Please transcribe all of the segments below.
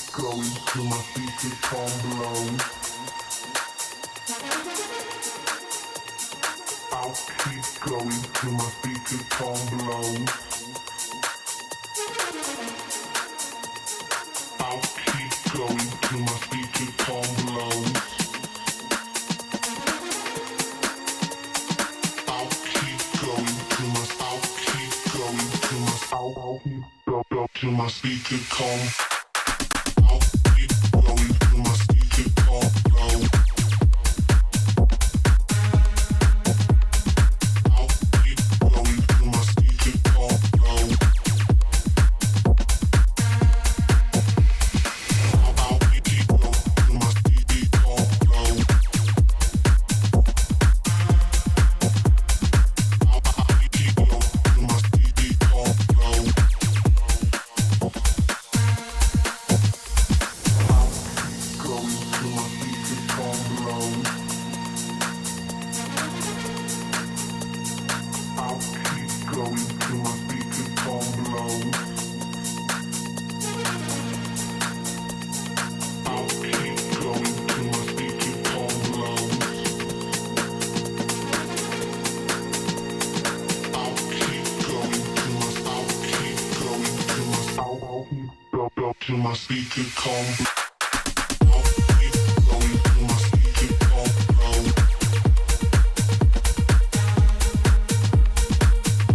going till my speaker can't blow. I'll keep going till my speaker can't blow. I'll keep going till my speaker can't blow. I'll keep going till my speaker can't. I'll keep going till my speaker can't blow. I'll keep going till my speaker can't blow. I'll keep going till my speaker can't blow. I'll keep going till my speaker can't blow. Till my speaker come. I'll keep going till my speaker come blow.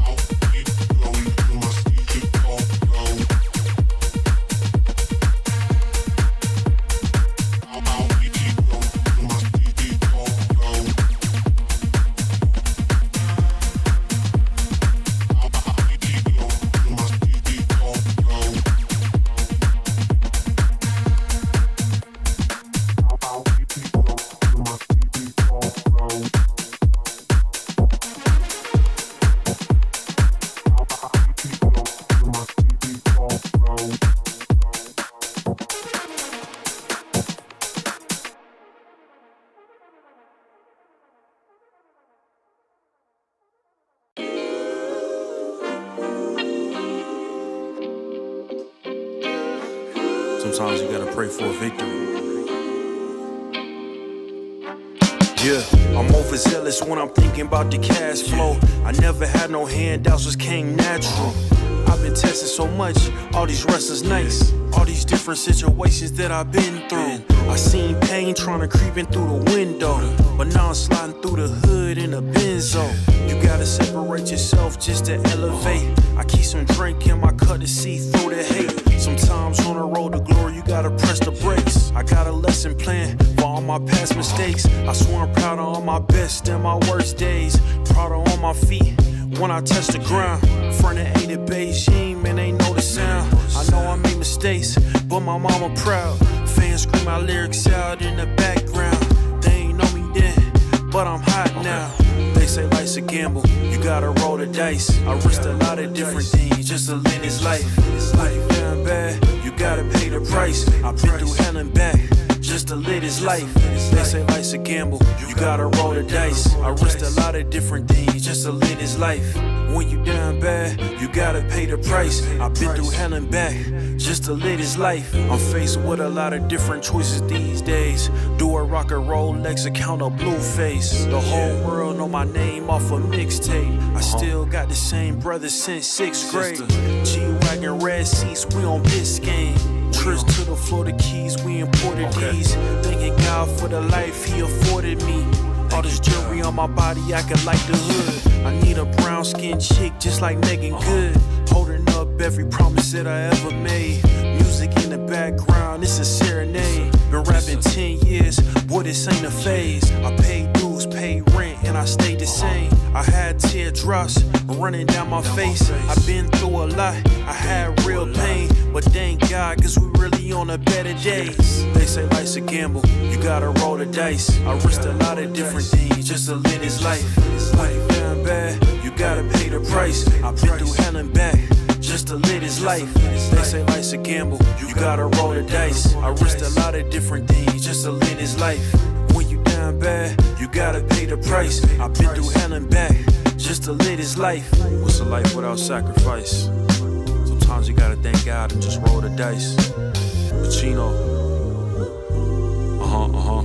I'll keep going till my speaker come blow. I'll keep going till my speaker come blow. I'll keep going till my speaker come blow. Sometimes you gotta pray for a victory. Yeah, I'm overzealous when I'm thinking about the cash flow. I never had no handouts, just came natural. I've been testing so much, all these wrestlers nice. All these different situations that I've been through. I seen pain trying to creep in through the window, but now I'm sliding through the hood in a benzo. You gotta separate yourself just to elevate. I keep some drink in my cup to see through the hate. Sometimes on the road to glory, you gotta press the brakes. I got a lesson plan for all my past mistakes. I swear I'm proud of all my best and my worst days. Proud of all my feet when I touch the ground. Front of 8 at Beijing, man, they know the sound. I know I made mistakes, but my mama proud. Fans scream my lyrics out in the background. They ain't know me then, but I'm hot now. They say life's a gamble, you gotta roll the dice. I risked a lot of different things just to live this life. It's life down bad, you gotta pay the price. I've been through hell and back just to live this life. They say life's a gamble, you gotta roll the dice. I risked a lot of different things just to live this life. When you down bad, you gotta pay the price. I've been through hell and back just to live this life. I'm faced with a lot of different choices these days. Do a rock and Rolex account of Blueface. The whole world know my name off a mixtape. I still got the same brother since 6th grade. G-Wagon, red seats, we on Biscayne. Trips to the Florida Keys, we imported these. Thanking God for the life he afforded me. All this jewelry on my body, I could like the hood. I need a brown skinned chick just like Megan Good. Holding up every promise that I ever made. Music in the background, it's a serenade. Been rapping 10 years, boy, this ain't a phase. I paid dues, paid rent, and I stayed the same. I had teardrops running down my face. I've been through a lot, I had real pain. But thank God, cause we really on a better days. They say life's a gamble, you gotta roll the dice. I risked a lot of different things just to live this life. It's life down bad, you gotta pay the price. I've been through hell and back just to live this life. They say life's a gamble, you gotta roll the dice. I risked a lot of different things just to live this life. When you down bad, you gotta pay the price. I've been through hell and back just to live this life. What's a life without sacrifice? sometimes you gotta thank God and just roll the dice. Pacino. Uh-huh.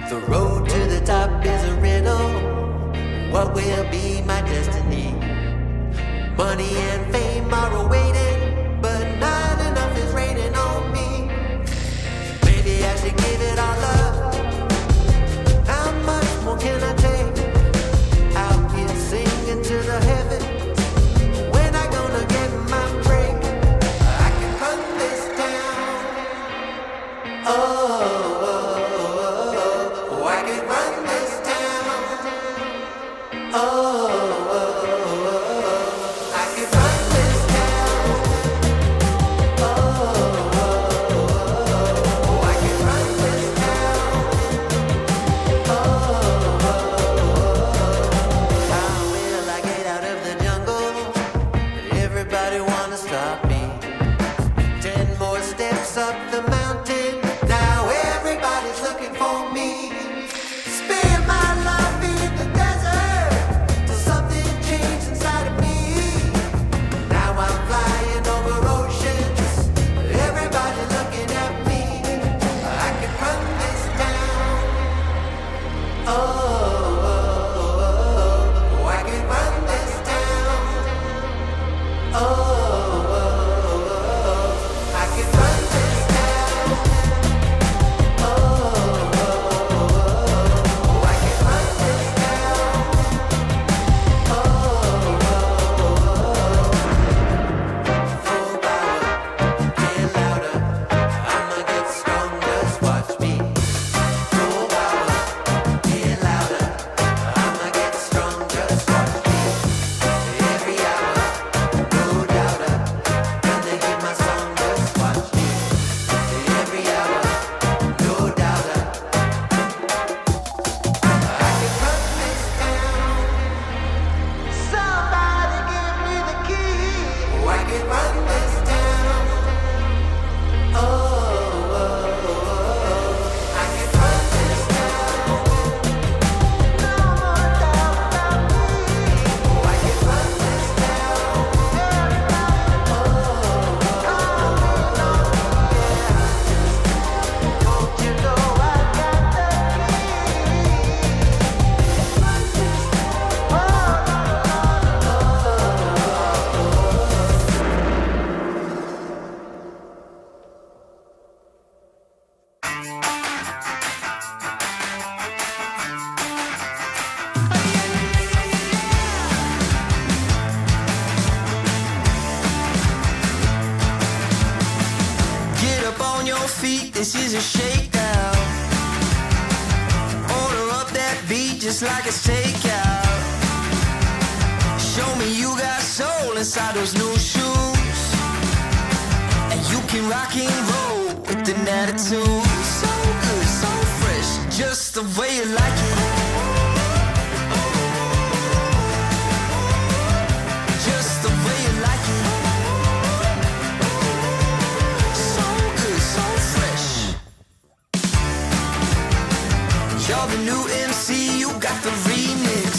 The road to the top is a riddle. What will be my destiny? Money and fame are awaiting, but not enough is raining on me. Maybe I should give it all up. How much more can I take? Out here singing to the heavens. When I gonna get my break? I can run this town. Oh. I can run this this is a shakedown. Order up that beat just like it's takeout. Show me you got soul inside those new shoes, and you can rock and roll with an attitude. So good, so fresh, just the way you like it. Just the way you like it. So good, so fresh. You're the new MC, you got the remix.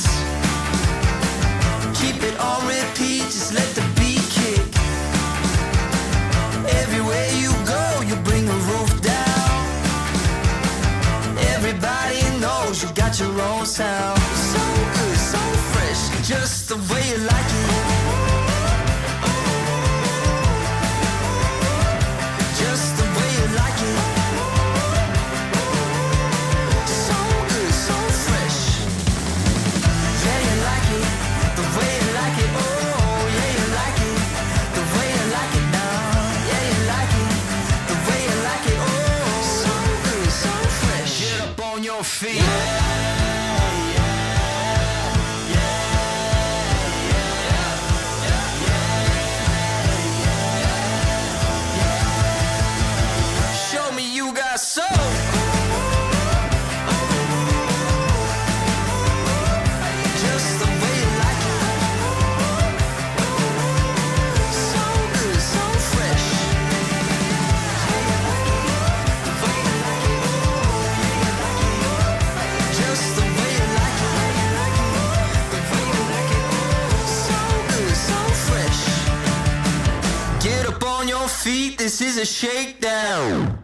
Keep it on repeat, just let the beat kick. Everywhere you go, you bring the roof down. Everybody knows you got your own sound. So good, so fresh, just the way you like it. Just the way you like it. So good, so fresh. Yeah, you like it, the way you like it. Oh, yeah, you like it, the way you like it now. Yeah, you like it, the way you like it. Oh, so good, so fresh. Get up on your feet. Show me you got soul. Just the way you like it. So good, so fresh. Just the way you like it. The way you like it. So good, so fresh. Get up on your feet, this is a shakedown.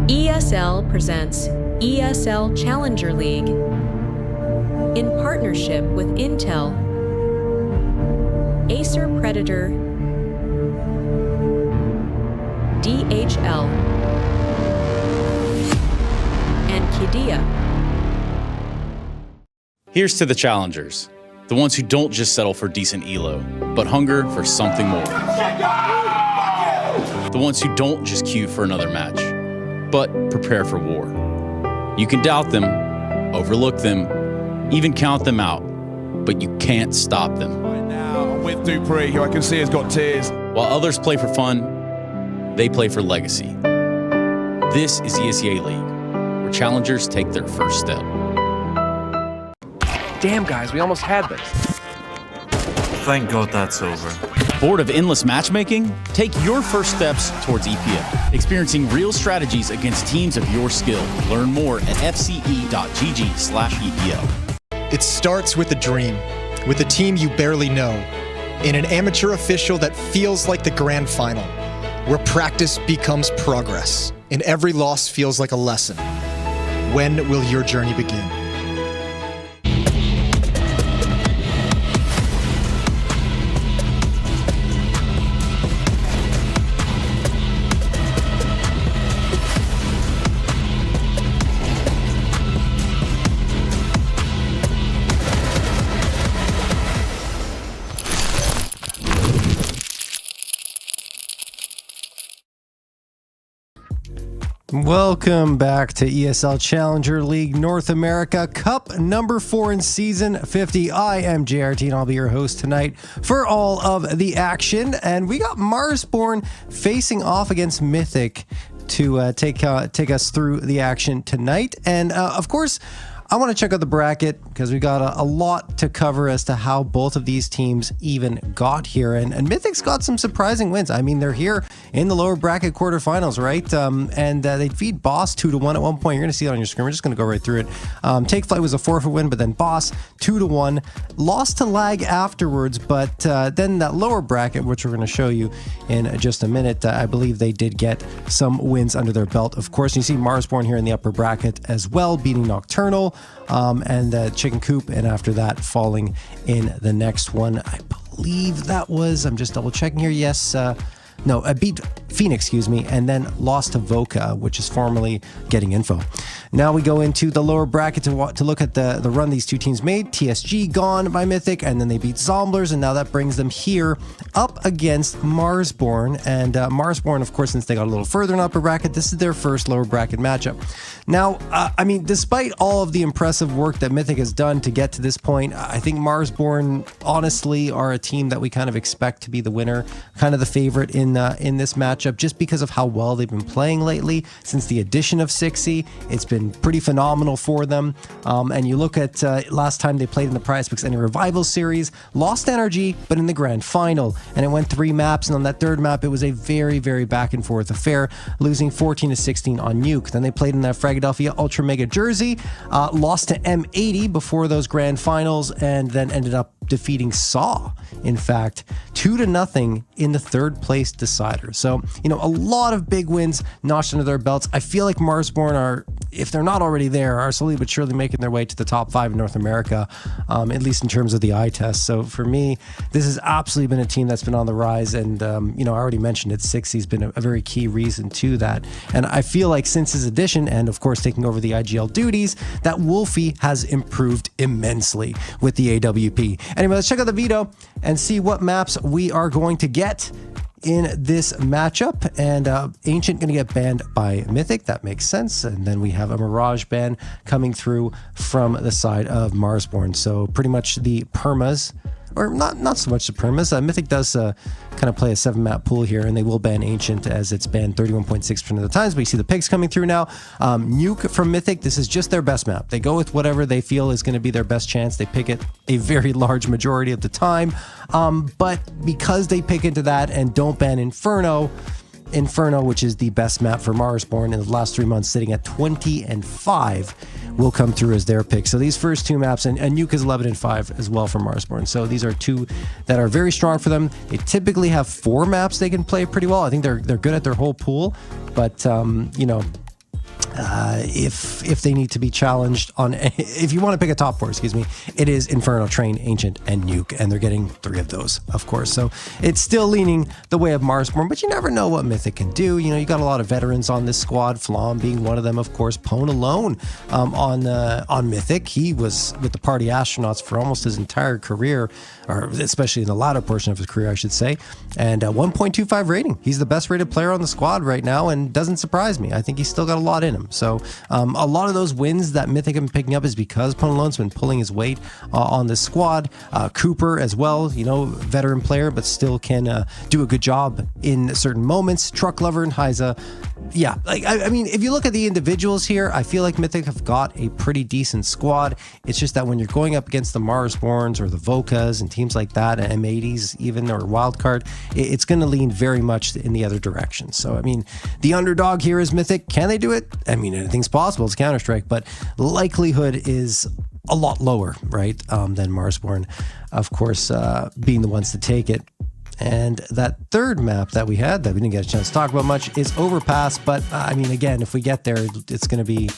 ESL presents ESL Challenger League in partnership with Intel, Acer Predator, DHL, and Kidia. Here's to the challengers, the ones who don't just settle for decent elo, but hunger for something more. The ones who don't just queue for another match, but prepare for war. You can doubt them, overlook them, even count them out, but you can't stop them. Right now, I'm with Dupree, who I can see has got tears. While others play for fun, they play for legacy. This is ESL League, where challengers take their first step. Damn, guys, we almost had this. Thank God that's over. Bored of endless matchmaking? Take your first steps towards EPL, experiencing real strategies against teams of your skill. Learn more at fce.gg/EPL. It starts with a dream, with a team you barely know, in an amateur official that feels like the grand final, where practice becomes progress, and every loss feels like a lesson. When will your journey begin? Welcome back to ESL Challenger League North America Cup number 4 in season 50. I am JRT and I'll be your host tonight for all of the action. And we got Marsborne facing off against Mythic to take us through the action tonight. And of course, I want to check out the bracket because we got a lot to cover as to how both of these teams even got here. And Mythic's got some surprising wins. I mean, they're here in the lower bracket quarterfinals, right? And they feed Boss 2-1 at one point. You're going to see it on your screen. We're just going to go right through it. Take Flight was a forfeit win, but then Boss 2-1. Lost to Lag afterwards, but then that lower bracket, which we're going to show you in just a minute, I believe they did get some wins under their belt. Of course, you see Marsborne here in the upper bracket as well, beating Nocturnal. And Chicken Coop, and after that falling in the next one. I believe that was, I'm just double checking here, yes, no, I beat Phoenix, excuse me, and then lost to Voca, which is formerly Getting Info. Now we go into the lower bracket to look at the run these two teams made. TSG gone by Mythic, and then they beat Zomblers, and now that brings them here up against Marsborne. And Marsborne, of course, since they got a little further in upper bracket, this is their first lower bracket matchup. Now, I mean, despite all of the impressive work that Mythic has done to get to this point, I think Marsborne, honestly, are a team that we kind of expect to be the winner, kind of the favorite in this matchup, just because of how well they've been playing lately. Since the addition of Sixy, it's been pretty phenomenal for them. And you look at last time they played in the Prize Picks Any Revival series, lost NRG, but in the grand final, and it went 3 maps, and on that third map, it was a very, very back and forth affair, losing 14-16 on Nuke. Then they played in that Philadelphia Ultra Mega Jersey, lost to M80 before those grand finals, and then ended up defeating Saw, in fact, 2-0 in the third place decider. So, you know, a lot of big wins notched under their belts. I feel like Marsborne are, if they're not already there, are slowly but surely making their way to the top 5 in North America, at least in terms of the eye test. So for me, this has absolutely been a team that's been on the rise. And, you know, I already mentioned it, Sixy's been a very key reason to that. And I feel like since his addition, and of course taking over the IGL duties, that Wolfie has improved immensely with the AWP. Anyway, let's check out the veto and see what maps we are going to get in this matchup. And Ancient going to get banned by Mythic. That makes sense. And then we have a Mirage ban coming through from the side of Marsborne. So pretty much the permas, or not so much the permas. Mythic does kind of play a 7-map pool here, and they will ban Ancient as it's banned 31.6% of the times. But you see the picks coming through now. Nuke from Mythic, this is just their best map. They go with whatever they feel is going to be their best chance. They pick it a very large majority of the time. But because they pick into that and don't ban Inferno, which is the best map for Marsborne in the last 3 months, sitting at 20-5, will come through as their pick. So these first 2 maps, and Nuke is 11-5 as well for Marsborne. So these are 2 that are very strong for them. They typically have 4 maps they can play pretty well. I think they're good at their whole pool, but you know, if they need to be challenged on, if you want to pick a top 4, excuse me, it is Inferno, Train, Ancient, and Nuke, and they're getting 3 of those, of course. So it's still leaning the way of Marsborne, but you never know what Mythic can do. You know, you got a lot of veterans on this squad, Flom being one of them, of course. Pone alone on Mythic. He was with the Party Astronauts for almost his entire career, or especially in the latter portion of his career, I should say, and 1.25 rating. He's the best rated player on the squad right now, and doesn't surprise me. I think he's still got a lot in him. him. So a lot of those wins that Mythic have been picking up is because Ponalone's been pulling his weight on this squad. Cooper as well, veteran player, but still can do a good job in certain moments. Truck Lover and Heiza. Yeah, I mean, if you look at the individuals here, I feel like Mythic have got a pretty decent squad. It's just that when you're going up against the Marsborns or the Vokas and teams like that, and M80s even, or Wildcard, it's going to lean very much in the other direction. So, I mean, the underdog here is Mythic. Can they do it? I mean, anything's possible. It's Counter-Strike, but likelihood is a lot lower, right, than Marsborne, of course, being the ones to take it. And that third map that we had that we didn't get a chance to talk about much is Overpass. But I mean, again, if we get there, it's going to be,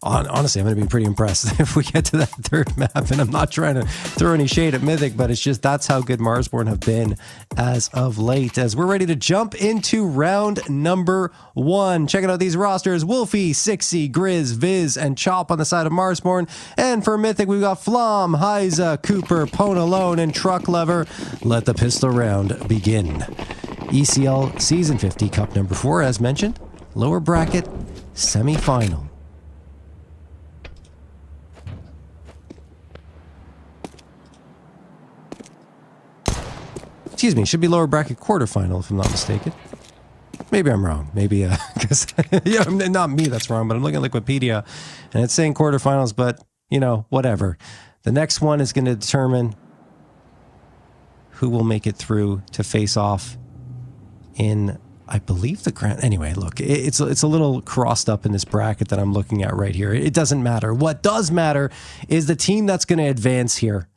honestly, I'm going to be pretty impressed if we get to that third map. And I'm not trying to throw any shade at Mythic, but it's just that's how good Marsborne have been as of late. As we're ready to jump into round number 1. Checking out these rosters: Wolfie, Sixy, Grizz, Viz, and Chop on the side of Marsborne. And for Mythic, we've got Flom, Heiza, Cooper, Ponalone, and Truck Lever. Let the pistol round begin. ECL Season 50 Cup number 4, as mentioned. Lower bracket, semi-final. Excuse me, should be lower bracket quarterfinal if I'm not mistaken. Maybe I'm wrong. Maybe, because, not me that's wrong, but I'm looking at Wikipedia and it's saying quarterfinals, but, whatever. The next one is going to determine who will make it through to face off in, I believe, the grand. Anyway, look, it's a little crossed up in this bracket that I'm looking at right here. It doesn't matter. What does matter is the team that's going to advance here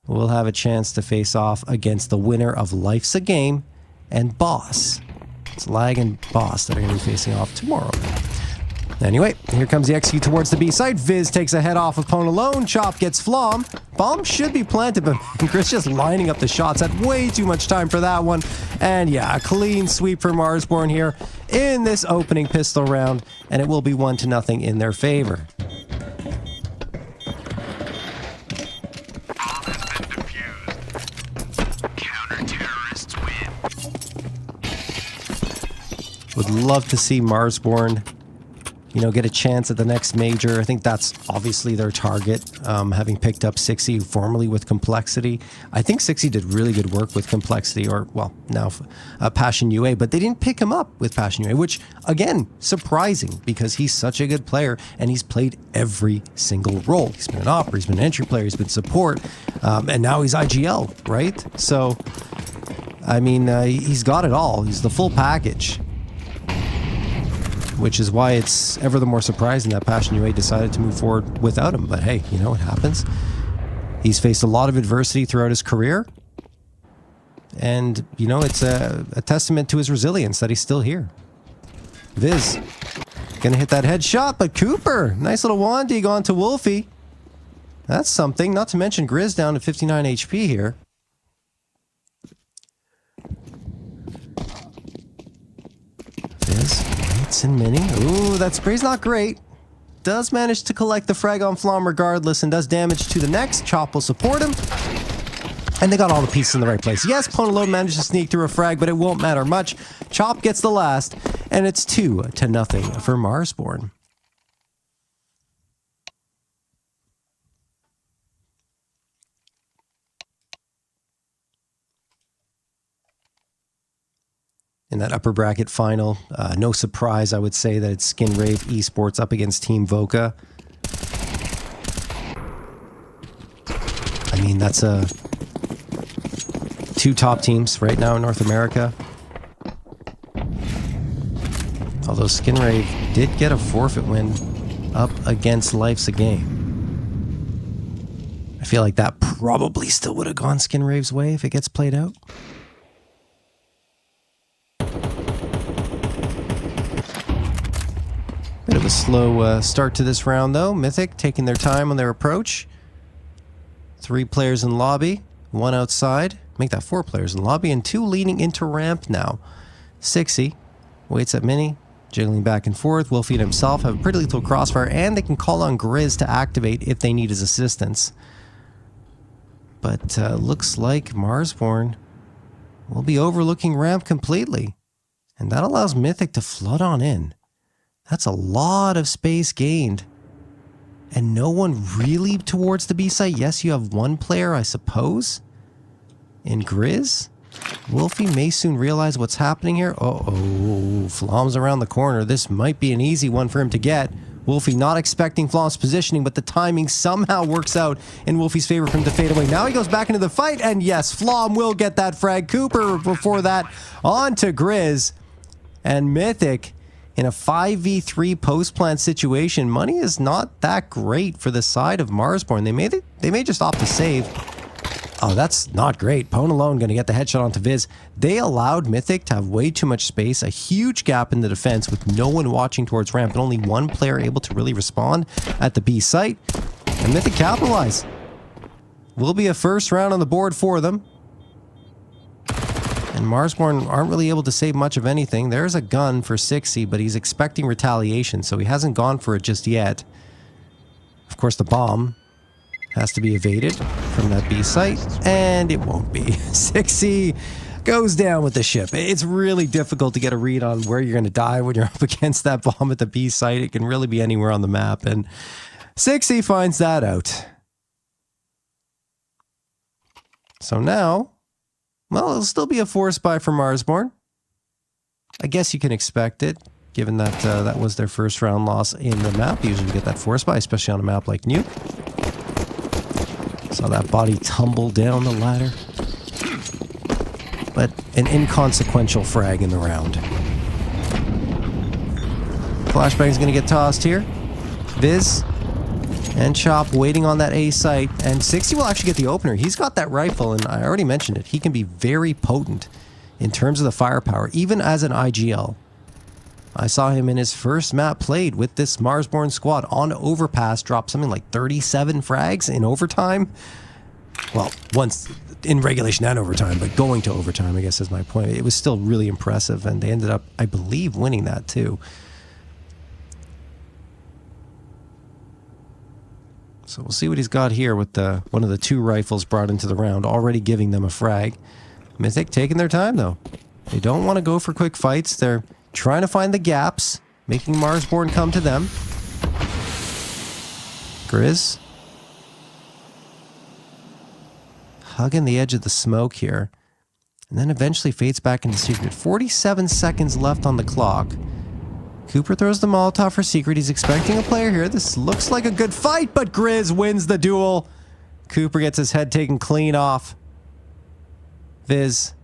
will have a chance to face off against the winner of Life's a Game and Boss. It's Lag and Boss that are going to be facing off tomorrow. Anyway, here comes the execute towards the B side. Viz takes a head off of Ponalone. Chop gets Flom. Bomb should be planted, but Chris just lining up the shots. Had way too much time for that one. And yeah, a clean sweep for Marsborne here in this opening pistol round, and it will be 1-0 in their favor. Would love to see Marsborne, get a chance at the next major. I think that's obviously their target, having picked up Sixy formerly with Complexity. I think Sixy did really good work with Complexity, or, well, now Passion UA, but they didn't pick him up with Passion UA, which, again, surprising, because he's such a good player, and he's played every single role. He's been an opera, he's been an entry player, he's been support, and now he's IGL, right? So, I mean, he's got it all. He's the full package. Which is why it's ever the more surprising that Passion UA decided to move forward without him. But hey, it happens. He's faced a lot of adversity throughout his career. And, it's a testament to his resilience that he's still here. Viz, gonna hit that headshot, but Cooper, nice little Wandig onto Wolfie. That's something, not to mention Grizz down to 59 HP here. Viz. And Mini. Ooh, that spray's not great. Does manage to collect the frag on Flom regardless and does damage to the next. Chop will support him. And they got all the pieces in the right place. Yes, Ponalone managed to sneak through a frag, but it won't matter much. Chop gets the last, and it's 2-0 for Marsborne. In that upper bracket final, no surprise, I would say that it's Skin Rave Esports up against Team Voka. I mean, that's two top teams right now in North America. Although Skin Rave did get a forfeit win up against Life's a Game. I feel like that probably still would have gone Skin Rave's way if it gets played out. Bit of a slow start to this round, though. Mythic taking their time on their approach. 3 players in lobby, 1 outside. Make that 4 players in lobby, and 2 leading into ramp now. Sixy waits at Mini, jiggling back and forth. Wolfie and himself have a pretty lethal crossfire, and they can call on Grizz to activate if they need his assistance. But looks like Marsborne will be overlooking ramp completely. And that allows Mythic to flood on in. That's a lot of space gained. And no one really towards the B site. Yes, you have one player, I suppose, in Grizz. Wolfie may soon realize what's happening here. Uh-oh, Flom's around the corner. This might be an easy one for him to get. Wolfie not expecting Flom's positioning, but the timing somehow works out in Wolfie's favor from the fadeaway. Now he goes back into the fight, and yes, Flom will get that frag. Cooper, before that, on to Grizz. And Mythic, in a 5v3 post-plant situation, money is not that great for the side of Marsborne. They may just opt to save. Oh, that's not great. Pwn alone going to get the headshot onto Viz. They allowed Mythic to have way too much space, a huge gap in the defense with no one watching towards ramp, and only one player able to really respond at the B site. And Mythic capitalize. Will be a first round on the board for them. And Marsborne aren't really able to save much of anything. There's a gun for 60, but he's expecting retaliation, so he hasn't gone for it just yet. Of course, the bomb has to be evaded from that B site, and it won't be. 60 goes down with the ship. It's really difficult to get a read on where you're going to die when you're up against that bomb at the B site. It can really be anywhere on the map, and 60 finds that out. So now, well, it'll still be a force buy for Marsborne. I guess you can expect it, given that that was their first round loss in the map. Usually you get that force buy, especially on a map like Nuke. Saw that body tumble down the ladder. But an inconsequential frag in the round. Flashbang's going to get tossed here. Viz and Chop waiting on that A site. And 60 will actually get the opener. He's got that rifle, and I already mentioned it. He can be very potent in terms of the firepower, even as an IGL. I saw him in his first map played with this Marsborne squad on Overpass drop something like 37 frags in overtime. Well, once in regulation and overtime, but going to overtime, I guess is my point. It was still really impressive, and they ended up, I believe, winning that too. So we'll see what he's got here with one of the two rifles brought into the round, already giving them a frag. Mythic taking their time, though. They don't want to go for quick fights. They're trying to find the gaps, making Marsborne come to them. Grizz hugging the edge of the smoke here, and then eventually fades back into Secret. 47 seconds left on the clock. Cooper throws the Molotov for Secret. He's expecting a player here. This looks like a good fight, but Grizz wins the duel. Cooper gets his head taken clean off. Viz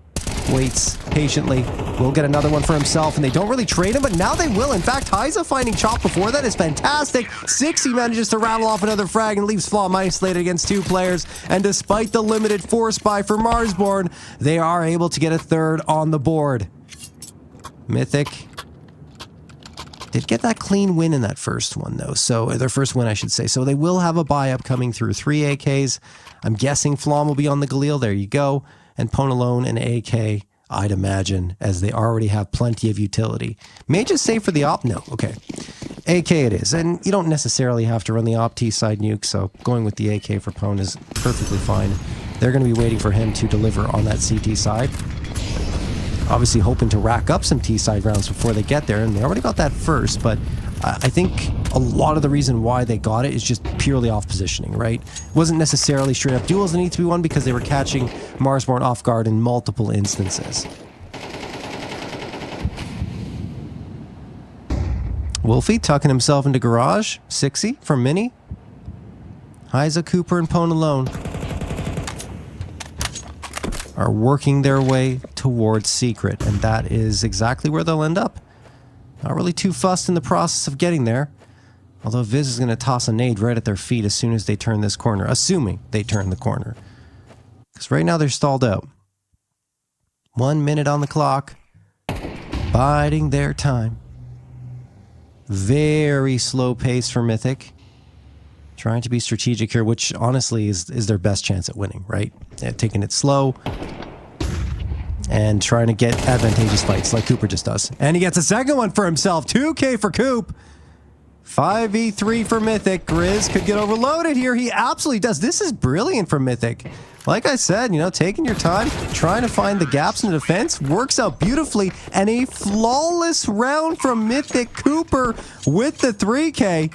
waits patiently. Will get another one for himself, and they don't really trade him, but now they will. In fact, Heiza finding Chop before that is fantastic. 60 manages to rattle off another frag and leaves Flom isolated against two players, and despite the limited force buy for Marsborne, they are able to get a third on the board. Mythic did get that clean win in that first one, though. So, their first win, I should say. So they will have a buy-up coming through. 3 AKs. I'm guessing Flom will be on the Galil. There you go. And Pwn alone and AK, I'd imagine, as they already have plenty of utility. May just say for the op. No, okay. AK it is. And you don't necessarily have to run the op T side nuke, so going with the AK for Pwn is perfectly fine. They're going to be waiting for him to deliver on that CT side. Obviously hoping to rack up some T-side rounds before they get there, and they already got that first, but I think a lot of the reason why they got it is just purely off positioning, right? It wasn't necessarily straight up duels that need to be won because they were catching Marsborne off guard in multiple instances. Wolfie tucking himself into garage. 60 from Mini. Heiza, Cooper, and Pwn alone are working their way towards Secret, and that is exactly where they'll end up. Not really too fussed in the process of getting there, although Viz is going to toss a nade right at their feet as soon as they turn this corner, assuming they turn the corner. Because right now they're stalled out. 1 minute on the clock, biding their time. Very slow pace for Mythic. Trying to be strategic here, which honestly is their best chance at winning, right? Taking it slow and trying to get advantageous fights like Cooper just does. And he gets a second one for himself. 2K for Coop. 5v3 for Mythic. Grizz could get overloaded here. He absolutely does. This is brilliant for Mythic. like I said, taking your time, trying to find the gaps in the defense, works out beautifully, and a flawless round from Mythic. Cooper with the 3K.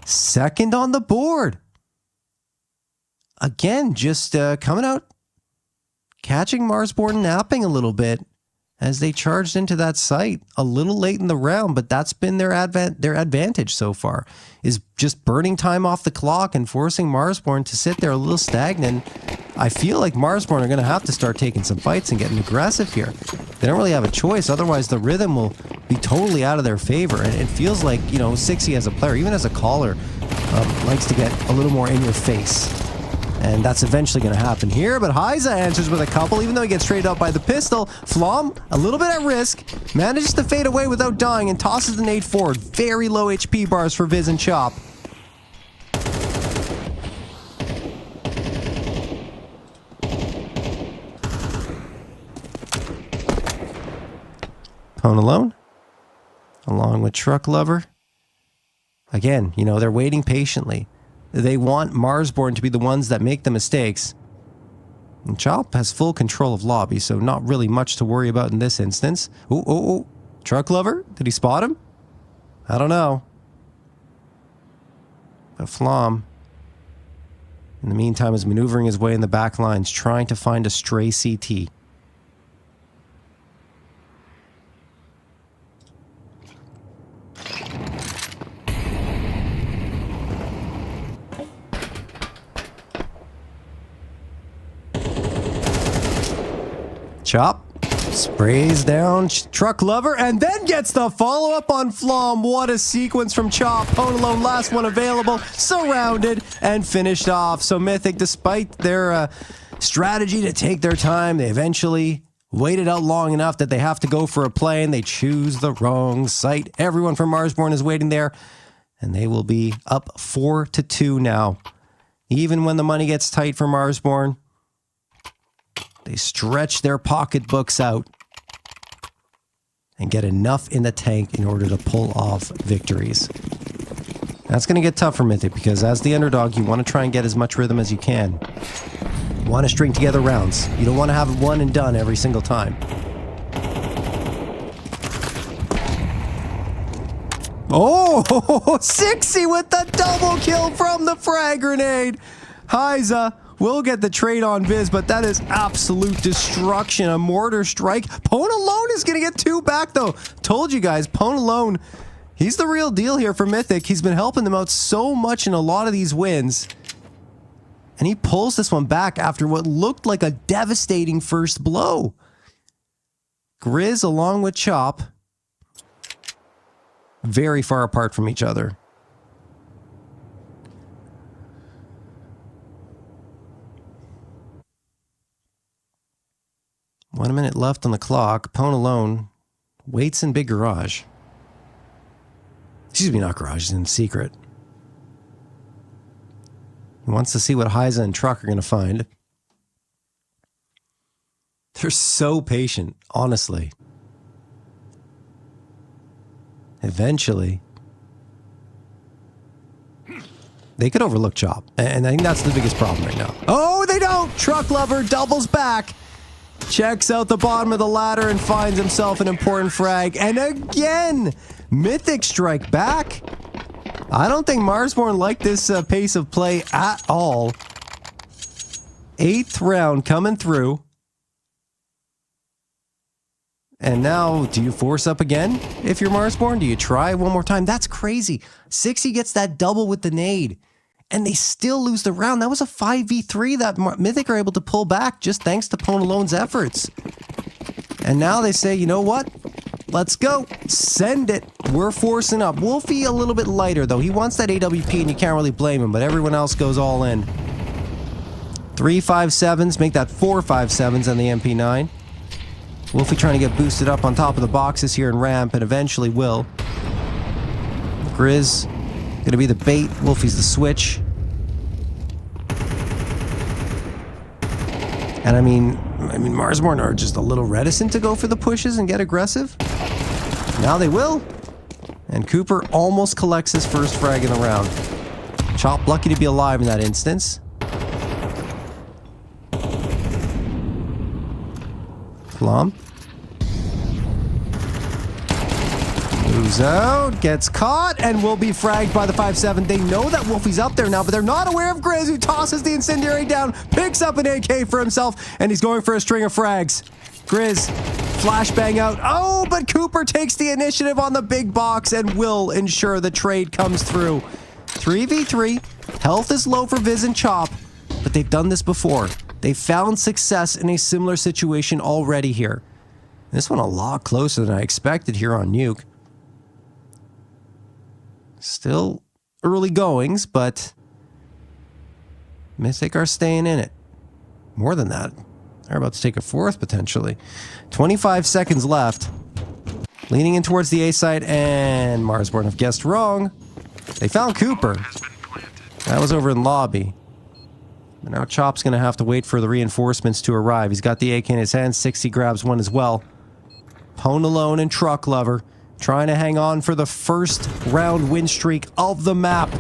Second on the board. Again, just coming out, catching Marsborne napping a little bit as they charged into that site a little late in the round, but that's been their advantage so far, is just burning time off the clock and forcing Marsborne to sit there a little stagnant. I feel like Marsborne are going to have to start taking some fights and getting aggressive here. They don't really have a choice, otherwise the rhythm will be totally out of their favor. And it feels like, Sixy as a player, even as a caller, likes to get a little more in your face. And that's eventually going to happen here. But Heiza answers with a couple, even though he gets traded out by the pistol. Flom, a little bit at risk, manages to fade away without dying and tosses the nade forward. Very low HP bars for Viz and Chop. Pwn alone, along with Truck Lover. Again, they're waiting patiently. They want Marsborne to be the ones that make the mistakes. And Chop has full control of lobby, so not really much to worry about in this instance. Oh. Truck Lover? Did he spot him? I don't know. But Flom, in the meantime, is maneuvering his way in the back lines, trying to find a stray CT. Chop sprays down Truck Lover and then gets the follow-up on Flom. What a sequence from Chop. Pwn alone, last one available, surrounded and finished off. So Mythic, despite their strategy to take their time, they eventually waited out long enough that they have to go for a play and they choose the wrong site. Everyone from Marsborne is waiting there and they will be up 4-2 now. Even when the money gets tight for Marsborne, they stretch their pocketbooks out and get enough in the tank in order to pull off victories. That's going to get tough for Mythic because as the underdog, you want to try and get as much rhythm as you can. You want to string together rounds. You don't want to have it one and done every single time. Oh, Sixy with the double kill from the frag grenade. Heiza will get the trade on Viz, but that is absolute destruction. A mortar strike. Pwn alone is going to get 2 back, though. Told you guys, Pwn alone, he's the real deal here for Mythic. He's been helping them out so much in a lot of these wins. And he pulls this one back after what looked like a devastating first blow. Grizz along with Chop, very far apart from each other. One minute left on the clock. Pwn alone waits in big garage. Excuse me, not garage, he's in secret. He wants to see what Heiza and Truck are going to find. They're so patient, honestly. Eventually, they could overlook Chop. And I think that's the biggest problem right now. Oh, they don't! Truck Lover doubles back. Checks out the bottom of the ladder and finds himself an important frag. And again, Mythic strike back. I don't think Marsborne liked this pace of play at all. 8th round coming through. And now, do you force up again if you're Marsborne? Do you try one more time? That's crazy. Sixy gets that double with the nade. And they still lose the round. That was a 5v3 that Mythic are able to pull back just thanks to Pwn alone's efforts. And now they say, you know what? Let's go. Send it. We're forcing up. Wolfie a little bit lighter, though. He wants that AWP, and you can't really blame him, but everyone else goes all in. 3 5.7s, make that 4 5.7s on the MP9. Wolfie trying to get boosted up on top of the boxes here in ramp, and eventually will. Grizz gonna be the bait. Wolfie's the switch. And I mean, Marsborne are just a little reticent to go for the pushes and get aggressive. Now they will. And Cooper almost collects his first frag in the round. Chop lucky to be alive in that instance. Glom. Moves out, gets caught, and will be fragged by the 5-7. They know that Wolfie's up there now, but they're not aware of Grizz, who tosses the incendiary down, picks up an AK for himself, and he's going for a string of frags. Grizz, flashbang out. Oh, but Cooper takes the initiative on the big box and will ensure the trade comes through. 3v3. Health is low for Viz and Chop, but they've done this before. They've found success in a similar situation already here. This one a lot closer than I expected here on Nuke. Still early goings, but Mythic are staying in it. More than that. They're about to take a fourth, potentially. 25 seconds left. Leaning in towards the A side, and Marsborne have guessed wrong. They found Cooper. That was over in lobby. But now Chop's going to have to wait for the reinforcements to arrive. He's got the AK in his hand. 60 grabs one as well. Pwn alone and Truck Lover trying to hang on for the first round win streak of the map.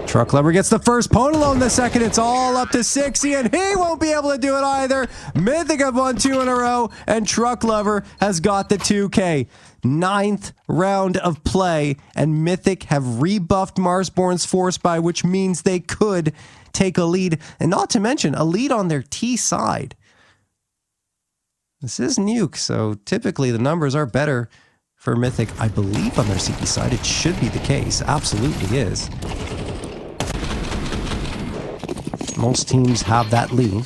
Truck Lover gets the first, Pwn alone the second. It's all up to 60, and he won't be able to do it either. Mythic have won 2 in a row, and Truck Lover has got the 2K. 9th round of play, and Mythic have rebuffed Marsborne's force by, which means they could take a lead, and not to mention a lead on their T side. This is Nuke, so typically the numbers are better for Mythic. I believe on their CT side it should be the case. Absolutely is. Most teams have that lead.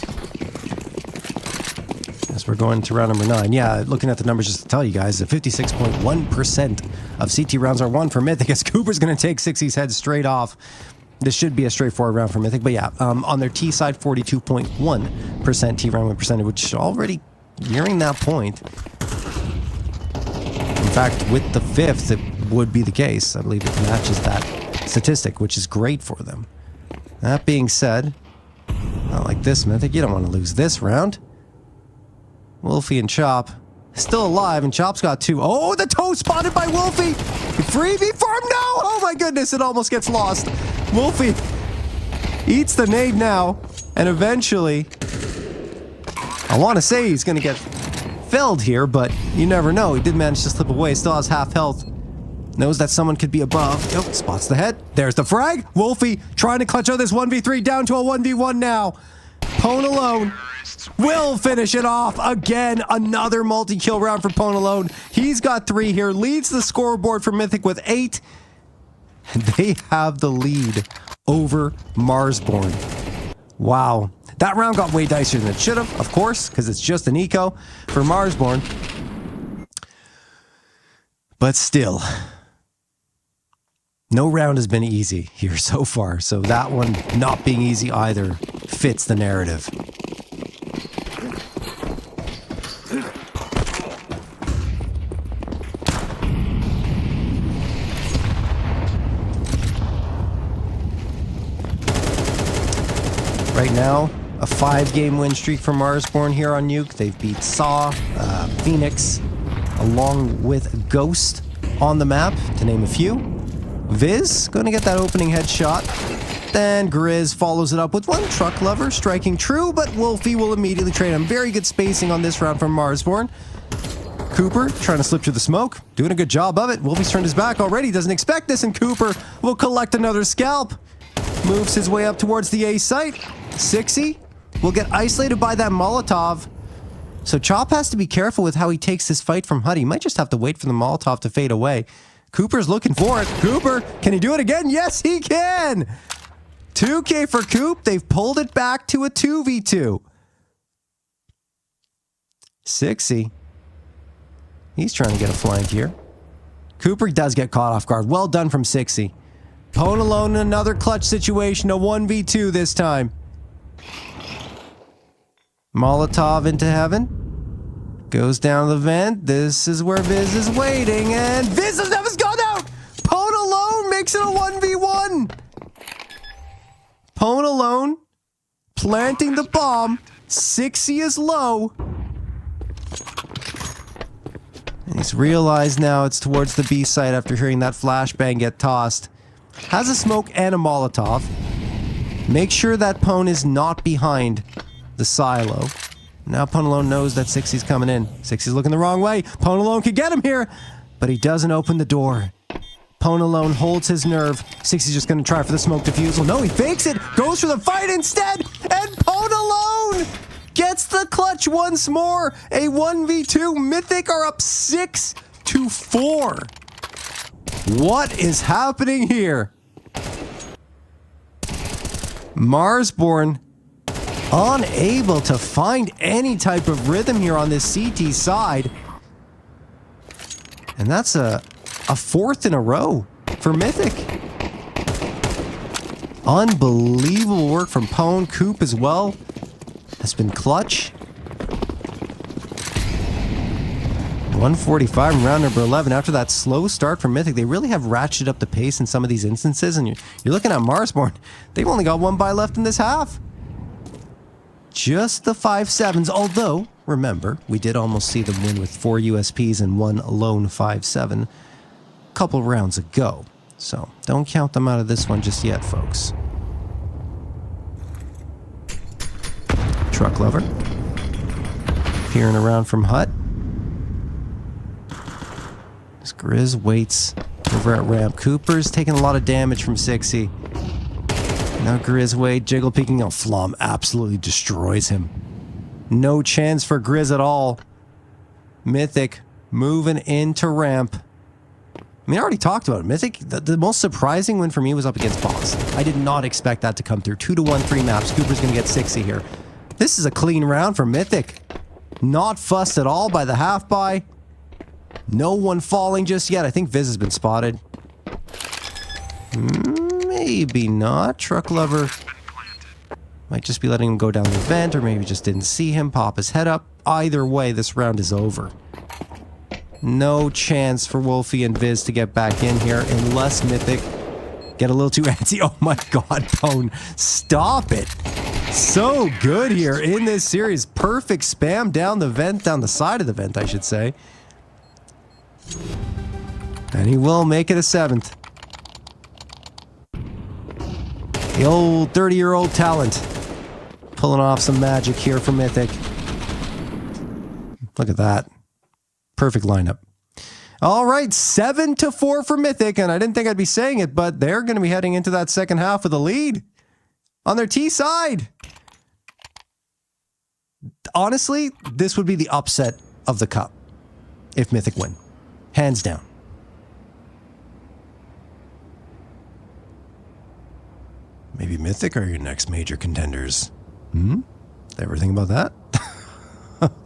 As we're going to round number 9. Yeah, looking at the numbers just to tell you guys, 56.1% of CT rounds are won for Mythic, as Cooper's going to take 60's head straight off. This should be a straightforward round for Mythic, but yeah, on their T side, 42.1% T round win percentage, which already nearing that point. In fact, with the 5th, it would be the case. I believe it matches that statistic, which is great for them. That being said, not like this, Mythic. You don't want to lose this round. Wolfie and Chop still alive, and Chop's got 2. Oh, the toe spotted by Wolfie. Freebie farm. No! Oh my goodness, it almost gets lost. Wolfie eats the nade now, and eventually, I want to say he's going to get felled here, but you never know. He did manage to slip away. Still has half health. Knows that someone could be above. Yep, spots the head. There's the frag. Wolfie trying to clutch out this 1v3 down to a 1v1 now. Pwn alone will finish it off. Again, another multi-kill round for Pwn alone. He's got 3 here. Leads the scoreboard for Mythic with 8. And they have the lead over Marsborne. Wow. That round got way dicier than it should have, of course, because it's just an eco for Marsborne. But still, no round has been easy here so far, so that one not being easy either fits the narrative. Right now, a 5-game win streak for Marsborne here on Nuke. They've beat Saw, Phoenix, along with Ghost on the map, to name a few. Viz, going to get that opening headshot. Then Grizz follows it up with one. Truck Lover striking true, but Wolfie will immediately trade him. Very good spacing on this round from Marsborne. Cooper trying to slip through the smoke, doing a good job of it. Wolfie's turned his back already, doesn't expect this, and Cooper will collect another scalp. Moves his way up towards the A site. 60 will get isolated by that Molotov. So Chop has to be careful with how he takes this fight from Huddy. He might just have to wait for the Molotov to fade away. Cooper's looking for it. Cooper, can he do it again? Yes, he can! 2K for Coop. They've pulled it back to a 2v2. 60. He's trying to get a flank here. Cooper does get caught off guard. Well done from 60. Pwn alone in another clutch situation. A 1v2 this time. Molotov into heaven. Goes down the vent. This is where Viz is waiting. And Viz has gone out! Pwn alone makes it a 1v1. Pwn alone planting the bomb. 60 is low. And he's realized now it's towards the B site after hearing that flashbang get tossed. Has a smoke and a Molotov. Make sure that Pwn is not behind the silo. Now Ponalone knows that 60's coming in. 60's looking the wrong way. Ponalone could get him here, but he doesn't open the door. Ponalone holds his nerve. 60's just going to try for the smoke diffusal. No, he fakes it, goes for the fight instead, and Ponalone gets the clutch once more. A 1v2. Mythic are up 6-4. What is happening here? Marsborne unable to find any type of rhythm here on this CT side. And that's a fourth in a row for Mythic. Unbelievable work from Pone. Coop as well has been clutch. 145 in round number 11. After that slow start from Mythic, they really have ratcheted up the pace in some of these instances. And you're looking at Marsborne. They've only got one buy left in this half. Just the 5-7s. Although, remember, we did almost see them win with 4 USPs and 1 lone 5-7 a couple rounds ago. So don't count them out of this one just yet, folks. Truck Lover peering around from Hut. As Grizz waits over at ramp. Cooper's taking a lot of damage from 60. Now Grizz wait, jiggle peeking. Oh, Flom absolutely destroys him. No chance for Grizz at all. Mythic moving into ramp. I mean, I already talked about it. Mythic, the most surprising win for me was up against Boss. I did not expect that to come through. 2-1, 3 maps. Cooper's going to get 60 here. This is a clean round for Mythic. Not fussed at all by the half buy. No one falling just yet. I think Viz has been spotted. Maybe not. Truck Lover might just be letting him go down the vent, or maybe just didn't see him pop his head up. Either way, this round is over. No chance for Wolfie and Viz to get back in here unless Mythic get a little too antsy. Oh my god, Pone. Stop it. So good here in this series. Perfect spam down the vent, down the side of the vent, I should say. And he will make it a 7th. The old 30-year-old talent. Pulling off some magic here for Mythic. Look at that. Perfect lineup. All right, 7-4 for Mythic, and I didn't think I'd be saying it, but they're going to be heading into that second half with a lead on their T side. Honestly, this would be the upset of the cup if Mythic win. Hands down. Maybe Mythic are your next major contenders. Ever think about that?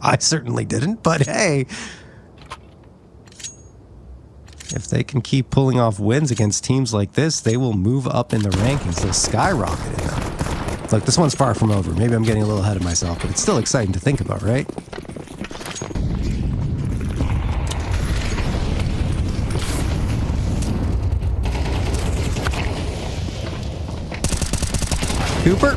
I certainly didn't, but hey. If they can keep pulling off wins against teams like this, they will move up in the rankings. They'll skyrocket in them. Look, this one's far from over. Maybe I'm getting a little ahead of myself, but it's still exciting to think about, right? Cooper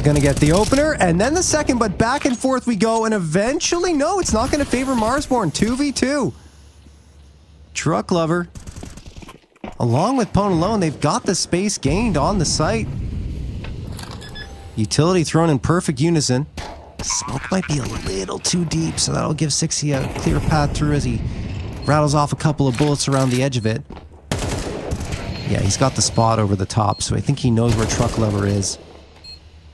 gonna get the opener and then the second, but back and forth we go, and eventually, no, it's not gonna favor Marsborne. 2v2. Truck Lover, along with Pone alone, they've got the space gained on the site. Utility thrown in perfect unison. Smoke might be a little too deep, so that'll give 60 a clear path through as he rattles off a couple of bullets around the edge of it. Yeah, he's got the spot over the top, so I think he knows where Truck Lover is.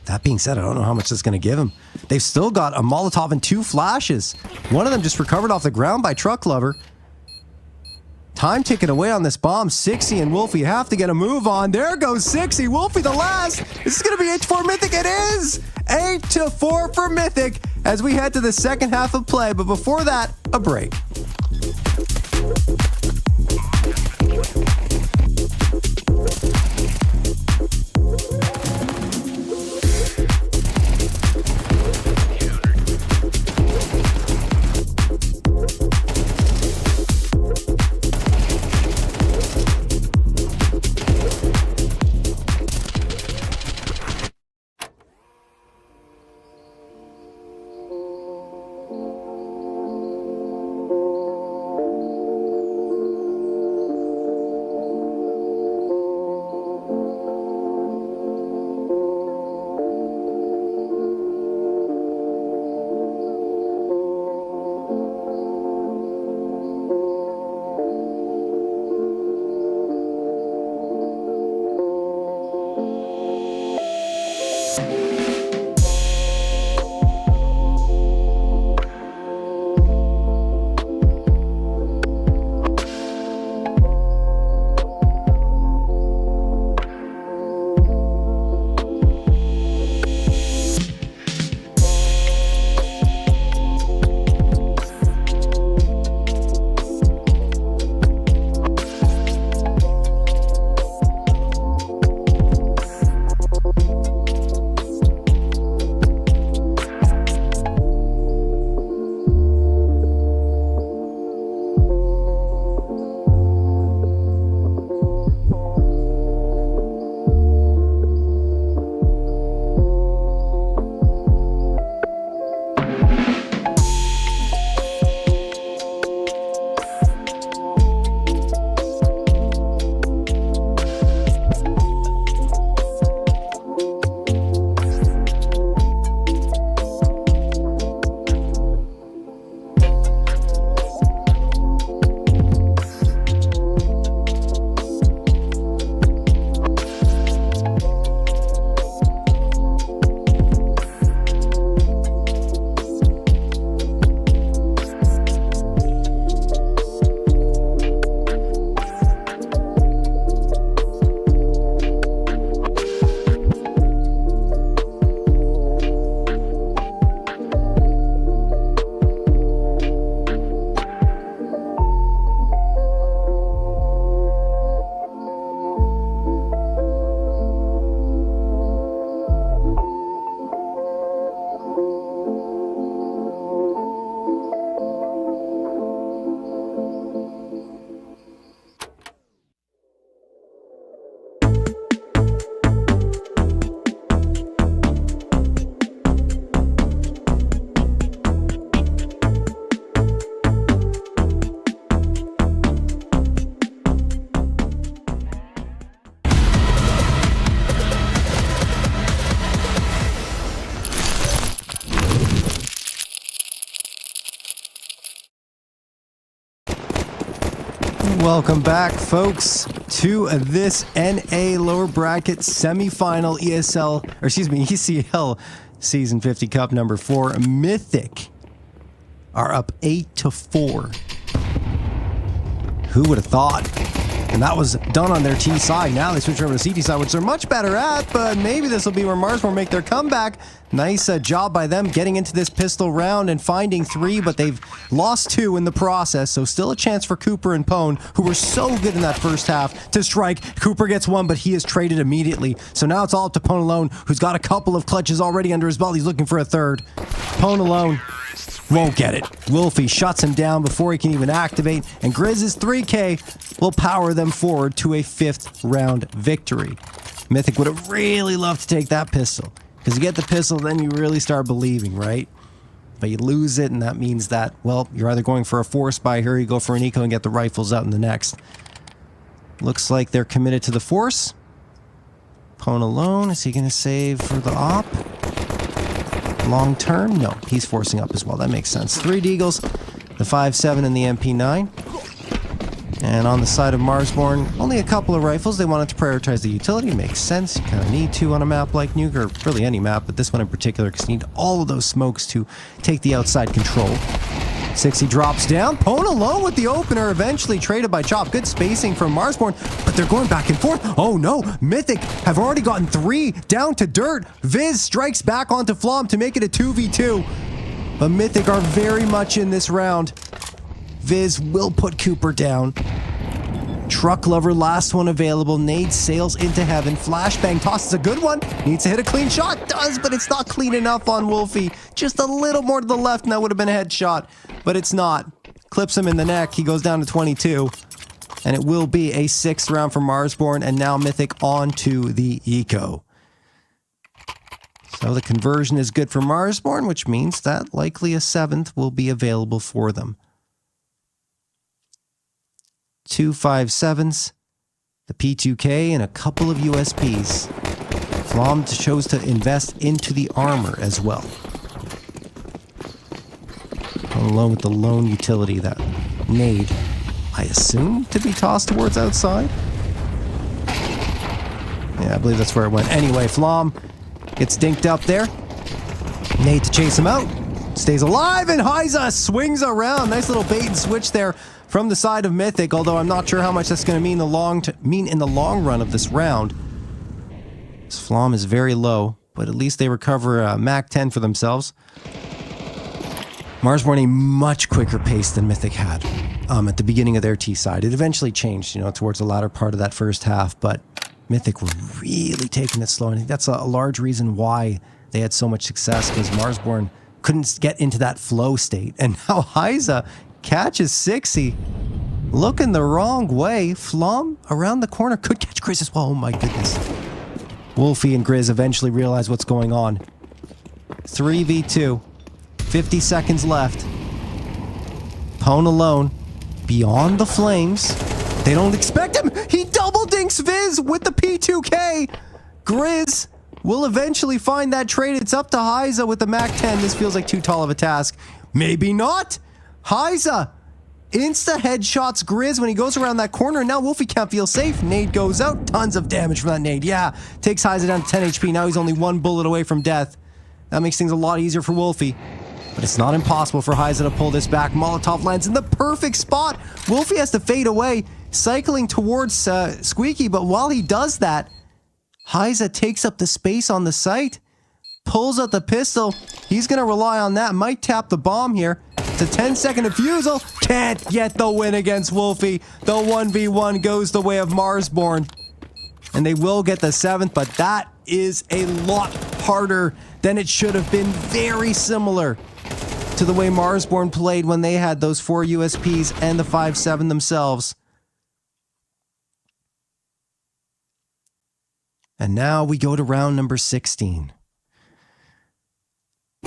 That being said, I don't know how much that's going to give him. They've still got a Molotov and 2 flashes. One of them just recovered off the ground by Truck Lover. Time ticking away on this bomb. 60 and Wolfie have to get a move on. There goes 60. Wolfie the last. Is this going to be 8-4 Mythic? It is! 8-4 for Mythic as we head to the second half of play. But before that, a break. Welcome back, folks, to this NA lower bracket semifinal ECL Season 50 Cup number 4. Mythic are up 8-4. Who would have thought? And that was done on their T side. Now they switch over to CT side, which they're much better at, but maybe this will be where Marsborne make their comeback. Nice job by them getting into this pistol round and finding 3, but they've lost 2 in the process, so still a chance for Cooper and Pone, who were so good in that first half, to strike. Cooper gets 1, but he is traded immediately. So now it's all up to Pone alone, who's got a couple of clutches already under his belt. He's looking for a third. Pone alone won't get it. Wolfie shuts him down before he can even activate, and Grizz's 3K will power them forward to a 5th round victory. Mythic would have really loved to take that pistol, because you get the pistol, then you really start believing, right? But you lose it, and that means that, well, you're either going for a force buy here, you go for an eco and get the rifles out in the next. Looks like they're committed to the force. Pone alone, is he going to save for the op? Long term? No, he's forcing up as well. That makes sense. 3 Deagles, the 5.7 and the MP9. And on the side of Marsborne, only a couple of rifles. They wanted to prioritize the utility. Makes sense. You kind of need to on a map like Nuke, or really any map, but this one in particular, because you need all of those smokes to take the outside control. 60 drops down. Pone alone with the opener, eventually traded by Chop. Good spacing from Marsborne, but they're going back and forth. Oh no, Mythic have already gotten 3 down to dirt. Viz strikes back onto Flom to make it a 2v2. But Mythic are very much in this round. Viz will put Cooper down. Truck Lover, last one available. Nade sails into heaven. Flashbang tosses a good one. Needs to hit a clean shot. Does, but it's not clean enough on Wolfie. Just a little more to the left, and that would have been a headshot. But it's not. Clips him in the neck. He goes down to 22. And it will be a 6th round for Marsborne. And now Mythic on to the eco. So the conversion is good for Marsborne, which means that likely a 7th will be available for them. 2 5.7s, the P2K, and a couple of USPs. Flom chose to invest into the armor as well. Along with the lone utility, that nade, I assume, to be tossed towards outside. Yeah, I believe that's where it went. Anyway, Flom gets dinked up there. Nade to chase him out. Stays alive, and Hyza swings around. Nice little bait and switch there from the side of Mythic, although I'm not sure how much that's going to mean in the long run of this round. This Flom is very low, but at least they recover a Mac 10 for themselves. Marsborne a much quicker pace than Mythic had at the beginning of their T side. It eventually changed, towards the latter part of that first half, but Mythic were really taking it slow. And I think that's a large reason why they had so much success, because Marsborne couldn't get into that flow state. And now Hyza catches 60, looking the wrong way. Flom around the corner could catch Grizz as well. Oh my goodness. Wolfie and Grizz eventually realize what's going on. 3v2, 50 seconds left. Pone alone, beyond the flames. They don't expect him. He double dinks Viz with the P2K. Grizz will eventually find that trade. It's up to Hyza with the Mac 10. This feels like too tall of a task. Maybe not. Hyza insta headshots Grizz when he goes around that corner, and now Wolfie can't feel safe. Nade goes out. Tons of damage from that nade. Yeah, takes Hyza down to 10 HP. Now he's only 1 bullet away from death. That makes things a lot easier for Wolfie. But it's not impossible for Hyza to pull this back. Molotov lands in the perfect spot. Wolfie has to fade away, cycling towards Squeaky, but while he does that, Hyza takes up the space on the site, pulls out the pistol. He's going to rely on that. Might tap the bomb here. It's a 10-second defusal. Can't get the win against Wolfie. The 1v1 goes the way of Marsborne. And they will get the 7th, but that is a lot harder than it should have been. Very similar to the way Marsborne played when they had those 4 USPs and the 5.7 themselves. And now we go to round number 16.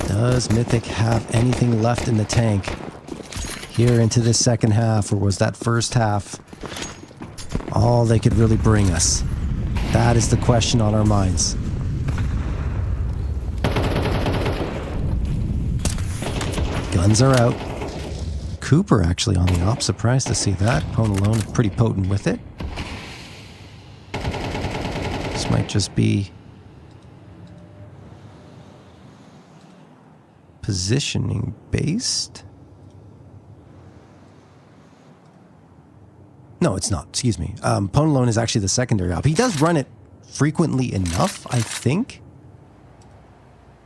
Does Mythic have anything left in the tank here into this second half, or was that first half all they could really bring us? That is the question on our minds. Guns are out. Cooper actually on the op. Surprised to see that. Pwn alone pretty potent with it. This might just be positioning based. No, it's not. Excuse me. Pwn alone is actually the secondary op. He does run it frequently enough, I think.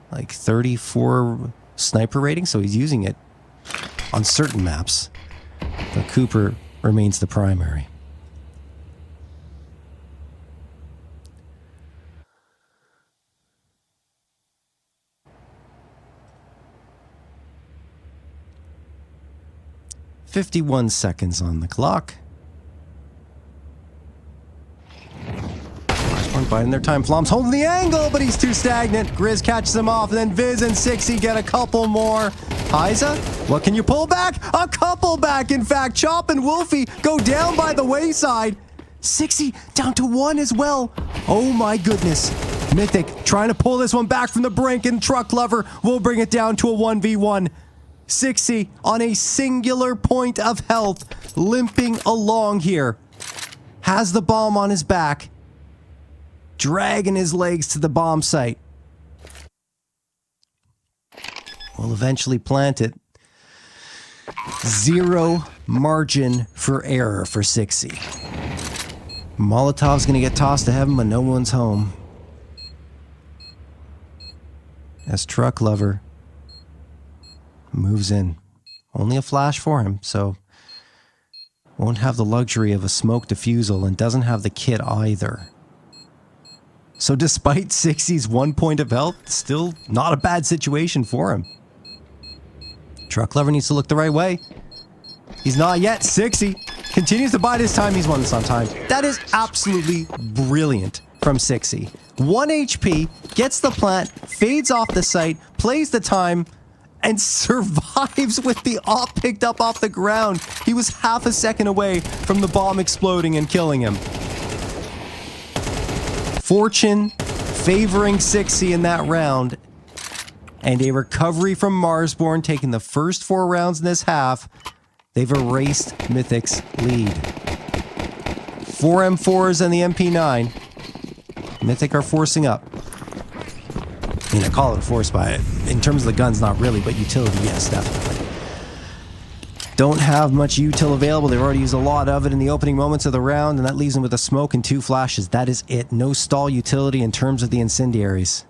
Like 34 sniper rating, so he's using it on certain maps. But Cooper remains the primary. "51 seconds on the clock." Marsborne biding their time. Flom's holding the angle, but he's too stagnant. Grizz catches him off, and then Viz and Sixy get a couple more. Hyza, what can you pull back? A couple back, in fact. Chop and Wolfie go down by the wayside. Sixy down to 1 as well. Oh my goodness. Mythic trying to pull this one back from the brink, and Truck Lover will bring it down to a 1v1. Sixy on a singular point of health, limping along here. Has the bomb on his back, dragging his legs to the bomb site. Will eventually plant it. Zero margin for error for Sixy. Molotov's gonna get tossed to heaven, but no one's home. As Truck Lover moves in. Only a flash for him, so won't have the luxury of a smoke diffusal, and doesn't have the kit either. So despite Sixy's 1 point of health, still not a bad situation for him. Truck Lover needs to look the right way. He's not yet. Sixy continues to bide his time. He's won this on time. That is absolutely brilliant from Sixy. 1 HP, gets the plant, fades off the site, plays the time, and survives with the op picked up off the ground. He was half a second away from the bomb exploding and killing him. Fortune favoring Sixy in that round, and a recovery from Marsborne, taking the first 4 rounds in this half. They've erased Mythic's lead. 4 M4s and the MP9. Mythic are forcing up. I mean, I call it a force by it. In terms of the guns, not really, but utility, yes, definitely. Don't have much util available. They've already used a lot of it in the opening moments of the round, and that leaves them with a smoke and 2 flashes. That is it. No stall utility in terms of the incendiaries.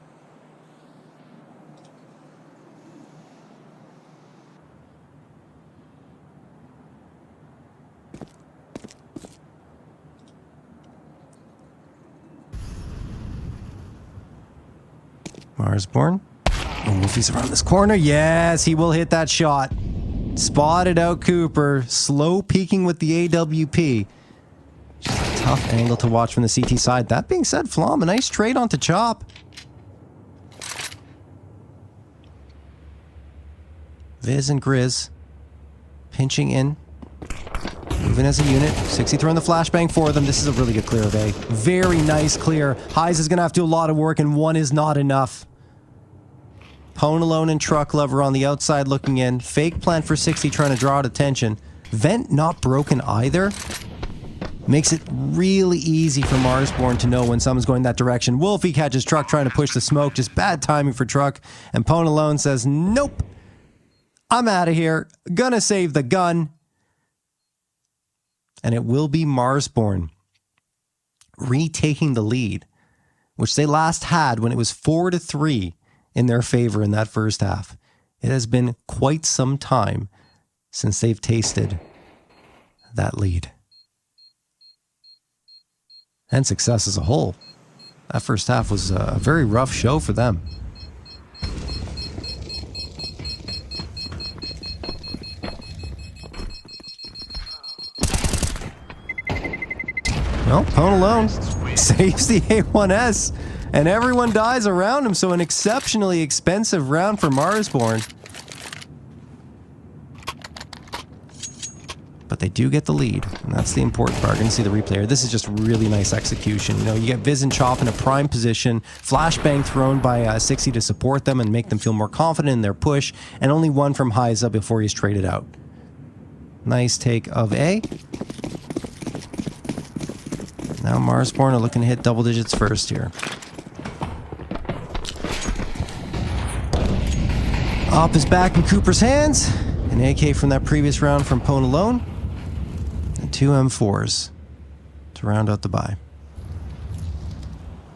Marsborne. Oh, Wolfie's around this corner. Yes, he will hit that shot. Spotted out Cooper. Slow peeking with the AWP. Just a tough angle to watch from the CT side. That being said, Flom, a nice trade onto Chop. Viz and Grizz pinching in. Moving as a unit. Sixy throwing the flashbang for them. This is a really good clear of A. Very nice clear. Hyze is going to have to do a lot of work, and 1 is not enough. Pwn alone and Truck Lover on the outside looking in. Fake plant for Sixy trying to draw out attention. Vent not broken either. Makes it really easy for Marsborne to know when someone's going that direction. Wolfie catches Truck trying to push the smoke. Just bad timing for Truck. And Pwn alone says, nope. I'm out of here. Gonna save the gun. And it will be Marsborne retaking the lead, which they last had when it was 4-3 in their favor in that first half. It has been quite some time since they've tasted that lead. And success as a whole. That first half was a very rough show for them. Well, Pwn alone saves the A1S, and everyone dies around him, so an exceptionally expensive round for Marsborne. But they do get the lead, and that's the important part. You're going to see the replay here. This is just really nice execution. You know, you get Viz and Chop in a prime position, flashbang thrown by Sixy to support them and make them feel more confident in their push, and only 1 from Hyza before he's traded out. Nice take of A. Now Marsborne are looking to hit double digits first here. Op is back in Cooper's hands. An AK from that previous round from Pone alone. And 2 M4s to round out the buy.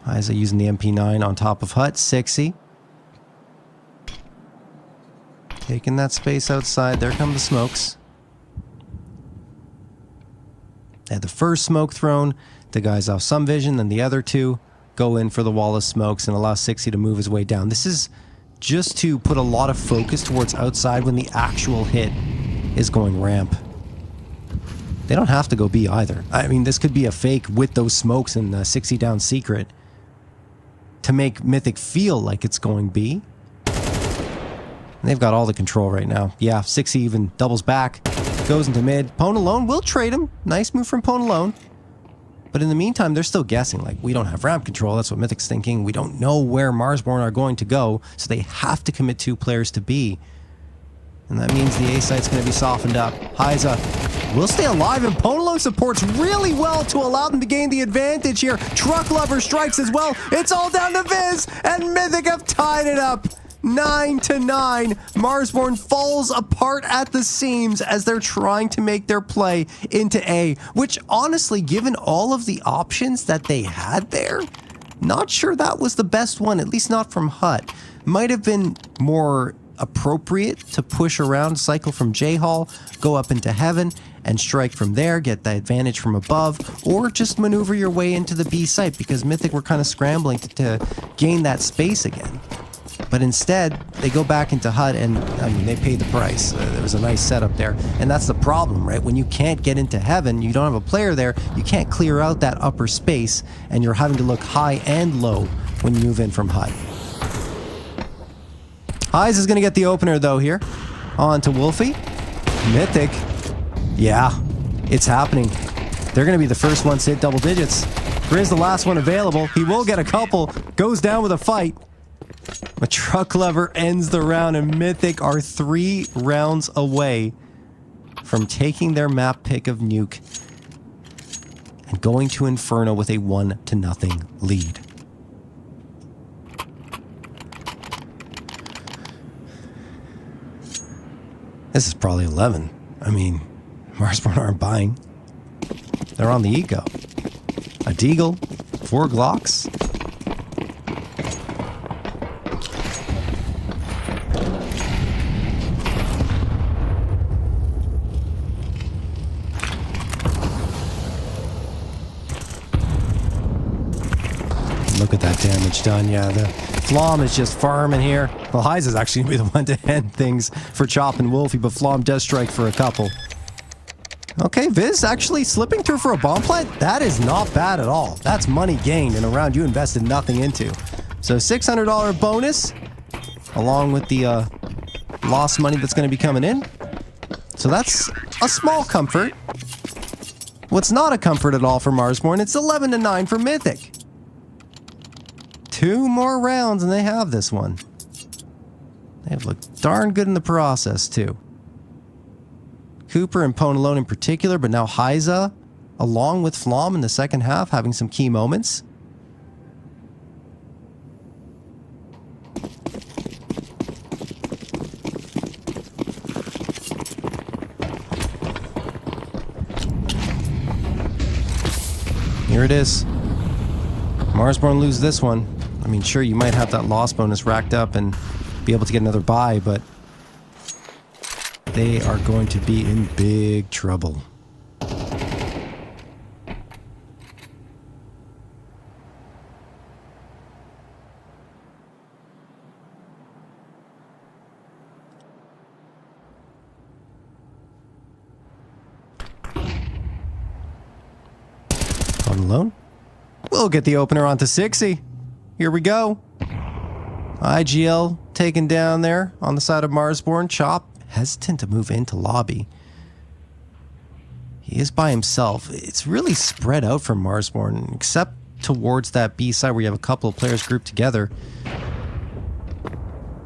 Isa using the MP9 on top of Hut. 60. Taking that space outside. There come the smokes. They had the first smoke thrown. The guy's off some vision. Then the other two go in for the wall of smokes and allow 60 to move his way down. This is just to put a lot of focus towards outside when the actual hit is going ramp. They don't have to go B either. I mean, this could be a fake with those smokes and the 60 down secret to make Mythic feel like it's going B. And they've got all the control right now. Yeah, 60 even doubles back, goes into mid. Pone alone will trade him. Nice move from Pone alone. But in the meantime, they're still guessing. Like, we don't have ramp control. That's what Mythic's thinking. We don't know where Marsborne are going to go, so they have to commit 2 players to B. And that means the A site's going to be softened up. Hyza will stay alive, and Pone alone supports really well to allow them to gain the advantage here. Truck Lover strikes as well. It's all down to Viz, and Mythic have tied it up. 9-9. Marsborne falls apart at the seams as they're trying to make their play into A, which honestly, given all of the options that they had there, not sure that was the best one, at least not from Hut. Might have been more appropriate to push around, cycle from J-Hall, go up into heaven, and strike from there, get the advantage from above, or just maneuver your way into the B site, because Mythic were kind of scrambling to gain that space again. But instead, they go back into Hut and, I mean, they paid the price. There was a nice setup there. And that's the problem, right? When you can't get into heaven, you don't have a player there, you can't clear out that upper space, and you're having to look high and low when you move in from Hut. Highs is going to get the opener, though, here. On to Wolfie. Mythic. Yeah, it's happening. They're going to be the first ones to hit double digits. Grizz, the last one available. He will get a couple. Goes down with a fight. But Truck Lover ends the round, and Mythic are 3 rounds away from taking their map pick of Nuke and going to Inferno with a 1-0 lead. This is probably 11. I mean, Marsborne aren't buying. They're on the eco. A Deagle, 4 Glocks. Look at that damage done. Yeah, the Flom is just farming here. Well, Hyze is actually going to be the one to end things for Chop and Wolfie, but Flom does strike for a couple. Okay, Viz actually slipping through for a bomb plant. That is not bad at all. That's money gained in a round you invested nothing into. So $600 bonus, along with the lost money that's going to be coming in. So that's a small comfort. What's not a comfort at all for Marsborne, it's 11-9 for Mythic. 2 more rounds and they have this one. They've looked darn good in the process too. Cooper and Pone alone in particular, but now Hyza, along with Flom in the second half, having some key moments. Here it is. Marsborne lose this one. I mean, sure, you might have that loss bonus racked up and be able to get another buy, but they are going to be in big trouble. On alone. We'll get the opener onto 60. Here we go. IGL taken down there on the side of Marsborne. Chop hesitant to move into lobby. He is by himself. It's really spread out from Marsborne, except towards that B side where you have a couple of players grouped together.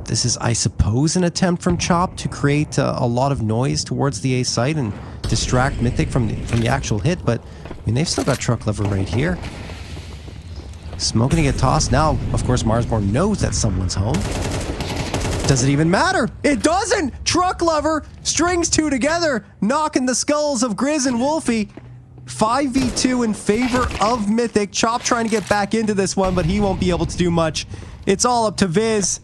This is, I suppose, an attempt from Chop to create a lot of noise towards the A site and distract Mythic from the actual hit, but I mean, they've still got Truck Lover right here. Smoke gonna get tossed. Now, of course, Marsborne knows that someone's home. Does it even matter? It doesn't! Truck Lover strings two together, knocking the skulls of Grizz and Wolfie. 5v2 in favor of Mythic. Chop trying to get back into this one, but he won't be able to do much. It's all up to Viz.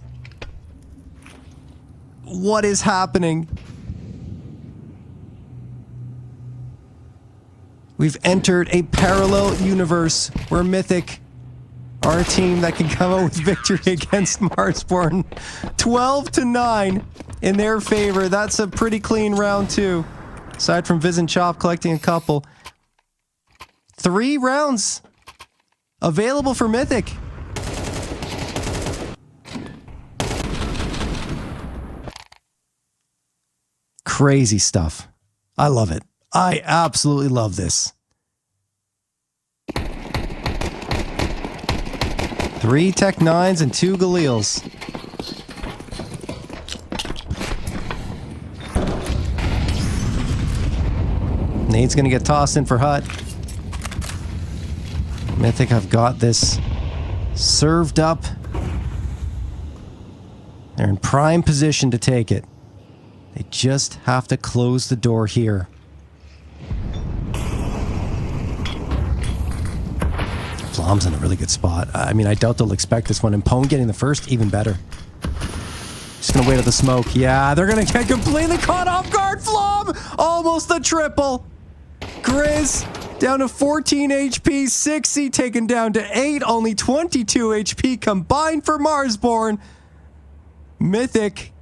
What is happening? We've entered a parallel universe where Mythic are a team that can come out with victory against Marsborne. 12-9 in their favor. That's a pretty clean round two. Aside from Viz and Chop collecting a couple. 3 rounds available for Mythic. Crazy stuff. I love it. I absolutely love this. 3 Tech 9s and 2 Galils. Nade's gonna get tossed in for Hut. Mythic have got this served up. They're in prime position to take it. They just have to close the door here. Flom's in a really good spot. I mean, I doubt they'll expect this one. And Pone getting the first, even better. Just gonna wait at the smoke. Yeah, they're gonna get completely caught off guard. Flom! Almost a triple. Grizz down to 14 HP. 60 taken down to 8. Only 22 HP combined for Marsborne. Mythic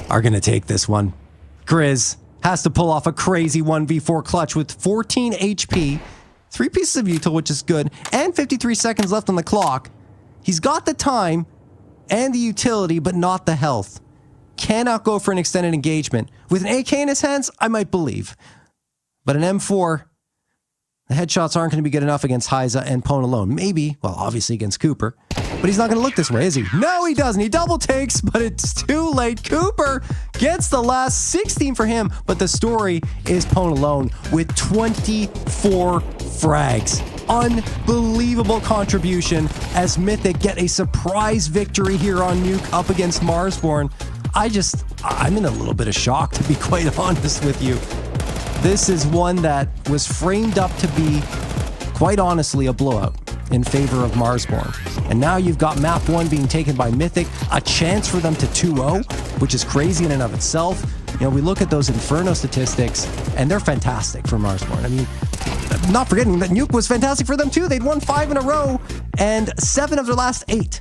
are gonna take this one. Grizz has to pull off a crazy 1v4 clutch with 14 HP, 3 pieces of util, which is good, and 53 seconds left on the clock. He's got the time and the utility, but not the health. Cannot go for an extended engagement. With an AK in his hands, I might believe. But an M4, the headshots aren't going to be good enough against Hyza and Pone alone. Maybe, well, obviously against Cooper. But he's not going to look this way, is he? No, he doesn't. He double takes, but it's too late. Cooper gets the last 16 for him, but the story is Pone alone with 24 frags. Unbelievable contribution as Mythic get a surprise victory here on Nuke up against Marsborne. I'm in a little bit of shock, to be quite honest with you. This is one that was framed up to be, quite honestly, a blowout in favor of Marsborne. And now you've got map 1 being taken by Mythic, a chance for them to 2-0, which is crazy in and of itself. You know, we look at those Inferno statistics, and they're fantastic for Marsborne. I mean, not forgetting that Nuke was fantastic for them too. They'd won 5 in a row, and 7 of their last 8.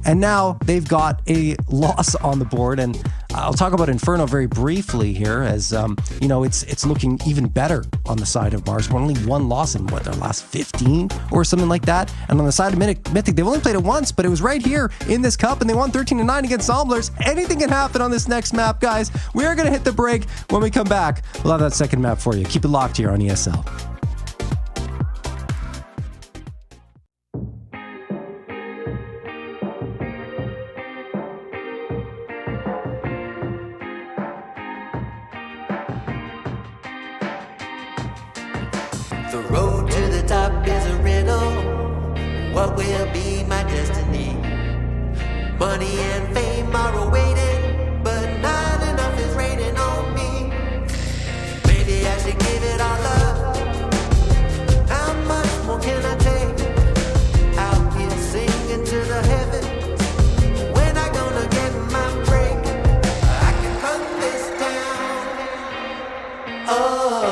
And now they've got a loss on the board, and I'll talk about Inferno very briefly here, as you know, it's looking even better on the side of Marsborne. Only 1 loss in their last 15 or something like that. And on the side of Mythic, they've only played it once, but it was right here in this cup, and they won 13-9 against Zomblers. Anything can happen on this next map, guys. We're gonna hit the break. When we come back, we'll have that second map for you. Keep it locked here on ESL. The road to the top is a riddle. What will be my destiny? Money and fame are awaiting, but not enough is raining on me. Maybe I should give it all up. How much more can I take? Out here singing to the heavens. When I gonna get my break? I can run this town. Oh.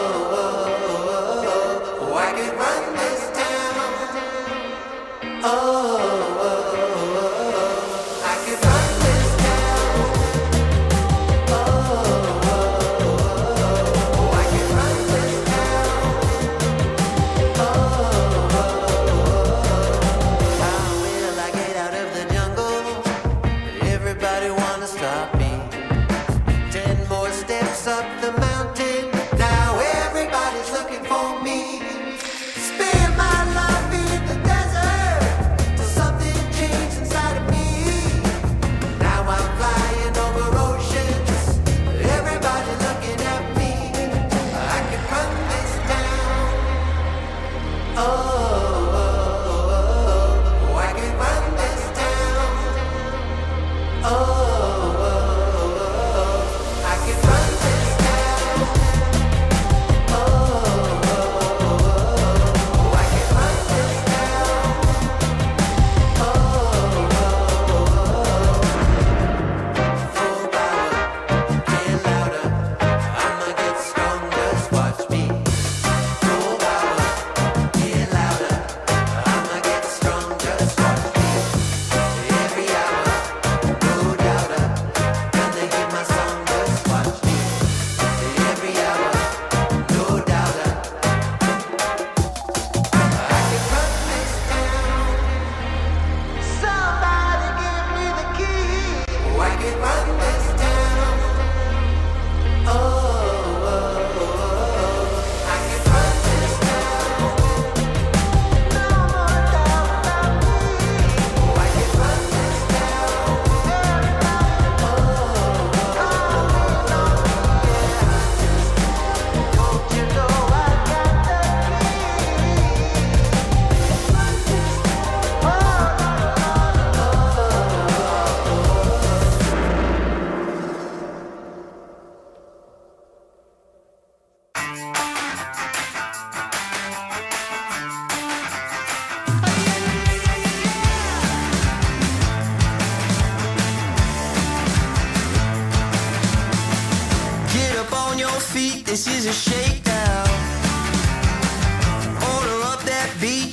Up the mountain, now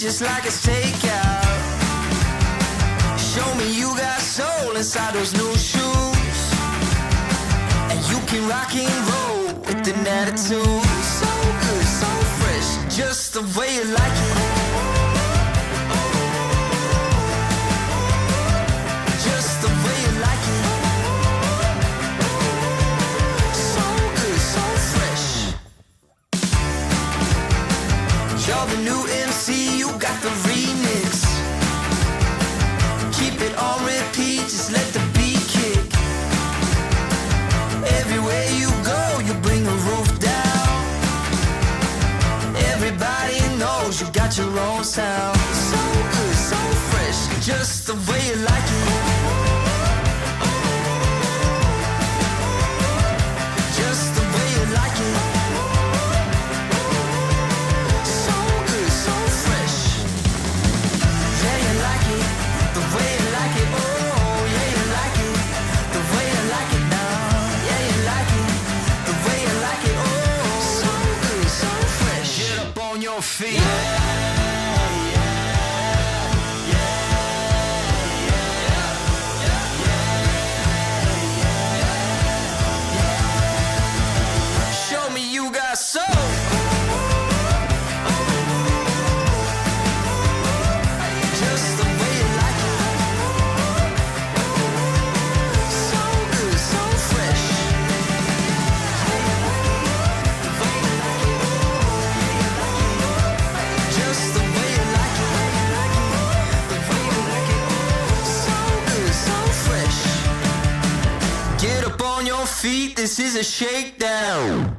just like it's takeout. Show me you got soul inside those new shoes, and you can rock and roll with an attitude. So good, so fresh, just the way you like it. Just the way you like it. So good, so fresh. You're the new MC, you got the remix. Keep it on repeat, just let the beat kick. Everywhere you go, you bring the roof down. Everybody knows you got your own sound. So good, so fresh, just the way you like it. Just the way you like it. So good, so fresh. Yeah, you like it, the way you like it. Oh, yeah, you like it, the way you like it now. Yeah, you like it, the way you like it. Oh, so good, so fresh. Get up on your feet. Show me you got soul. Just the way you like it. So good, so fresh. Just the way you like it. The way you like it. So good, so fresh. Get up on your feet, this is a shakedown.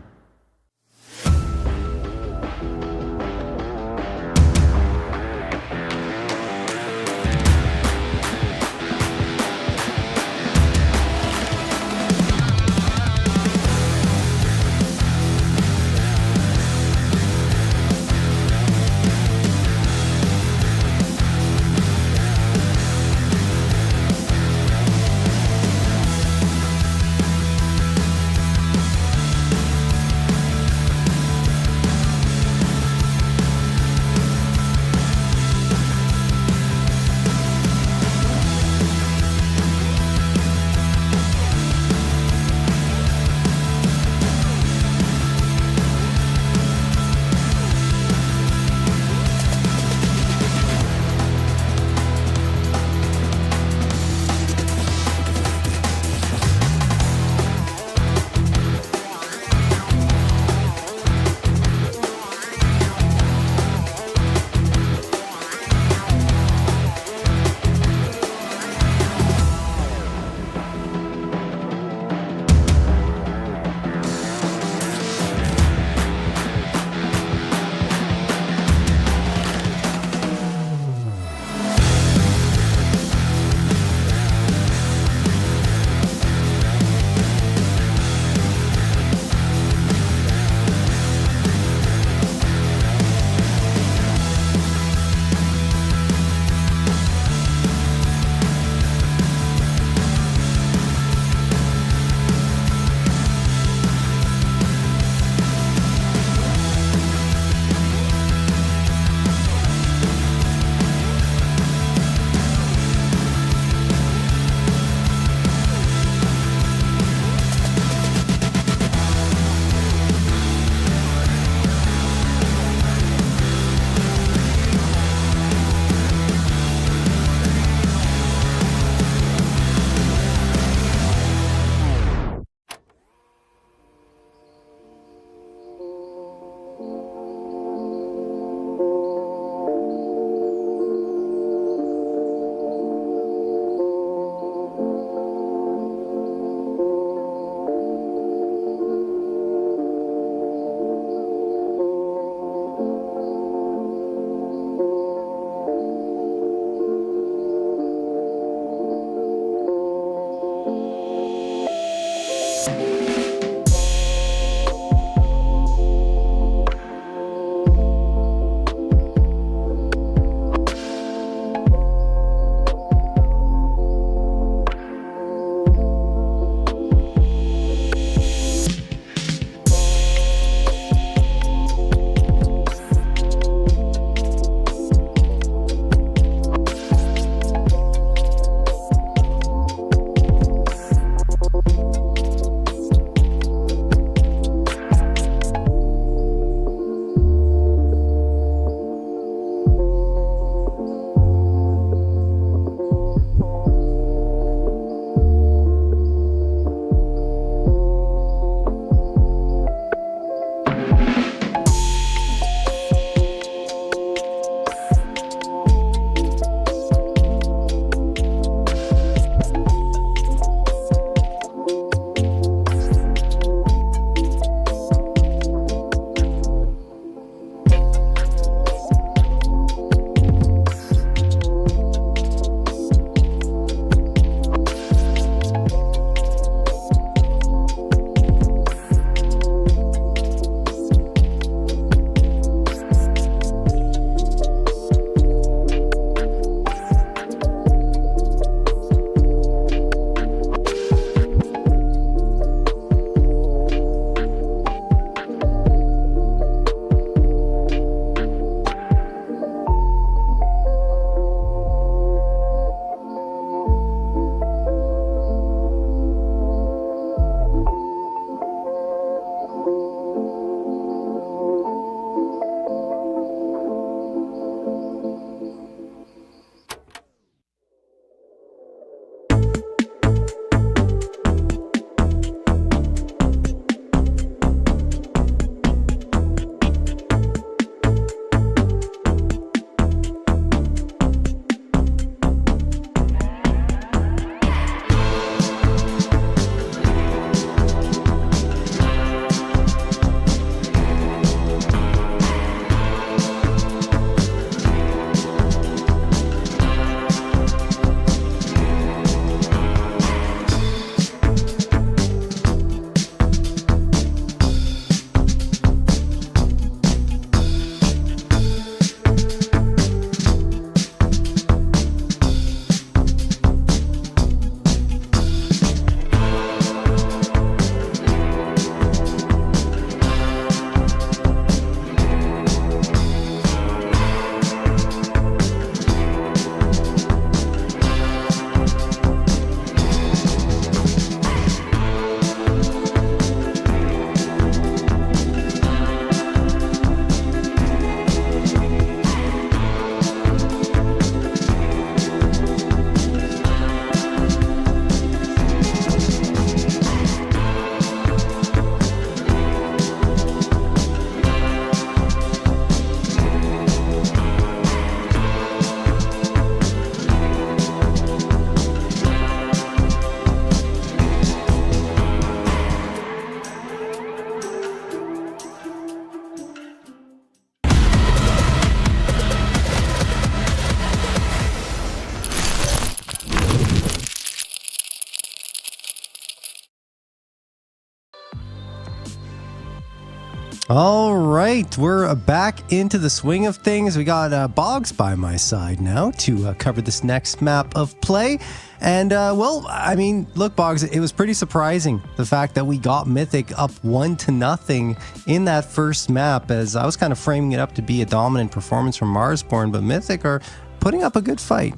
All right, we're back into the swing of things. We got Boggs by my side now to cover this next map of play. And, well, I mean, look, Boggs, it was pretty surprising, the fact that we got Mythic up 1-0 in that first map, as I was kind of framing it up to be a dominant performance from Marsborne, but Mythic are putting up a good fight.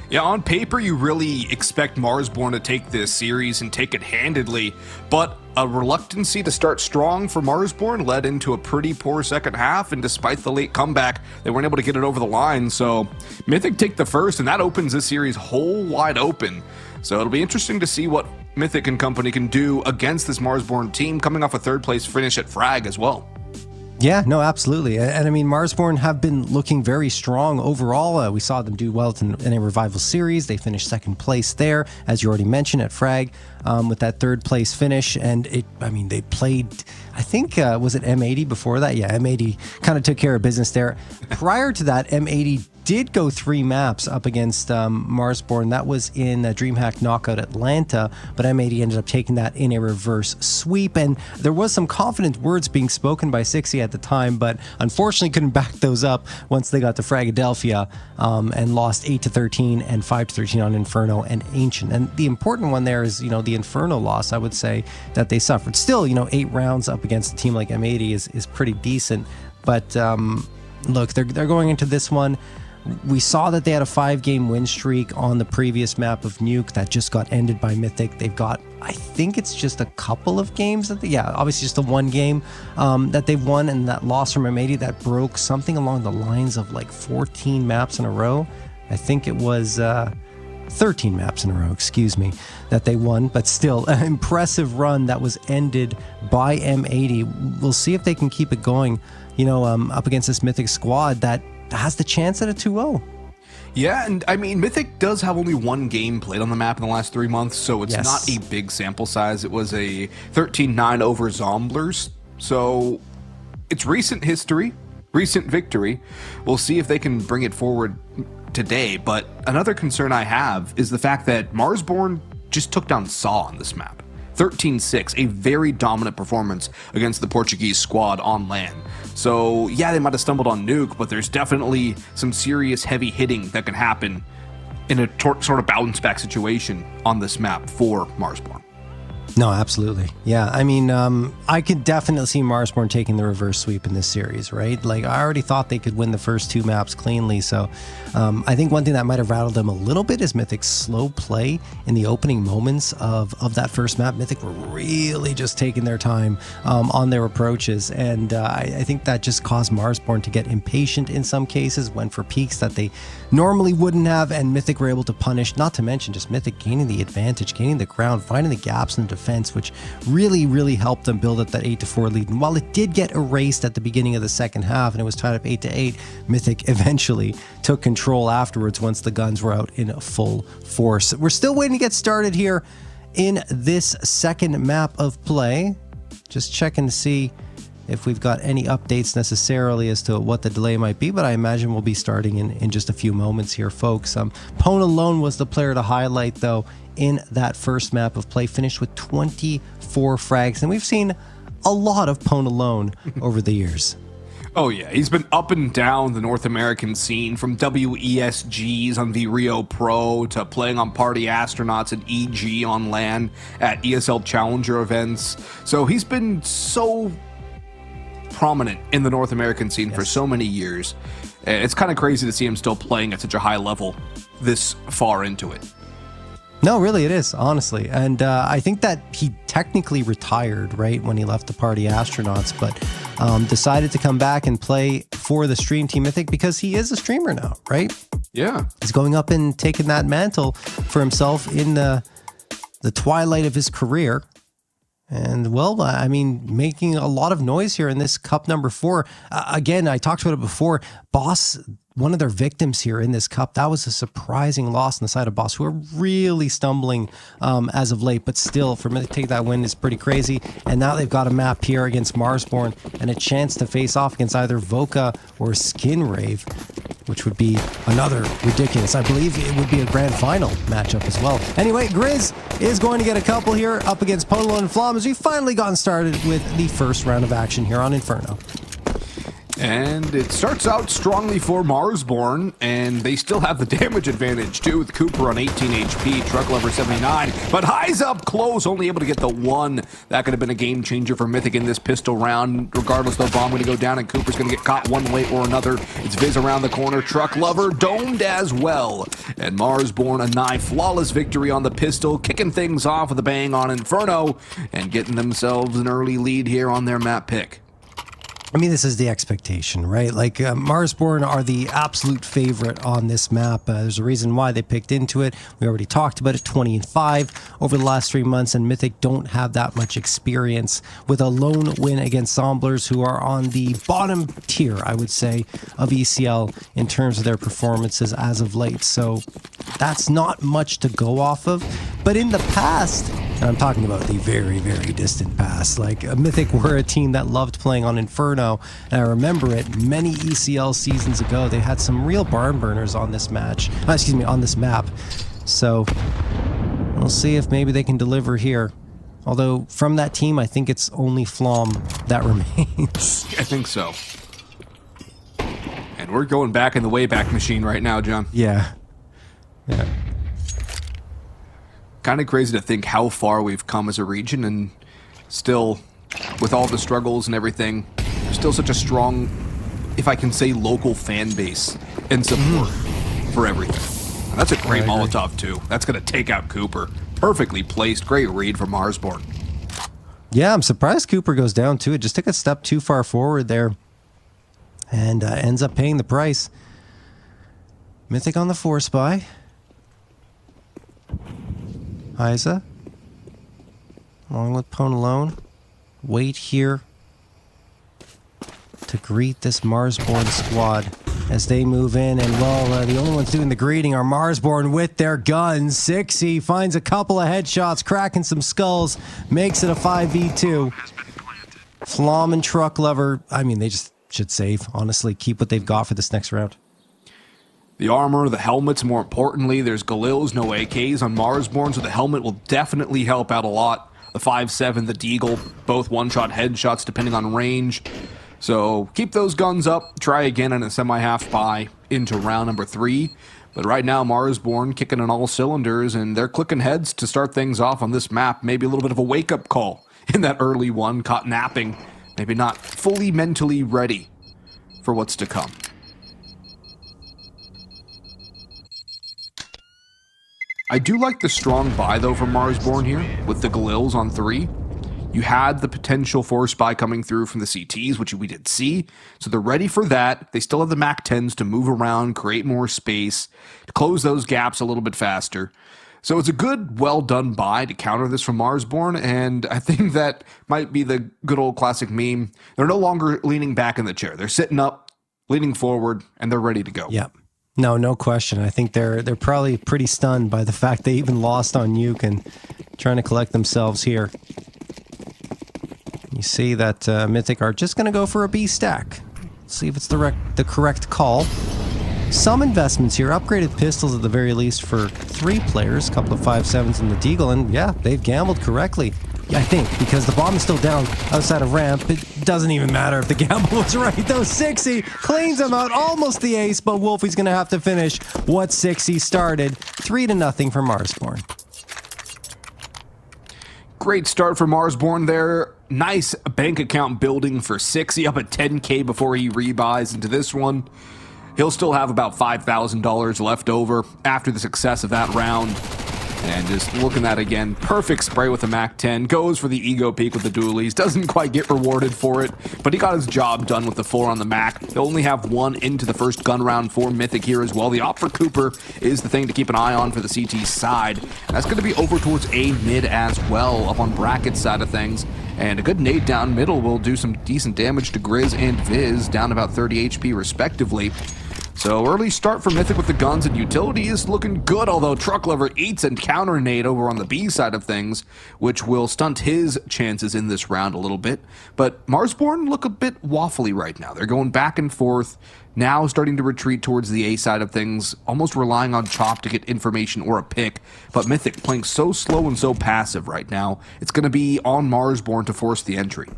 Yeah, on paper, you really expect Marsborne to take this series and take it handedly, but a reluctancy to start strong for Marsborne led into a pretty poor second half, and despite the late comeback, they weren't able to get it over the line, so Mythic take the first, and that opens this series whole wide open. So it'll be interesting to see what Mythic and company can do against this Marsborne team, coming off a third-place finish at Frag as well. Yeah, no, absolutely. And I mean, Marsborne have been looking very strong overall. We saw them do well in a revival series. They finished second place there, as you already mentioned, at Frag, with that third place finish. And they played, I think, was it M80 before that? Yeah, M80 kind of took care of business there. Prior to that, M80 did go 3 maps up against Marsborne. That was in DreamHack Knockout Atlanta, but M80 ended up taking that in a reverse sweep. And there was some confident words being spoken by Sixie at the time, but unfortunately couldn't back those up once they got to Fragadelphia and lost 8-13 and 5-13 on Inferno and Ancient. And the important one there is, the Inferno loss, I would say, that they suffered. Still, 8 rounds up against a team like M80 is pretty decent. But look, they're going into this one. We saw that they had a 5-game win streak on the previous map of Nuke that just got ended by Mythic. They've got, I think it's just a couple of games obviously just the 1 game that they've won, and that loss from M80 that broke something along the lines of like 14 maps in a row. I think it was 13 maps in a row, that they won, but still an impressive run that was ended by M80. We'll see if they can keep it going, up against this Mythic squad that has the chance at a 2-0. Yeah, and I mean, Mythic does have only 1 game played on the map in the last 3 months, so it's not a big sample size. It was a 13-9 over Zomblers, so it's recent history, recent victory. We'll see if they can bring it forward today, but another concern I have is the fact that Marsborne just took down Saw on this map. 13-6, a very dominant performance against the Portuguese squad on LAN. So yeah, they might have stumbled on Nuke, but there's definitely some serious heavy hitting that can happen in a sort of bounce back situation on this map for Marsborne. No, absolutely. Yeah, I mean, I could definitely see Marsborne taking the reverse sweep in this series, right? Like, I already thought they could win the first 2 maps cleanly, so I think one thing that might have rattled them a little bit is Mythic's slow play in the opening moments of that first map. Mythic were really just taking their time on their approaches, and I think that just caused Marsborne to get impatient in some cases, went for peaks that they normally wouldn't have, and Mythic were able to punish, not to mention just Mythic gaining the advantage, gaining the ground, finding the gaps in the defense, which really helped them build up that 8-4 lead. And while it did get erased at the beginning of the second half and it was tied up 8-8, Mythic eventually took control afterwards once the guns were out in full force. We're still waiting to get started here in this second map of play. Just checking to see if we've got any updates necessarily as to what the delay might be, but I imagine we'll be starting in just a few moments here, folks. Pwn alone was the player to highlight, though, in that first map of play, finished with 24 frags, and we've seen a lot of Pwn alone over the years. Oh yeah, he's been up and down the North American scene, from WESGs on the Rio Pro to playing on Party Astronauts and EG on LAN at ESL Challenger events. So he's been so prominent in the North American scene for so many years. It's kind of crazy to see him still playing at such a high level this far into it. No, really, it is, honestly. And I think that he technically retired, right, when he left the Party Astronauts, but decided to come back and play for the Stream Team Mythic because he is a streamer now, right? Yeah. He's going up and taking that mantle for himself in the twilight of his career. And, well, I mean, making a lot of noise here in this Cup number 4. Again, I talked about it before. Boss, one of their victims here in this Cup, that was a surprising loss on the side of Boss, who are really stumbling as of late. But still, for me to take that win is pretty crazy. And now they've got a map here against Marsborne and a chance to face off against either Voka or Skinrave. which would be another ridiculous. I believe it would be a grand final matchup as well. Anyway, Grizz is going to get a couple here up against Polo and Flom as we've finally gotten started with the first round of action here on Inferno. And it starts out strongly for Marsborne, and they still have the damage advantage too, with Cooper on 18 HP, Truck Lover 79, but High's up close, only able to get the one. That could have been a game changer for Mythic in this pistol round. Regardless, though, bomb going to go down, and Cooper's going to get caught one way or another. It's Viz around the corner, Truck Lover domed as well. And Marsborne, a nigh flawless victory on the pistol, kicking things off with a bang on Inferno, and getting themselves an early lead here on their map pick. I mean, this is the expectation, right? Like, Marsborne are the absolute favorite on this map. There's a reason why they picked into it. We already talked about it, 20-5 over the last 3 months, and Mythic don't have that much experience with a lone win against Zomblers, who are on the bottom tier, I would say, of ECL in terms of their performances as of late. So that's not much to go off of. But in the past, and I'm talking about the very, very distant past, like Mythic were a team that loved playing on Inferno, and I remember it many ECL seasons ago. They had some real barn burners on this on this map. So we'll see if maybe they can deliver here. Although from that team, I think it's only Flom that remains. I think so. And we're going back in the Wayback Machine right now, John. Yeah. Kind of crazy to think how far we've come as a region, and still, with all the struggles and everything, still such a strong, if I can say, local fan base and support for everything. And that's a great Molotov too. That's going to take out Cooper. Perfectly placed. Great read from Marsborne. Yeah, I'm surprised Cooper goes down too. It just took a step too far forward there, and ends up paying the price. Mythic on the 4-spy. Isa, along with Ponalone, wait here to greet this Marsborne squad as they move in. And well, the only ones doing the greeting are Marsborne with their guns. Sixy finds a couple of headshots, cracking some skulls, makes it a 5v2. Flom and Truck Lover, I mean, they just should save, honestly. Keep what they've got for this next round. The armor, the helmets, more importantly, there's Galils, no AKs on Marsborne, so the helmet will definitely help out a lot. The 5.7, the Deagle, both one-shot headshots depending on range. So keep those guns up, try again in a semi-half buy into round number 3. But right now, Marsborne kicking on all cylinders, and they're clicking heads to start things off on this map. Maybe a little bit of a wake-up call in that early one, caught napping. Maybe not fully mentally ready for what's to come. I do like the strong buy, though, from Marsborne here, with the Galils on 3. You had the potential for spy coming through from the CTs, which we did see, so they're ready for that. They still have the MAC-10s to move around, create more space, to close those gaps a little bit faster. So it's a good, well-done buy to counter this from Marsborne, and I think that might be the good old classic meme. They're no longer leaning back in the chair. They're sitting up, leaning forward, and they're ready to go. Yep. No question. I think they're probably pretty stunned by the fact they even lost on Nuke and trying to collect themselves here. You see that Mythic are just going to go for a B stack. See if it's the correct call. Some investments here, upgraded pistols at the very least for 3 players, a couple of 5.7s in the Deagle, and yeah, they've gambled correctly. Yeah, I think, because the bomb is still down outside of ramp. It doesn't even matter if the gamble was right, though. Sixy cleans him out, almost the ace, but Wolfie's going to have to finish what Sixy started. 3-0 for Marsborne. Great start for Marsborne there. Nice bank account building for Sixy, up at 10K before he rebuys into this one. He'll still have about $5,000 left over after the success of that round. And just looking at it again, perfect spray with the MAC-10, goes for the ego peak with the dualies, doesn't quite get rewarded for it, but he got his job done with the 4 on the MAC. They'll only have 1 into the first gun round for Mythic here as well. The op for Cooper is the thing to keep an eye on for the CT side. And that's going to be over towards A mid as well, up on bracket side of things. And a good nade down middle will do some decent damage to Grizz and Viz, down about 30 HP respectively. So early start for Mythic with the guns, and utility is looking good, although Truck Lover eats and counter nade over on the B side of things, which will stunt his chances in this round a little bit. But Marsborne look a bit waffly right now. They're going back and forth, now starting to retreat towards the A side of things, almost relying on Chop to get information or a pick. But Mythic playing so slow and so passive right now, it's going to be on Marsborne to force the entry.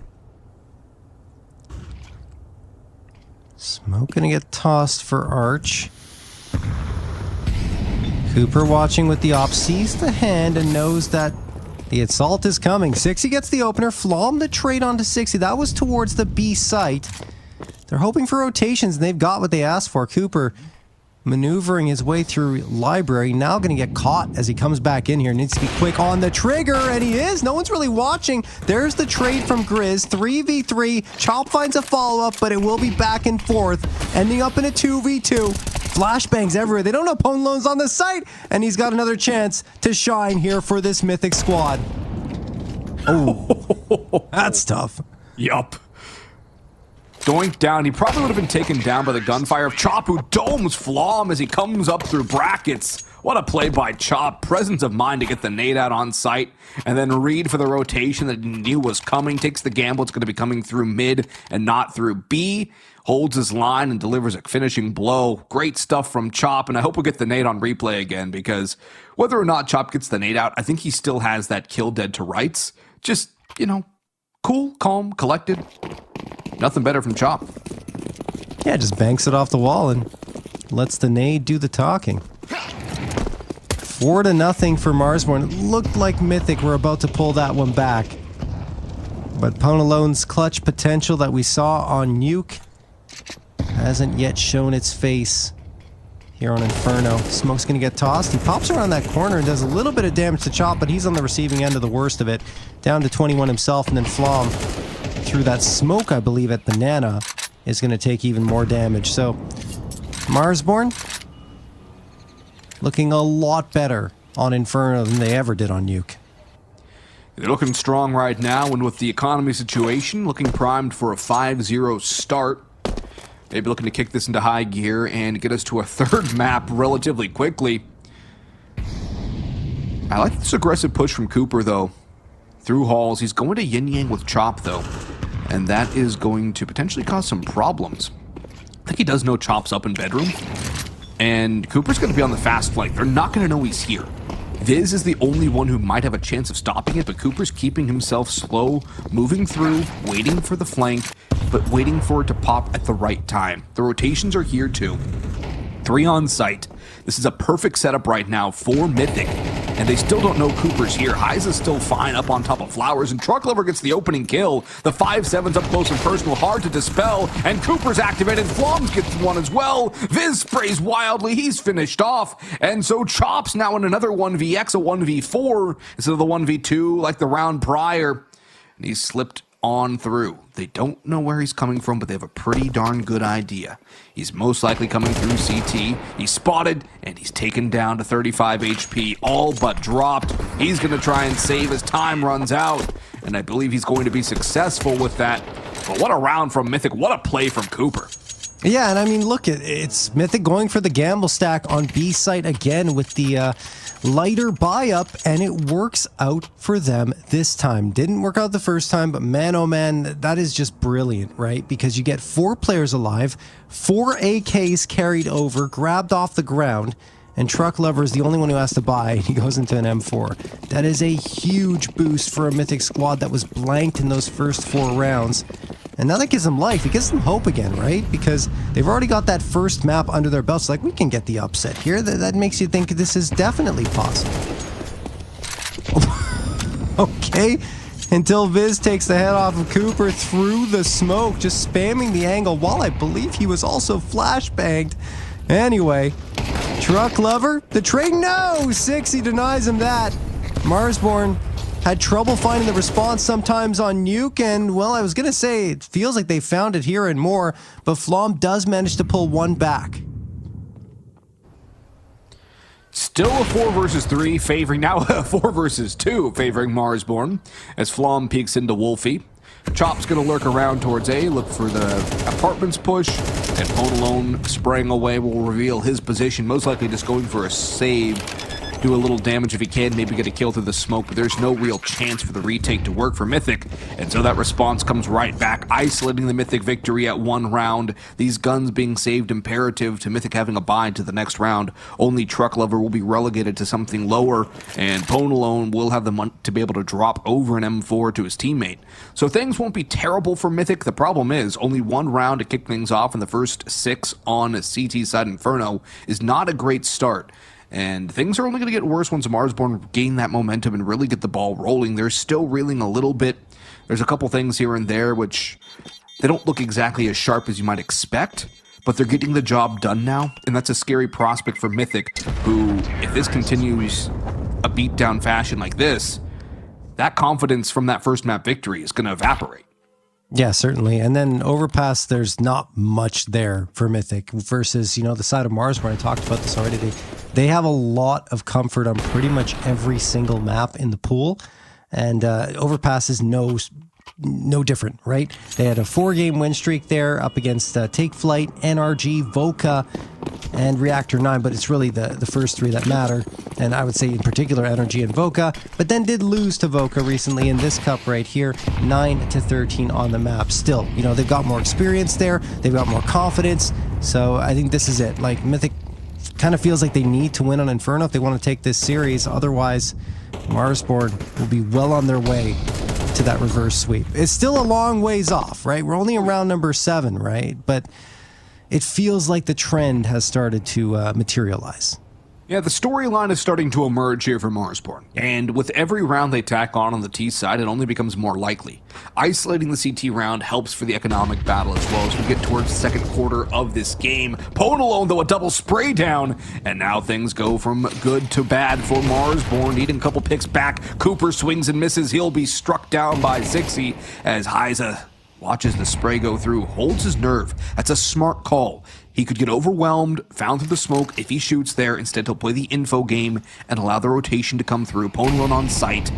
Smoke gonna get tossed for Arch. Cooper watching with the op, sees the hand and knows that the assault is coming. 60 gets the opener, Flom the trade onto 60. That was towards the B site. They're hoping for rotations and they've got what they asked for. Cooper maneuvering his way through library, now gonna get caught as he comes back in here. Needs to be quick on the trigger, and he is. No one's really watching. There's the trade from Grizz, 3v3. Chop finds a follow-up, but it will be back and forth, ending up in a 2v2. Flashbangs everywhere. They don't know Pwn Lone's on the site, and he's got another chance to shine here for this Mythic squad. Oh, that's tough. Yup. Doink down. He probably would have been taken down by the gunfire of Chop, who domes Flom as he comes up through brackets. What a play by Chop. Presence of mind to get the nade out on site, and then read for the rotation that he knew was coming. Takes the gamble. It's going to be coming through mid and not through B. Holds his line and delivers a finishing blow. Great stuff from Chop, and I hope we'll get the nade on replay again, because whether or not Chop gets the nade out, I think he still has that kill dead to rights. Just, you know, cool, calm, collected. Nothing better from Chop. Yeah, just banks it off the wall and lets the nade do the talking. 4-0 for Marsborne. It looked like Mythic were about to pull that one back. But Ponalone's clutch potential that we saw on Nuke hasn't yet shown its face here on Inferno. Smoke's gonna get tossed. He pops around that corner and does a little bit of damage to Chop, but he's on the receiving end of the worst of it. Down to 21 himself, and then Flom through that smoke, I believe, at Banana is going to take even more damage. So, Marsborne looking a lot better on Inferno than they ever did on Nuke. They're looking strong right now, and with the economy situation, looking primed for a 5-0 start. Maybe looking to kick this into high gear and get us to a third map relatively quickly. I like this aggressive push from Cooper, though. Through halls, he's going to yin-yang with Chop, though. And that is going to potentially cause some problems. I think he does know Chop's up in bedroom. And Cooper's going to be on the fast flank. They're not going to know he's here. Viz is the only one who might have a chance of stopping it, but Cooper's keeping himself slow, moving through, waiting for the flank, but waiting for it to pop at the right time. The rotations are here too. 3 on site. This is a perfect setup right now for Mythic, and they still don't know Cooper's here. Hyza's still fine up on top of Flowers, and Truck Lover gets the opening kill. The 5-7's up close and personal, hard to dispel, and Cooper's activated. Floms gets one as well. Viz sprays wildly, he's finished off, and so Chop's now in another 1vx, a 1v4, instead of the 1v2 like the round prior, and he's slipped on through. They don't know where he's coming from, but they have a pretty darn good idea. He's most likely coming through CT. He's spotted, and he's taken down to 35 HP, all but dropped. He's going to try and save as time runs out, and I believe he's going to be successful with that. But what a round from Mythic. What a play from Cooper. Yeah, and I mean, look, it's Mythic going for the gamble stack on B site again with the lighter buy-up, and it works out for them this time. Didn't work out the first time, but man, oh man, that is just brilliant, right? Because you get 4 players alive, 4 AKs carried over, grabbed off the ground, and Truck Lover is the only one who has to buy, and he goes into an M4. That is a huge boost for a Mythic squad that was blanked in those first 4 rounds. And now that gives them life. It gives them hope again, right? Because they've already got that first map under their belts. Like, we can get the upset here. That makes you think this is definitely possible. Okay. Until Viz takes the head off of Cooper through the smoke, just spamming the angle, while I believe he was also flashbanged. Anyway, Truck Lover, the trade, no! 60 denies him that. Marsborne had trouble finding the response sometimes on Nuke, and, well, I was going to say, it feels like they found it here and more, but Flom does manage to pull one back. Still a 4 versus 3 favoring, now a 4 versus 2 favoring Marsborne, as Flom peeks into Wolfie. Chop's going to lurk around towards A, look for the apartments push, and Ponalone spraying away will reveal his position, most likely just going for a save. Do a little damage if he can, maybe get a kill through the smoke, but there's no real chance for the retake to work for Mythic, and so that response comes right back, isolating the Mythic victory at 1 round. These guns being saved imperative to Mythic having a bye to the next round. Only Truck Lover will be relegated to something lower, and Ponalone will have the money to be able to drop over an M4 to his teammate. So things won't be terrible for Mythic. The problem is only 1 round to kick things off, and the first 6 on CT side Inferno is not a great start. And things are only going to get worse once Marsborne gain that momentum and really get the ball rolling. They're still reeling a little bit. There's a couple things here and there which they don't look exactly as sharp as you might expect, but they're getting the job done now, and that's a scary prospect for Mythic, who, if this continues a beatdown fashion like this, that confidence from that first map victory is going to evaporate. Yeah, certainly. And then Overpass, there's not much there for Mythic versus, the side of Marsborne. I talked about this already. They have a lot of comfort on pretty much every single map in the pool. And Overpass is no different, right? They had a 4-game win streak there up against Take Flight, NRG, Voca, and Reactor 9, but it's really the first 3 that matter. And I would say in particular NRG and Voca, but then did lose to Voca recently in this cup right here, 9-13 on the map. Still, they've got more experience there, they've got more confidence, so I think this is it. Like, Mythic kind of feels like they need to win on Inferno if they want to take this series, otherwise Marsborne will be well on their way to that reverse sweep. It's still a long ways off, right? We're only in round number 7, right? But it feels like the trend has started to materialize. Yeah, the storyline is starting to emerge here for Marsborne, and with every round they tack on the T side, it only becomes more likely. Isolating the CT round helps for the economic battle as well as we get towards the second quarter of this game. Ponalone, though, a double spray down, and now things go from good to bad for Marsborne, needing a couple picks back. Cooper swings and misses. He'll be struck down by Sixy as Heiza watches the spray go through, holds his nerve. That's a smart call. He could get overwhelmed, found through the smoke if he shoots there. Instead, he'll play the info game and allow the rotation to come through. Ponalone on site.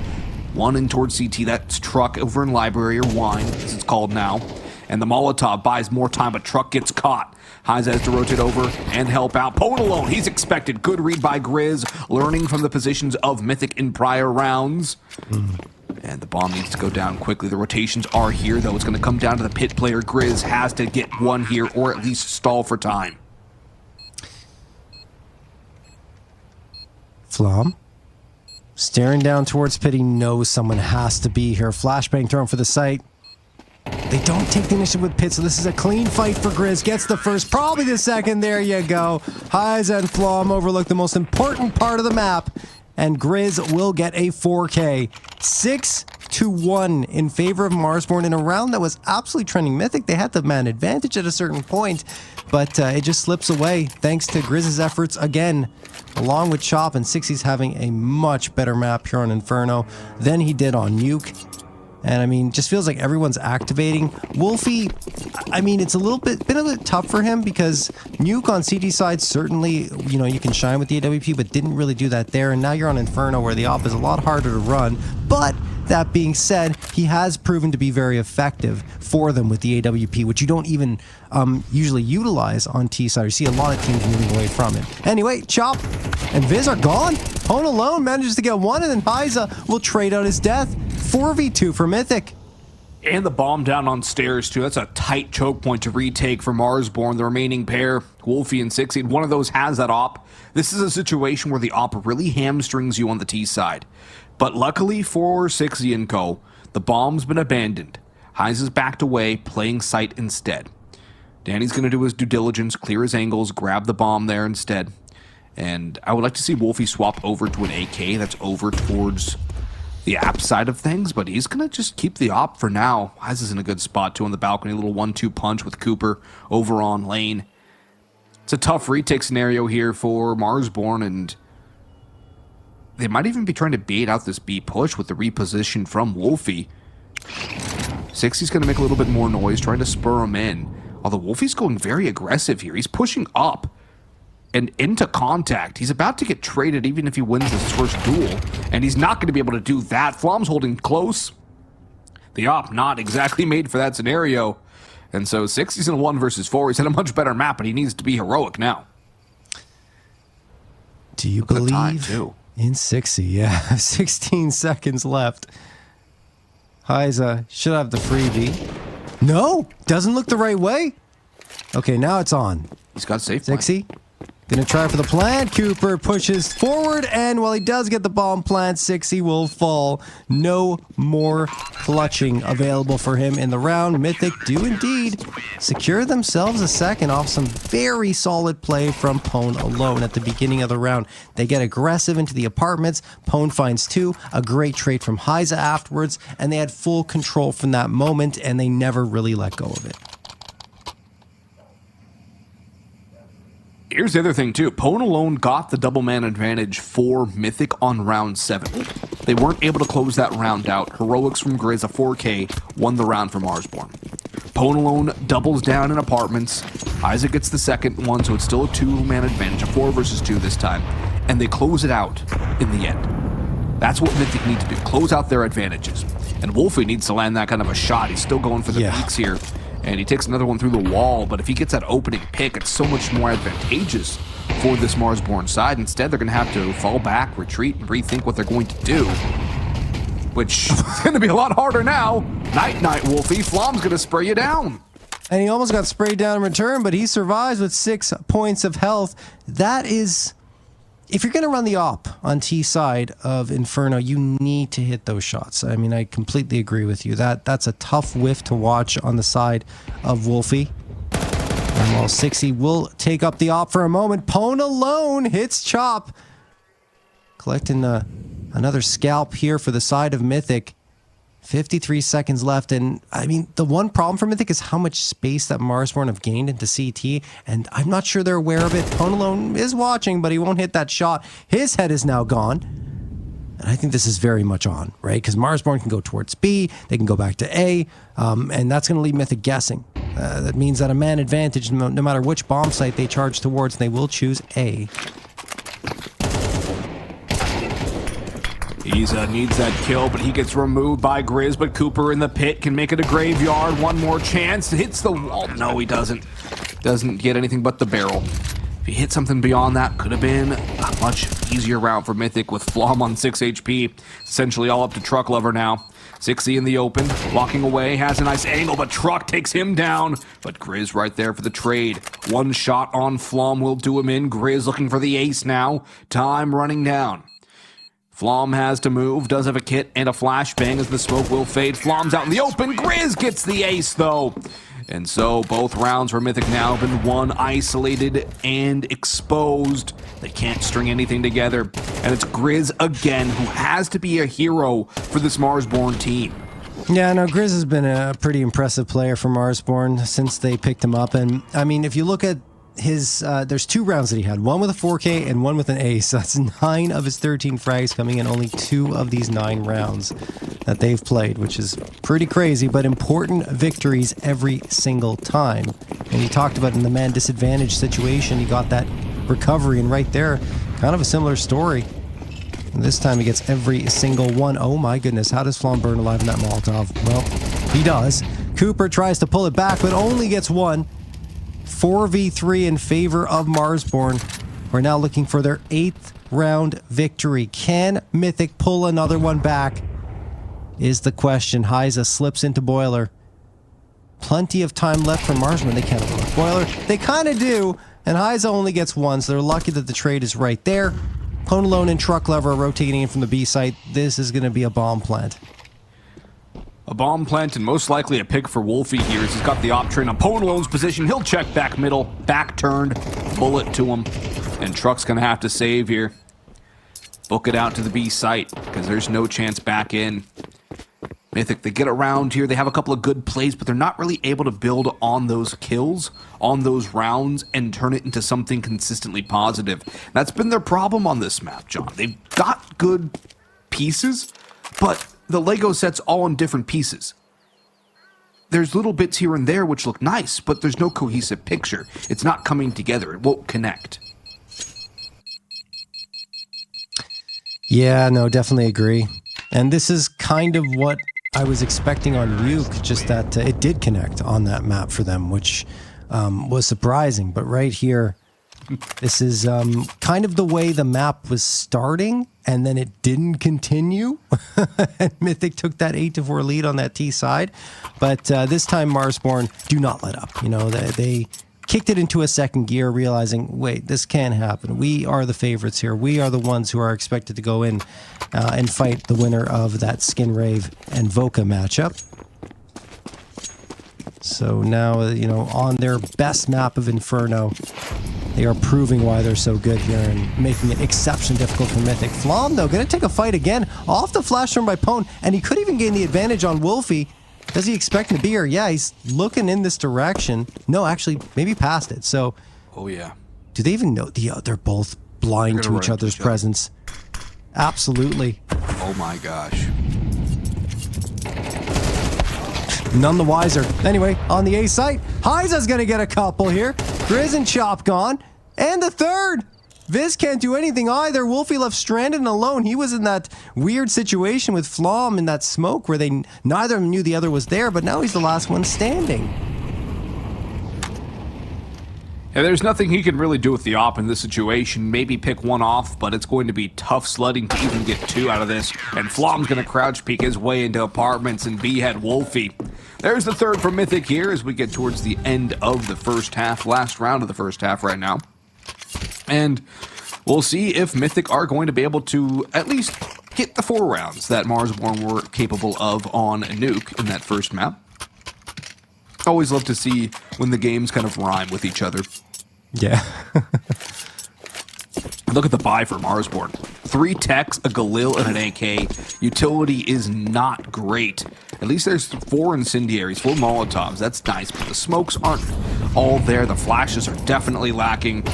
One in towards CT. That's Truck over in Library, or Wine, as it's called now. And the Molotov buys more time, but Truck gets caught. Heiza has to rotate over and help out. Ponalone, he's expected. Good read by Grizz, learning from the positions of Mythic in prior rounds. And the bomb needs to go down quickly. The rotations are here, though. It's going to come down to the pit player. Grizz has to get one here, or at least stall for time. Flom, staring down towards pit. He knows someone has to be here. Flashbang thrown for the site. They don't take the initiative with Pit, so this is a clean fight for Grizz. Gets the first, probably the second. There you go. Heiza and Flom overlook the most important part of the map, and Grizz will get a 4K. 6-1 in favor of Marsborne in a round that was absolutely trending Mythic. They had the man advantage at a certain point, but it just slips away thanks to Grizz's efforts again, along with Chop, and Sixy's having a much better map here on Inferno than he did on Nuke. And I mean, just feels like everyone's activating. Wolfie, I mean, it's been a little bit tough for him because Nuke on CT side, certainly, you can shine with the AWP, but didn't really do that there. And now you're on Inferno where the op is a lot harder to run. But that being said, he has proven to be very effective for them with the AWP, which you don't even usually utilize on T side. You see a lot of teams moving away from it. Anyway, Chop and Viz are gone. Ponalone manages to get one, and then Heiza will trade out his death. 4v2 for Mythic. And the bomb down on stairs, too. That's a tight choke point to retake for Marsborne. The remaining pair, Wolfie and Sixy, one of those has that op. This is a situation where the op really hamstrings you on the T side. But luckily for Sixy and co, the bomb's been abandoned. Heiza's backed away, playing site instead. Danny's going to do his due diligence, clear his angles, grab the bomb there instead. And I would like to see Wolfie swap over to an AK that's over towards the app side of things, but he's going to just keep the op for now. Heiza's in a good spot, too, on the balcony. A little 1-2 punch with Cooper over on lane. It's a tough retake scenario here for Marsborne, and they might even be trying to bait out this B push with the reposition from Wolfie. Sixy's going to make a little bit more noise, trying to spur him in. Although Wolfie's going very aggressive here. He's pushing up and into contact. He's about to get traded even if he wins this first duel, and he's not going to be able to do that. Flom's holding close. The op not exactly made for that scenario. And so 6, he's in a 1 versus 4. He's had a much better map, but he needs to be heroic now. Do you believe in 60? Yeah, 16 seconds left. Heiza should have the freebie. No, doesn't look the right way. Okay, now it's on. He's got safe 60. Gonna try for the plant. Cooper pushes forward, and while he does get the bomb plant, 60 will fall. No more clutching available for him in the round. Mythic do indeed secure themselves a second off some very solid play from Pone alone at the beginning of the round. They get aggressive into the apartments. Pone finds 2, a great trade from Heiza afterwards, and they had full control from that moment, and they never really let go of it. Here's the other thing, too. Pone alone got the double man advantage for Mythic on round 7. They weren't able to close that round out. Heroics from Grizz, a 4K, won the round for Marsborne. Pone alone doubles down in apartments. Isaac gets the second one, so it's still a 2-man advantage, a 4 versus 2 this time. And they close it out in the end. That's what Mythic need to do, close out their advantages. And Wolfie needs to land that kind of a shot. He's still going for the peaks here. And he takes another one through the wall, but if he gets that opening pick, it's so much more advantageous for this Marsborne side. Instead, they're going to have to fall back, retreat, and rethink what they're going to do, which is going to be a lot harder now. Night, Wolfie. Flom's going to spray you down. And he almost got sprayed down in return, but he survives with 6 points of health. That is... If you're going to run the op on T side of Inferno, you need to hit those shots. I mean, I completely agree with you. That's a tough whiff to watch on the side of Wolfie. And while 60 will take up the op for a moment, Pone alone hits Chop. Collecting another scalp here for the side of Mythic. 53 seconds left, and I mean, the one problem for Mythic is how much space that Marsborne have gained into CT, and I'm not sure they're aware of it. Pone alone is watching, but he won't hit that shot. His head is now gone, and I think this is very much on, right? Because Marsborne can go towards B, they can go back to A, and that's going to leave Mythic guessing. That means that a man advantage, no matter which bomb site they charge towards, they will choose A. He needs that kill, but he gets removed by Grizz, but Cooper in the pit can make it a graveyard. One more chance. Hits the wall. No, he doesn't. Doesn't get anything but the barrel. If he hit something beyond that, could have been a much easier round for Mythic with Flom on 6 HP. Essentially all up to Truck Lover now. 60 in the open, walking away, has a nice angle, but Truck takes him down. But Grizz right there for the trade. One shot on Flom will do him in. Grizz looking for the ace now. Time running down. Flom has to move, does have a kit and a flashbang as the smoke will fade. Flom's out in the open. Grizz gets the ace, though. And so both rounds for Mythic now have been won, isolated, and exposed. They can't string anything together. And it's Grizz again, who has to be a hero for this Marsborne team. Yeah, no, Grizz has been a pretty impressive player for Marsborne since they picked him up. And, I mean, if you look at his, there's 2 rounds that he had, one with a 4K and one with an ace. So that's 9 of his 13 frags coming in, only 2 of these 9 rounds that they've played, which is pretty crazy, but important victories every single time. And he talked about in the man disadvantage situation, he got that recovery, and right there, kind of a similar story. And this time he gets every single one. Oh my goodness, how does Flom burn alive in that Molotov? Well, he does. Cooper tries to pull it back, but only gets 1. 4v3 in favor of Marsborne. We're now looking for their 8th round victory. Can Mythic pull another one back? Is the question. Heiza slips into Boiler. Plenty of time left for Marsborne. They can't block Boiler. They kind of do, and Heiza only gets 1, so they're lucky that the trade is right there. Pone alone and Truck Lover are rotating in from the B site. This is going to be a bomb plant. A bomb plant and most likely a pick for Wolfie here as he's got the op train on Pone alone's position. He'll check back middle, back turned, bullet to him. And Truck's going to have to save here. Book it out to the B site because there's no chance back in. Mythic, they get around here. They have a couple of good plays, but they're not really able to build on those kills, on those rounds, and turn it into something consistently positive. That's been their problem on this map, John. They've got good pieces, but the Lego set's all in different pieces. There's little bits here and there which look nice, but there's no cohesive picture. It's not coming together. It won't connect. Yeah, no, definitely agree. And this is kind of what I was expecting on Nuke, just that it did connect on that map for them, which was surprising. But right here, this is kind of the way the map was starting, and then it didn't continue. And Mythic took that 8-4 lead on that T side. But this time, Marsborne do not let up. You know, they kicked it into a second gear, realizing, wait, this can't happen. We are the favorites here. We are the ones who are expected to go in and fight the winner of that Skin Rave and Voca matchup. So now, you know, on their best map of Inferno, they are proving why they're so good here and making it exceptionally difficult for Mythic. Flom, though, going to take a fight again off the flash turn by Pone, and he could even gain the advantage on Wolfie. Does he expect to be here? Yeah, he's looking in this direction. No, actually, maybe past it. So, oh yeah. Do they even know? They're both blind to each other's presence. Absolutely. Oh my gosh. None the wiser. Anyway, on the A site, Heiza's going to get a couple here. Grizz and Chop gone. And the third. Viz can't do anything either. Wolfie left stranded and alone. He was in that weird situation with Flom in that smoke where neither of them knew the other was there, but now he's the last one standing. Yeah, there's nothing he can really do with the op in this situation. Maybe pick one off, but it's going to be tough sledding to even get two out of this. And Flom's going to crouch peek his way into apartments and behead Wolfie. There's the third for Mythic here as we get towards the end of the first half, last round of the first half right now. And we'll see if Mythic are going to be able to at least get the 4 rounds that Marsborne were capable of on Nuke in that first map. Always love to see when the games kind of rhyme with each other. Yeah. Look at the buy for Marsborne. 3 techs, a Galil, and an AK. Utility is not great. At least there's 4 incendiaries, 4 Molotovs. That's nice, but the smokes aren't all there. The flashes are definitely lacking.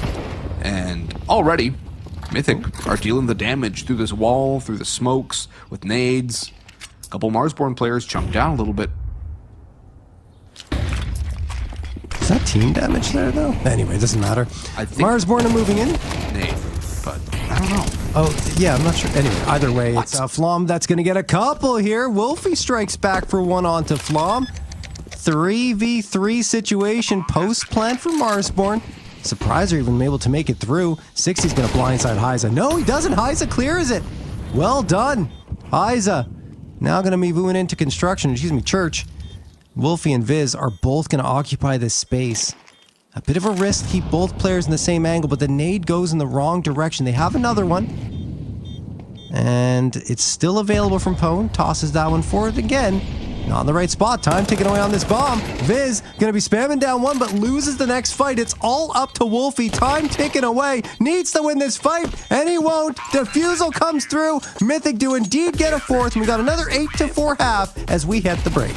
And already, Mythic are dealing the damage through this wall, through the smokes, with nades. A couple Marsborne players jumped down a little bit. Is that team damage there, though? Anyway, it doesn't matter. I think Marsborne are moving in. Nade, but I don't know. Oh, yeah, I'm not sure. Anyway, either way, it's Flom that's going to get a couple here. Wolfie strikes back for one onto Flom. 3v3 situation, post-plant for Marsborne. Surpriser even able to make it through. 60's going to blindside Heiza. No, he doesn't. Heiza clears it. Well done. Heiza now going to be moving into construction. Church. Wolfie and Viz are both going to occupy this space. A bit of a risk, keep both players in the same angle, but the nade goes in the wrong direction. They have another one. And it's still available from Pone. Tosses that one forward again. Not in the right spot. Time ticking away on this bomb. Viz going to be spamming down one, but loses the next fight. It's all up to Wolfie. Time ticking away. Needs to win this fight, and he won't. Defusal comes through. Mythic do indeed get a 4th, and we got another 8-4 half as we hit the break.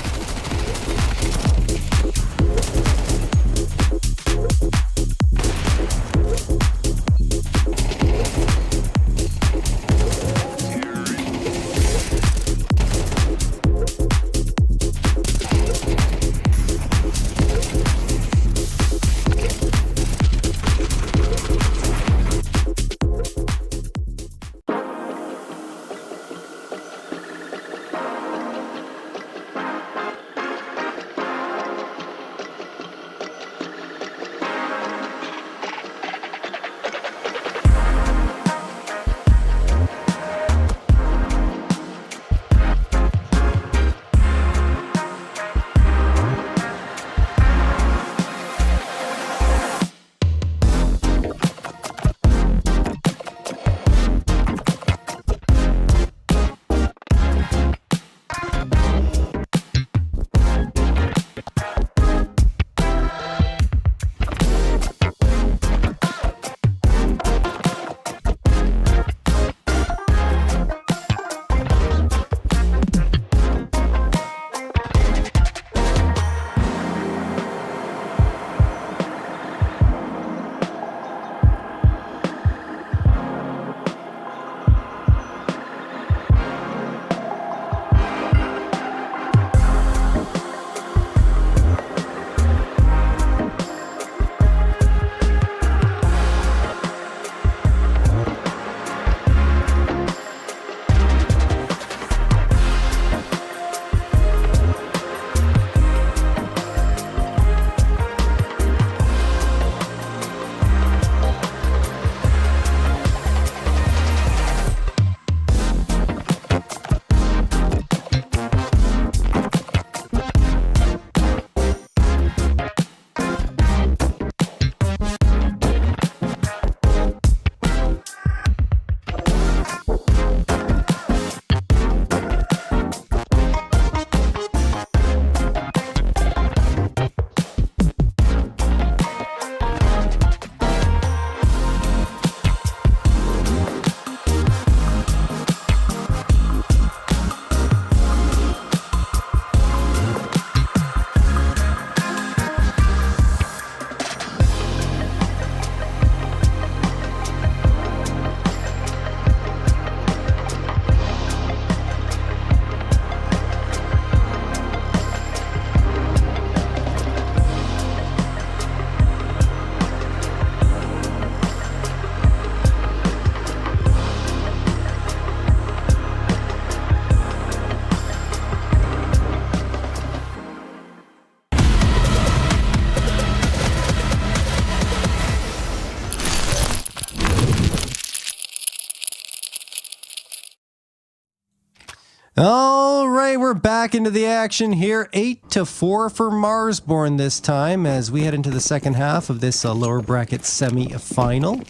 All right, we're back into the action here. 8-4 for Marsborne this time as we head into the second half of this lower bracket semi-final.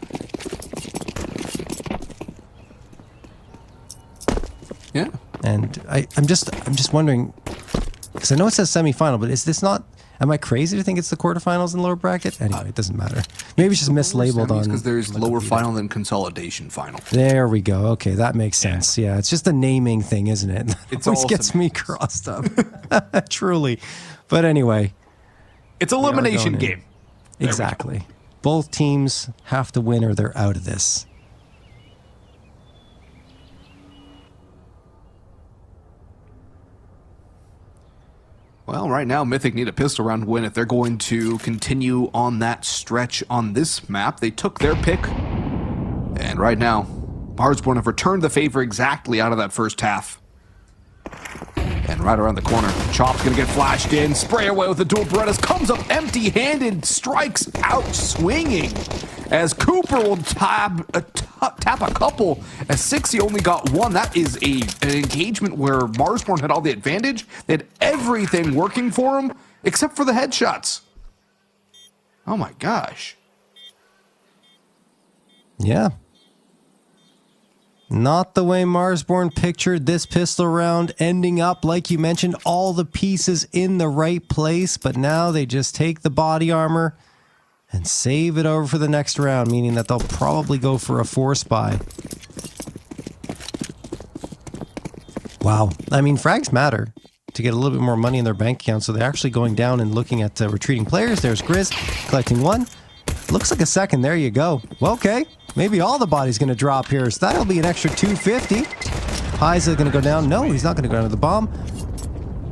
Yeah. And I'm just wondering, because I know it says semi-final, but is this not? Am I crazy to think it's the quarterfinals in lower bracket? Anyway, it doesn't matter. Maybe it's just mislabeled on. Because there's lower final than consolidation final. There we go. Okay, that makes sense. Yeah, it's just a naming thing, isn't it? It always gets me crossed up. Truly. But anyway. It's elimination game. Exactly. Both teams have to win or they're out of this. Well, right now, Mythic need a pistol round win if they're going to continue on that stretch on this map. They took their pick, and right now, Marsborne have returned the favor exactly out of that first half. And right around the corner, Chop's gonna get flashed in, spray away with the dual Berettas, comes up empty-handed, strikes out swinging, as Cooper will tap a couple, as 60 only got one. That is an engagement where Marsborne had all the advantage. They had everything working for them, except for the headshots. Oh my gosh. Yeah. Not the way Marsborne pictured this pistol round ending up, like you mentioned, all the pieces in the right place, but now they just take the body armor and save it over for the next round, meaning that they'll probably go for a force buy. Wow. I mean, frags matter to get a little bit more money in their bank account, so they're actually going down and looking at retreating players. There's Grizz collecting one. Looks like a second. There you go. Well, okay. Maybe all the body's going to drop here, so that'll be an extra 250. Heiza going to go down. No, he's not going to go down to the bomb.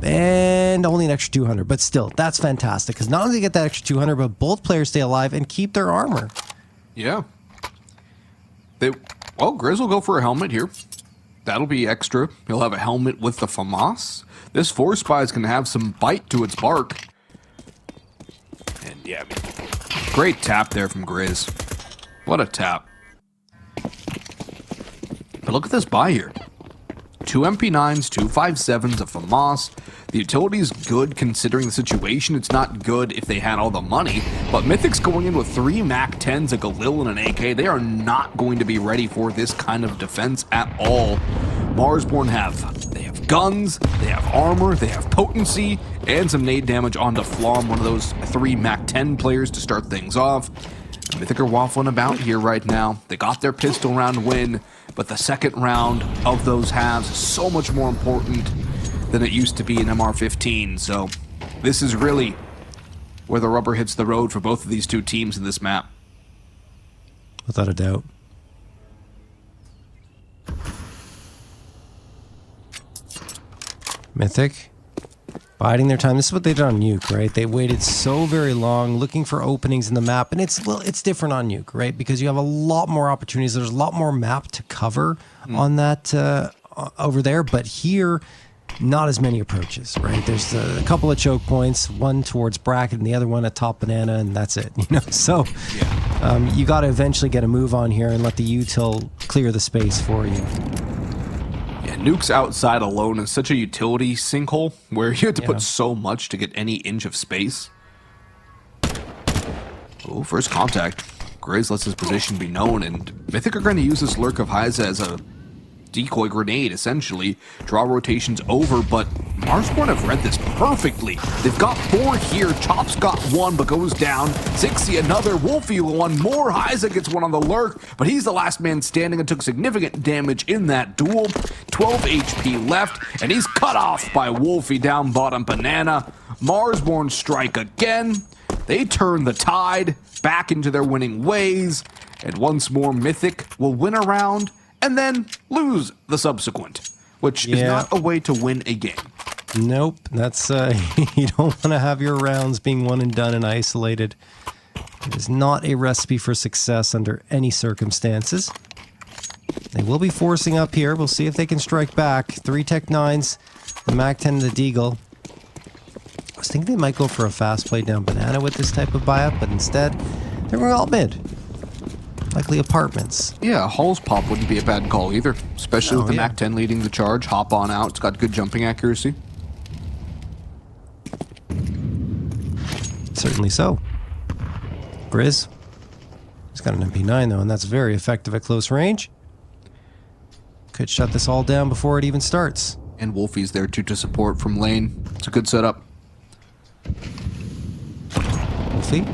And only an extra 200. But still, that's fantastic, because not only do they get that extra 200, but both players stay alive and keep their armor. Yeah. Grizz will go for a helmet here. That'll be extra. He'll have a helmet with the FAMAS. This force buy is going to have some bite to its bark. And yeah, I mean, great tap there from Grizz. What a tap. But look at this buy here. 2 MP9s, 2 5.7s, a FAMAS. The utility's good considering the situation. It's not good if they had all the money. But Mythic's going in with 3 MAC-10s, a Galil, and an AK. They are not going to be ready for this kind of defense at all. Marsborne have guns, they have armor, they have potency, and some nade damage onto Flom, one of those 3 MAC-10 players to start things off. Mythic are waffling about here right now. They got their pistol round win, but the second round of those halves is so much more important than it used to be in MR15. So this is really where the rubber hits the road for both of these two teams in this map. Without a doubt. Mythic biding their time. This is what they did on Nuke, right? They waited so very long looking for openings in the map, and it's different on Nuke, right? Because you have a lot more opportunities. There's a lot more map to cover on that over there, but here, not as many approaches, right? There's a couple of choke points, one towards bracket and the other one at top banana, and that's it, you know? So you got to eventually get a move on here and let the util clear the space for you. Nuke's outside alone is such a utility sinkhole where you have to put so much to get any inch of space. Oh, first contact. Grizz lets his position be known, and Mythic are going to use this lurk of Heiza as a decoy grenade, essentially. Draw rotations over, but Marsborne have read this perfectly. They've got 4 here. Chop's got 1, but goes down. 60, another. Wolfie, 1 more. Heiza gets 1 on the lurk, but he's the last man standing and took significant damage in that duel. 12 HP left, and he's cut off by Wolfie down bottom banana. Marsborne strike again. They turn the tide back into their winning ways, and once more Mythic will win a round and then lose the subsequent, which is not a way to win a game. Nope, that's you don't want to have your rounds being one and done and isolated. It is not a recipe for success under any circumstances. They will be forcing up here. We'll see if they can strike back. 3 Tech 9s, the MAC-10 and the Deagle. I was thinking they might go for a fast play down banana with this type of buy-up, but instead, they're going all mid. Likely apartments. Yeah, Hall's pop wouldn't be a bad call either, especially with the Mac 10 leading the charge. Hop on out. It's got good jumping accuracy. Certainly so. Grizz. He's got an MP9 though, and that's very effective at close range. Could shut this all down before it even starts. And Wolfie's there too to support from lane. It's a good setup. Wolfie.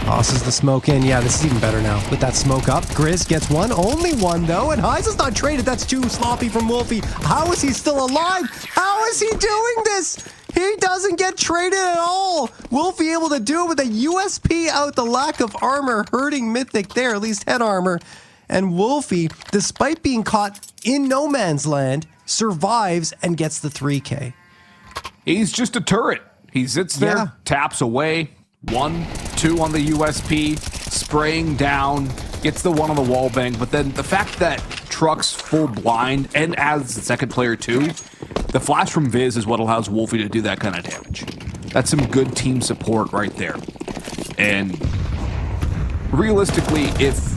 Tosses the smoke in. Yeah, this is even better now. With that smoke up, Grizz gets one. Only one, though. And Heise is not traded. That's too sloppy from Wolfie. How is he still alive? How is he doing this? He doesn't get traded at all. Wolfie able to do it with a USP out. The lack of armor hurting Mythic there, at least head armor. And Wolfie, despite being caught in no man's land, survives and gets the 3K. He's just a turret. He sits there, taps away. 1, 2 on the USP, spraying down, gets the one on the wall bang, but then the fact that Truck's full blind and as the second player too, the flash from Viz is what allows Wolfie to do that kind of damage. That's some good team support right there. And realistically, if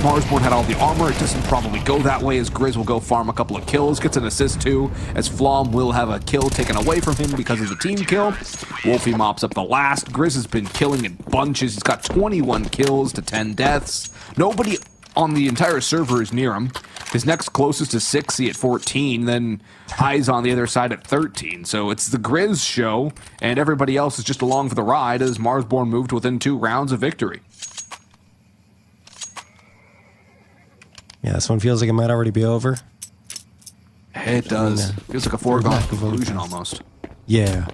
Marsborne had all the armor, it doesn't probably go that way, as Grizz will go farm a couple of kills, gets an assist too, as Flom will have a kill taken away from him because of the team kill. Wolfie mops up the last. Grizz has been killing in bunches. He's got 21 kills to 10 deaths. Nobody on the entire server is near him. His next closest is 60 at 14, then Heise on the other side at 13. So it's the Grizz show, and everybody else is just along for the ride as Marsborne moved within 2 rounds of victory. Yeah, this one feels like it might already be over. It does. Feels like a foregone conclusion almost. Yeah.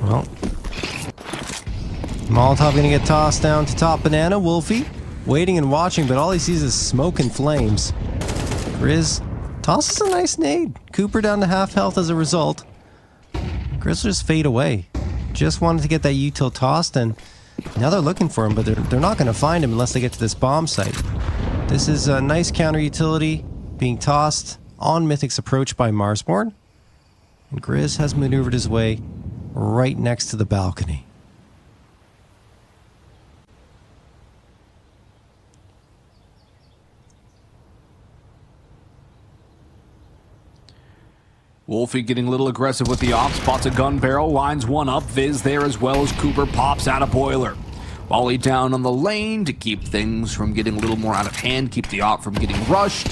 Well, Molotov gonna get tossed down to top banana. Wolfie waiting and watching, but all he sees is smoke and flames. Grizz tosses a nice nade. Cooper down to half health as a result. Grizz just fade away. Just wanted to get that util tossed, and now they're looking for him, but they're not going to find him unless they get to this bomb site. This is a nice counter utility being tossed on Mythic's approach by Marsborne. And Grizz has maneuvered his way right next to the balcony. Wolfie getting a little aggressive with the op, spots a gun barrel, lines one up, Viz there as well as Cooper pops out a boiler. Volley down on the lane to keep things from getting a little more out of hand, keep the op from getting rushed.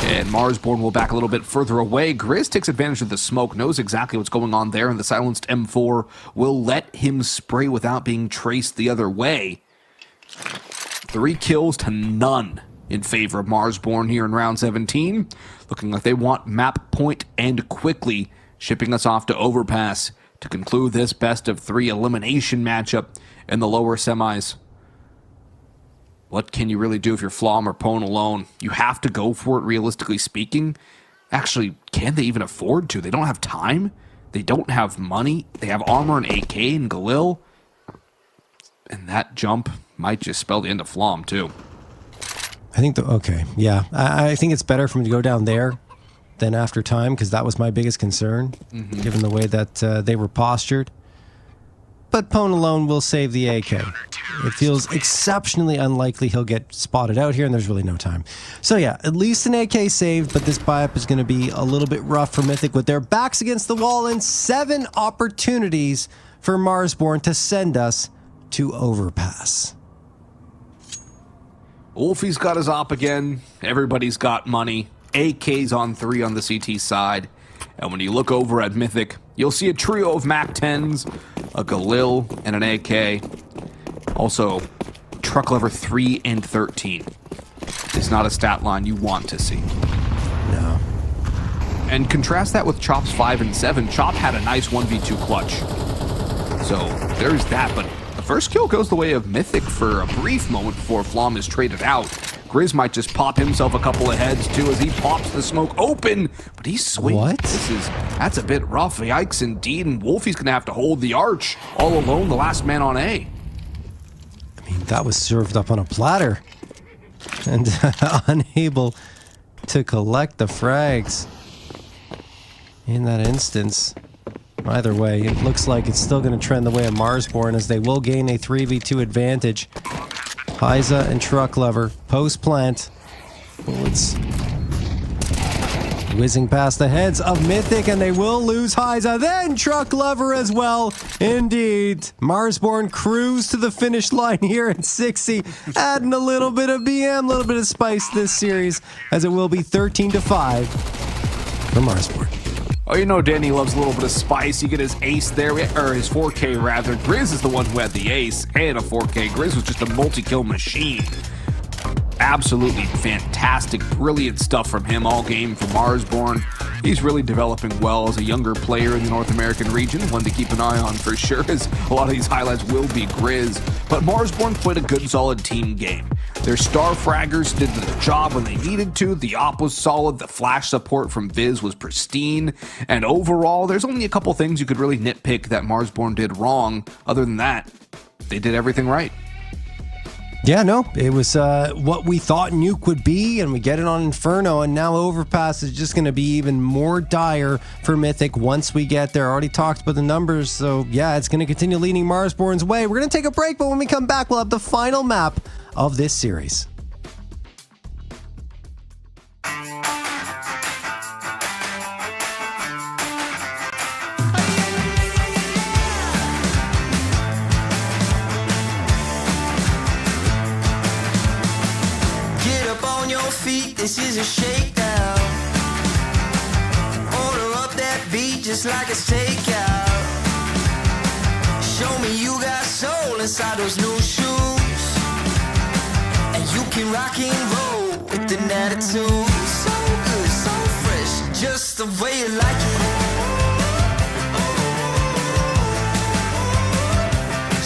And Marsborne will back a little bit further away. Grizz takes advantage of the smoke, knows exactly what's going on there, and the silenced M4 will let him spray without being traced the other way. 3 kills to none in favor of Marsborne here in round 17. Looking like they want map point and quickly, shipping us off to Overpass to conclude this best of 3 elimination matchup in the lower semis. What can you really do if you're Flom or Pone alone? You have to go for it, realistically speaking. Actually, can they even afford to? They don't have time. They don't have money. They have armor and AK and Galil. And that jump might just spell the end of Flom, too. I think, okay, yeah. I think it's better for him to go down there than after time, because that was my biggest concern, given the way that they were postured. But Pone alone will save the AK. It feels exceptionally unlikely he'll get spotted out here, and there's really no time. So yeah, at least an AK saved, but this buy-up is going to be a little bit rough for Mythic with their backs against the wall and 7 opportunities for Marsborne to send us to Overpass. Wolfie's got his op again. Everybody's got money. AK's on 3 on the CT side. And when you look over at Mythic, you'll see a trio of Mac 10s, a Galil, and an AK. Also, truck lever 3 and 13. It's not a stat line you want to see. No. And contrast that with Chop's 5 and 7. Chop had a nice 1v2 clutch. So there's that, but the first kill goes the way of Mythic for a brief moment before Flom is traded out. Grizz might just pop himself a couple of heads too as he pops the smoke open, but he's swinging. What? That's a bit rough. Yikes indeed, and Wolfie's gonna have to hold the arch all alone, the last man on A. I mean, that was served up on a platter. And unable to collect the frags in that instance. Either way, it looks like it's still going to trend the way of Marsborne as they will gain a 3v2 advantage. Hyza and Truck Lover post plant. Bullets whizzing past the heads of Mythic, and they will lose Hyza. Then Truck Lover as well. Indeed. Marsborne cruise to the finish line here at 60, adding a little bit of BM, a little bit of spice this series, as it will be 13-5 for Marsborne. Oh, you know Danny loves a little bit of spice. You get his ace there, or his 4K rather. Grizz is the one who had the ace and a 4K. Grizz was just a multi-kill machine. Absolutely fantastic, brilliant stuff from him all game for Marsborne. He's really developing well as a younger player in the North American region, one to keep an eye on for sure, as a lot of these highlights will be Grizz. But Marsborne played a good, solid team game. Their star fraggers did the job when they needed to, the op was solid, the flash support from Viz was pristine, and overall, there's only a couple things you could really nitpick that Marsborne did wrong. Other than that, they did everything right. Yeah, no, it was what we thought Nuke would be, and we get it on Inferno, and now Overpass is just going to be even more dire for Mythic once we get there. Already talked about the numbers, so yeah, it's going to continue leading Marsborne's way. We're going to take a break, but when we come back, we'll have the final map of this series. This is a shakedown. Order up that beat just like a takeout. Show me you got soul inside those new shoes, and you can rock and roll with an attitude. So good, so fresh, just the way you like it.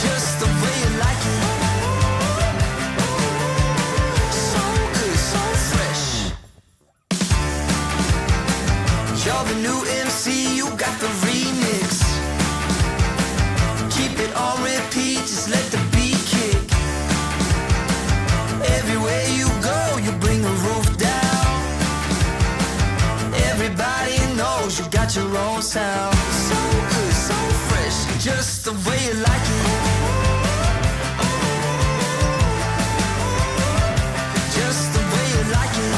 Just the way you like it. You're the new MC, you got the remix. Keep it on repeat, just let the beat kick. Everywhere you go, you bring the roof down. Everybody knows you got your own sound. So good, so fresh, just the way you like it. Just the way you like it.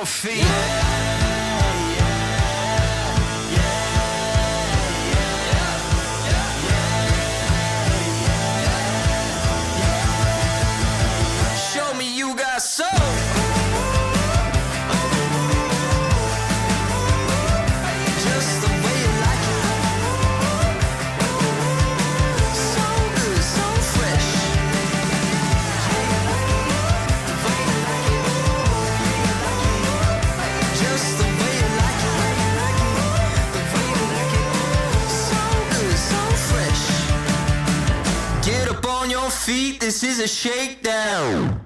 Feet. Show me you got soul. Just the way you like it. So good, so fresh. Just the way you like it. The way you like it. So good, so fresh. Get up on your feet, this is a shakedown.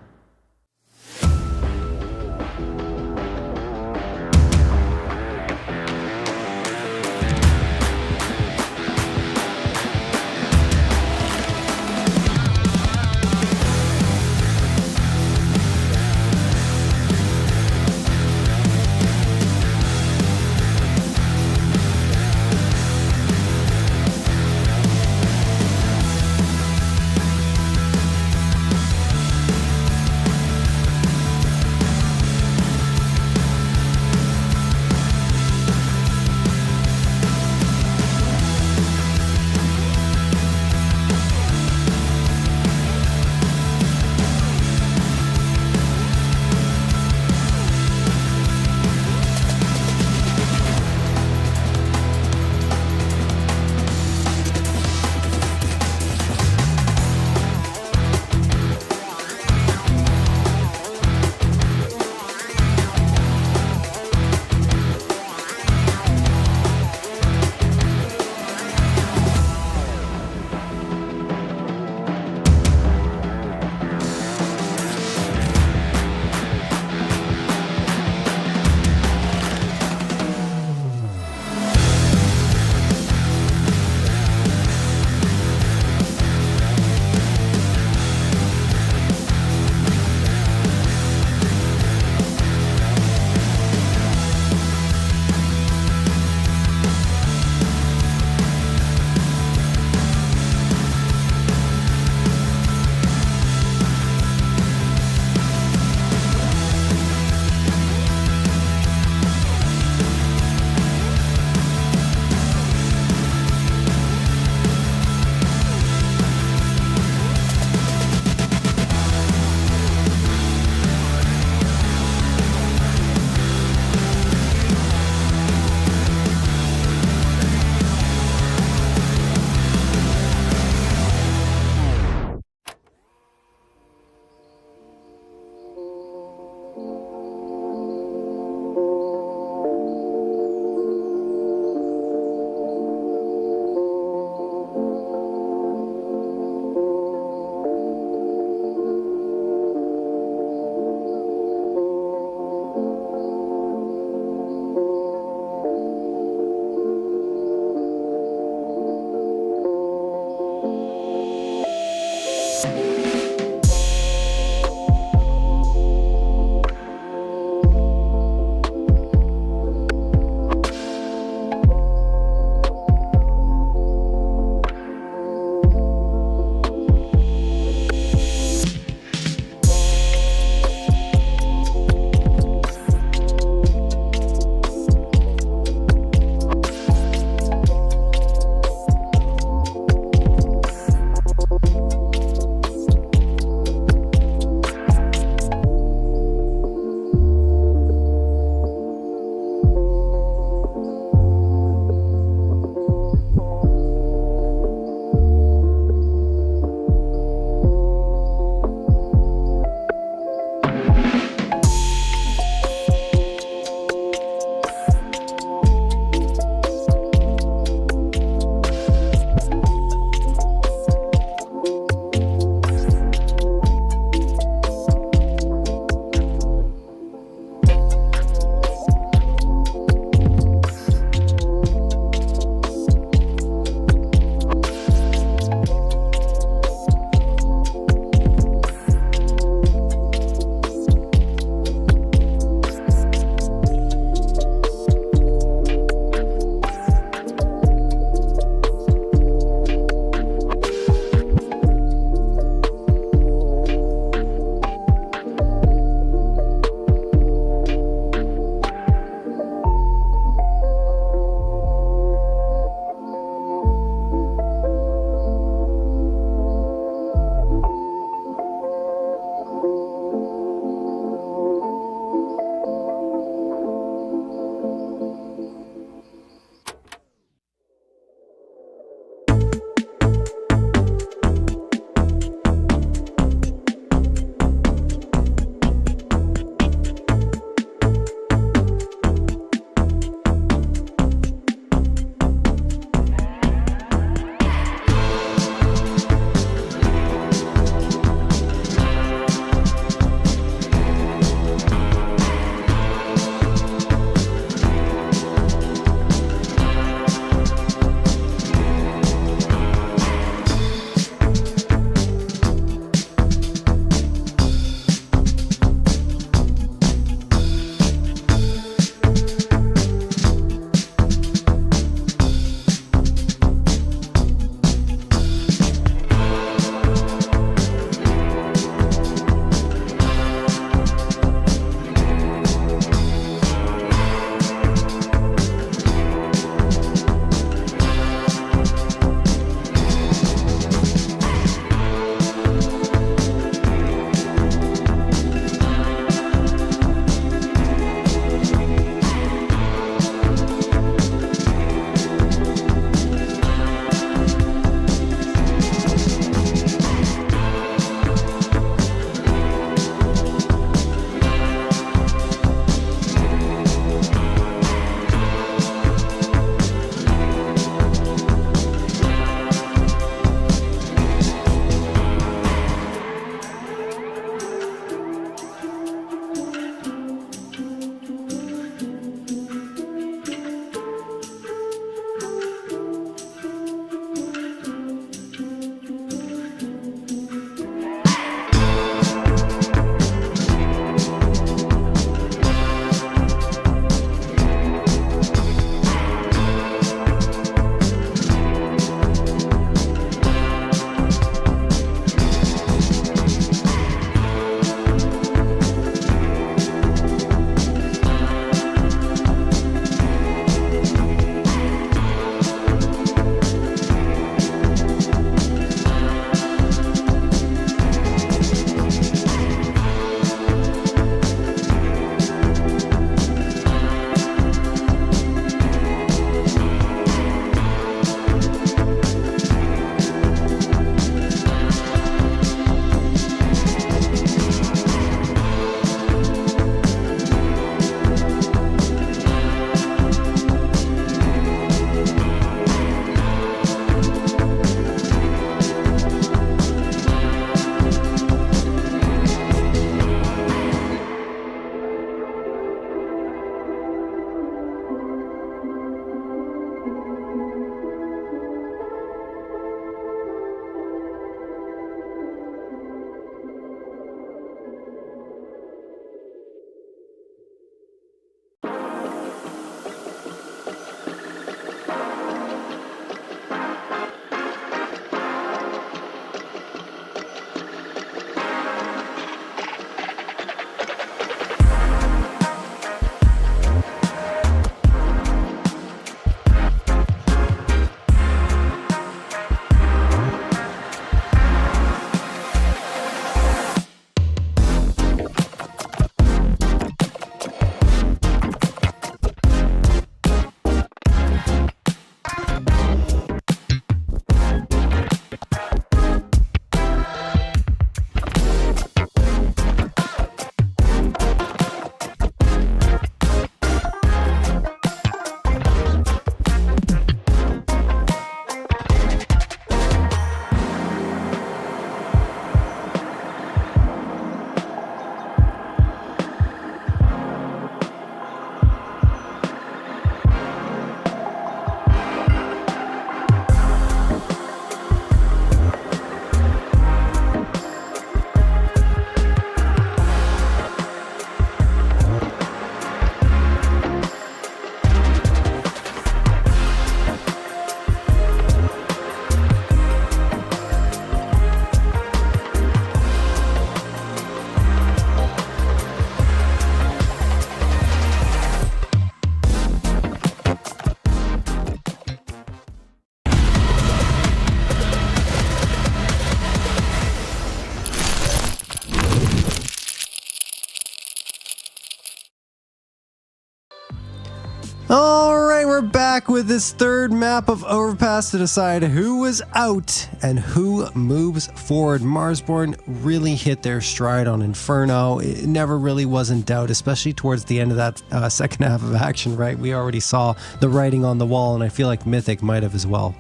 are back with this third map of Overpass to decide who was out and who moves forward. Marsborne really hit their stride on Inferno. It never really was in doubt, especially towards the end of that second half of action, right? We already saw the writing on the wall, and I feel like Mythic might have as well.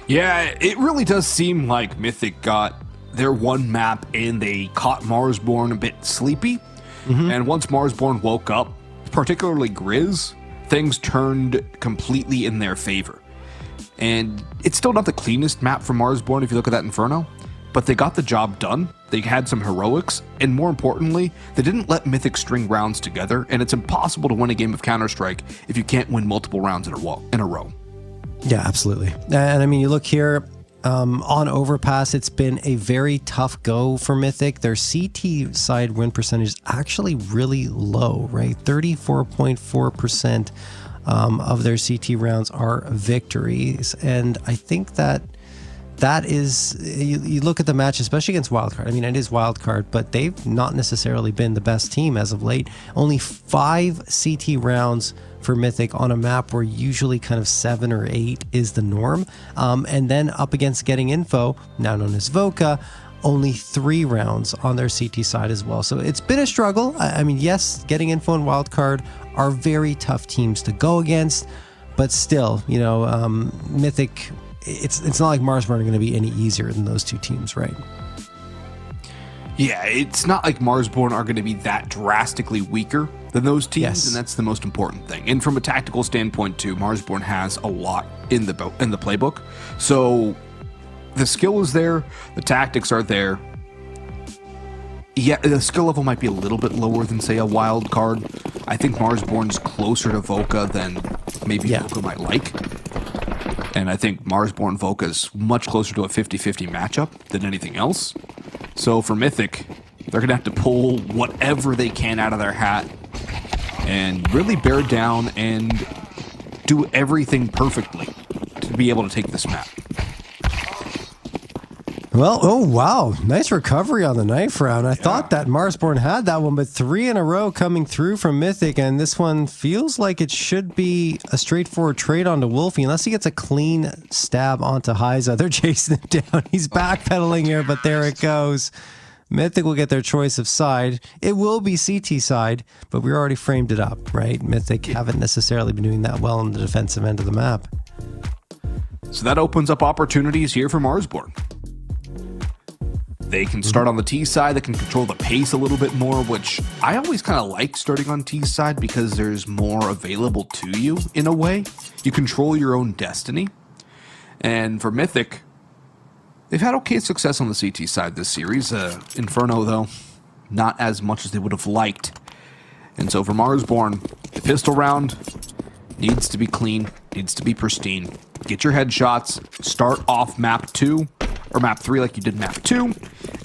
Yeah, it really does seem like Mythic got their one map and they caught Marsborne a bit sleepy. And once Marsborne woke up, particularly Grizz, things turned completely in their favor. And it's still not the cleanest map for Marsborne if you look at that Inferno, but they got the job done. They had some heroics, and more importantly, they didn't let Mythic string rounds together, and it's impossible to win a game of Counter-Strike if you can't win multiple rounds in a row. Yeah, absolutely. And I mean, you look here, on Overpass, it's been a very tough go for Mythic. Their CT side win percentage is actually really low, right? 34.4% of their CT rounds are victories. And I think that is, you look at the match, especially against Wildcard. I mean, it is Wildcard, but they've not necessarily been the best team as of late. Only 5 CT rounds for Mythic on a map where usually kind of 7 or 8 is the norm. And then up against Getting Info, now known as Voca, only 3 rounds on their CT side as well. So it's been a struggle. I mean, yes, Getting Info and Wildcard are very tough teams to go against, but still, you know, Mythic, it's not like Marsborne are going to be any easier than those two teams, right? Yeah, it's not like Marsborne are going to be that drastically weaker than those teams, and that's the most important thing. And from a tactical standpoint too, Marsborne has a lot in the playbook. So the skill is there, the tactics are there. Yeah, the skill level might be a little bit lower than, say, a wild card. I think Marsborne's closer to Voca than maybe Voca might like. And I think Marsborne Voca is much closer to a 50-50 matchup than anything else. So for Mythic, they're going to have to pull whatever they can out of their hat and really bear down and do everything perfectly to be able to take this map. Well, oh wow, nice recovery on the knife round. I thought that Marsborne had that one, but 3 in a row coming through from Mythic, and this one feels like it should be a straightforward trade onto Wolfie, unless he gets a clean stab onto Heiza. They're chasing him down. He's backpedaling here, but there it goes. Mythic will get their choice of side. It will be CT side, but we already framed it up, right? Mythic haven't necessarily been doing that well on the defensive end of the map. So that opens up opportunities here for Marsborne. They can start on the T side, they can control the pace a little bit more, which I always kind of like starting on T side because there's more available to you in a way. You control your own destiny. And for Mythic, they've had okay success on the CT side this series. Inferno, though, not as much as they would have liked. And so for Marsborne, the pistol round needs to be clean, needs to be pristine. Get your headshots, start off map 2, or map 3 like you did map 2,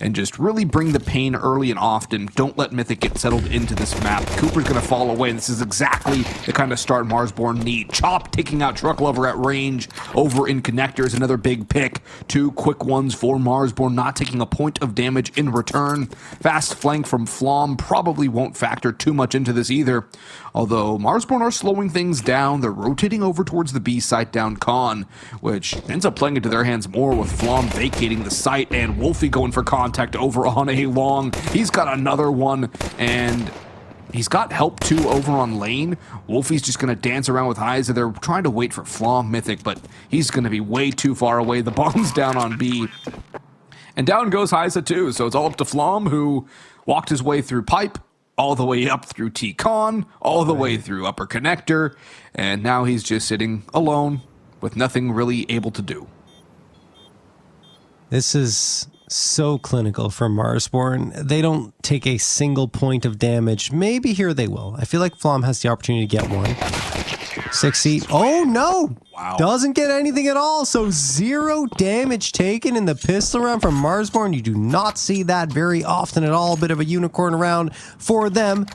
and just really bring the pain early and often. Don't let Mythic get settled into this map. Cooper's going to fall away, and this is exactly the kind of start Marsborne need. Chop taking out Truck Lover at range over in connectors, another big pick. 2 quick ones for Marsborne, not taking a point of damage in return. Fast flank from Flom probably won't factor too much into this either. Although Marsborne are slowing things down, they're rotating over towards the B site down Con, which ends up playing into their hands more with Flom vacating the site and Wolfie going for contact over on a long. He's got another one, and he's got help too over on lane. Wolfie's just going to dance around with Heiza. They're trying to wait for Flom Mythic, but he's going to be way too far away. The bomb's down on B. And down goes Heiza too, so it's all up to Flom, who walked his way through pipe, all the way up through T-Con, all the way through upper connector, and now he's just sitting alone with nothing really able to do. This is so clinical for Marsborne. They don't take a single point of damage. Maybe here they will. I feel like Flom has the opportunity to get one. 6 Oh no! Wow. Doesn't get anything at all. So 0 damage taken in the pistol round from Marsborne. You do not see that very often at all. Bit of a unicorn round for them,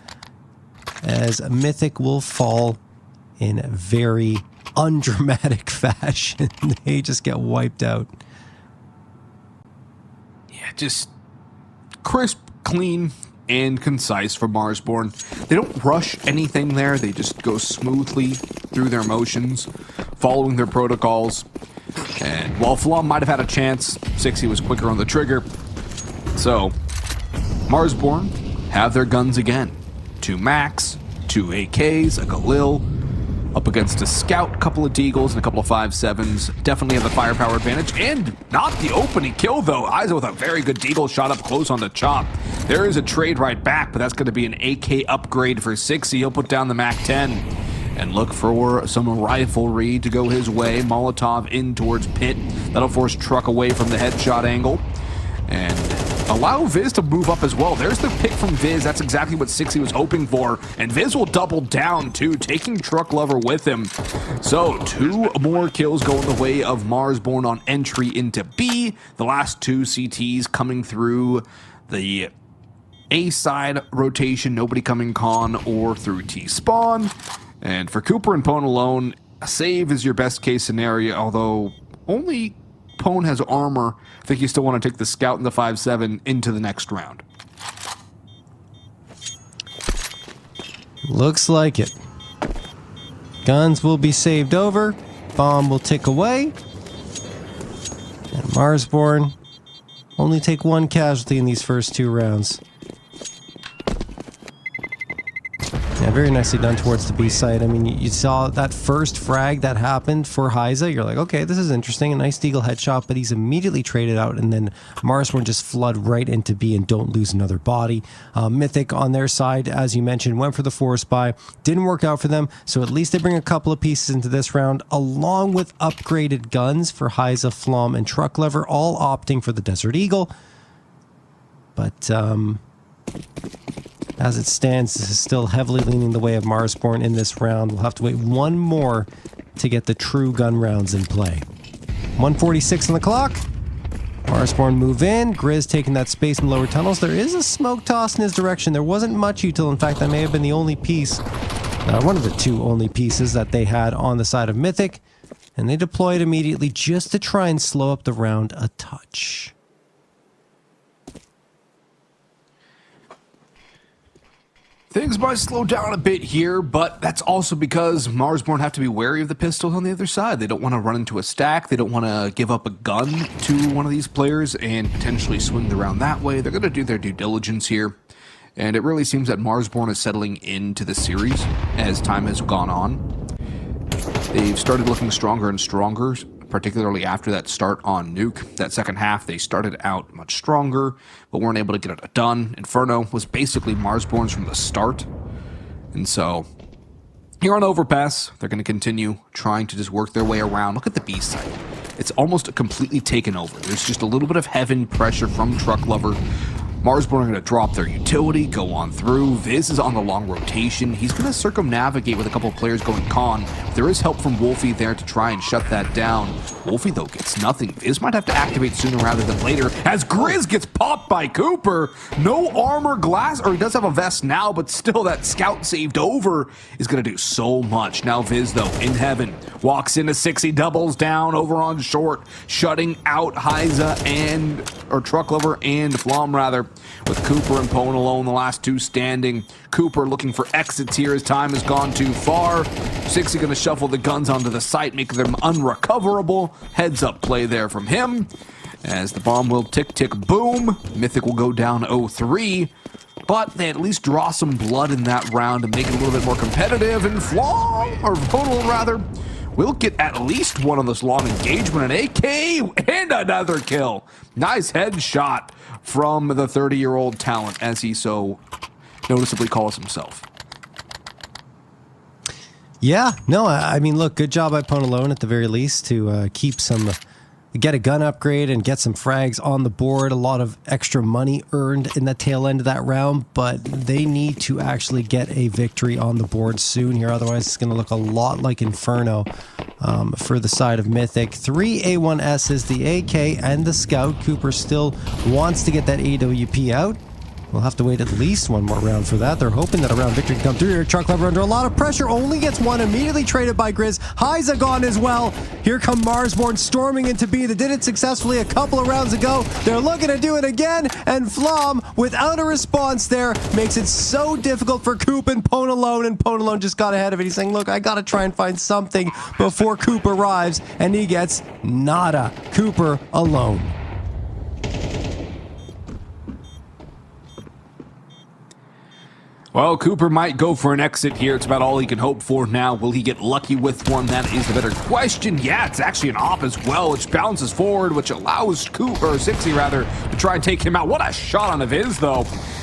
as Mythic will fall in very undramatic fashion. They just get wiped out. Yeah, just crisp, clean, and concise from Marsborne. They don't rush anything there. They just go smoothly through their motions, following their protocols. And while Flom might have had a chance, 60 was quicker on the trigger. So, Marsborne have their guns again. 2 Max, 2 AKs, a Galil, up against a Scout, couple of Deagles, and a couple of 5.7s. Definitely have the firepower advantage, and not the opening kill, though. Isa with a very good Deagle shot up close on the chop. There is a trade right back, but that's going to be an AK upgrade for 60. He'll put down the MAC-10 and look for some riflery to go his way. Molotov in towards Pit. That'll force Truck away from the headshot angle. And allow Viz to move up as well. There's the pick from Viz. That's exactly what 60 was hoping for. And Viz will double down too, taking Truck Lover with him. So 2 more kills go in the way of Marsborne on entry into B. The last 2 CTs coming through the A side rotation. Nobody coming con or through T spawn. And for Cooper and Pone alone, a save is your best case scenario, although only Pone has armor. I think you still want to take the Scout and the 5.7 into the next round. Looks like it. Guns will be saved over. Bomb will tick away. And Marsborne only take 1 casualty in these first 2 rounds. Yeah, very nicely done towards the B site. I mean, you saw that first frag that happened for Hyza. You're like, okay, this is interesting. A nice Deagle headshot, but he's immediately traded out, and then Marsborne just flood right into B and don't lose another body. Mythic on their side, as you mentioned, went for the force buy. Didn't work out for them, so at least they bring a couple of pieces into this round, along with upgraded guns for Hyza, Flom, and Truck Lever, all opting for the Desert Eagle. But, as it stands, this is still heavily leaning the way of Marsborne in this round. We'll have to wait 1 more to get the true gun rounds in play. 1:46 on the clock. Marsborne move in. Grizz taking that space in lower tunnels. There is a smoke toss in his direction. There wasn't much util. In fact, that may have been the only piece, one of the 2 only pieces that they had on the side of Mythic. And they deployed immediately just to try and slow up the round a touch. Things might slow down a bit here, but that's also because Marsborne have to be wary of the pistols on the other side. They don't want to run into a stack. They don't want to give up a gun to one of these players and potentially swing the round that way. They're going to do their due diligence here. And it really seems that Marsborne is settling into the series as time has gone on. They've started looking stronger and stronger, particularly after that start on Nuke. That second half, they started out much stronger, but weren't able to get it done. Inferno was basically Marsborne's from the start. And so, here on Overpass, they're going to continue trying to just work their way around. Look at the B site. It's almost completely taken over. There's just a little bit of heaven pressure from Truck Lover. Marsborne are going to drop their utility, go on through. Viz is on the long rotation. He's going to circumnavigate with a couple of players going con. There is help from Wolfie there to try and shut that down. Wolfie, though, gets nothing. Viz might have to activate sooner rather than later as Grizz gets popped by Cooper. No armor glass, or he does have a vest now, but still that Scout saved over is going to do so much. Now Viz, though, in heaven, walks into 60, doubles down over on short, shutting out Hyza or Truck Lover and Flom, rather. With Cooper and Pone alone, the last 2 standing. Cooper looking for exits here as time has gone too far. 60 going to shuffle the guns onto the site, making them unrecoverable. Heads up play there from him. As the bomb will tick, tick, boom. Mythic will go down 0-3. But they at least draw some blood in that round and make it a little bit more competitive. And Flom, or Pone rather, will get at least one on this long engagement. An AK and another kill. Nice headshot from the 30-year-old talent, as he so noticeably calls himself. Yeah, no, I mean, look, good job by Pone alone at the very least to get a gun upgrade and get some frags on the board. A lot of extra money earned in the tail end of that round, but they need to actually get a victory on the board soon here. Otherwise, it's going to look a lot like Inferno for the side of Mythic. 3 A1S is the AK and the Scout. Cooper still wants to get that AWP out. We'll have to wait at least one more round for that. They're hoping that a round victory can come through here. Truck Lover under a lot of pressure. Only gets one. Immediately traded by Grizz. Heiza gone as well. Here come Marsborne storming into B. They did it successfully a couple of rounds ago. They're looking to do it again. And Flom, without a response there, makes it so difficult for Coop and Pone alone. And Pone alone just got ahead of it. He's saying, look, I got to try and find something before Coop arrives. And he gets nada. Cooper alone. Well, Cooper might go for an exit here. It's about all he can hope for now. Will he get lucky with one? That is the better question. Yeah, it's actually an op as well, which bounces forward, which allows Cooper, or Sixy rather, to try and take him out. What a shot on of his, though.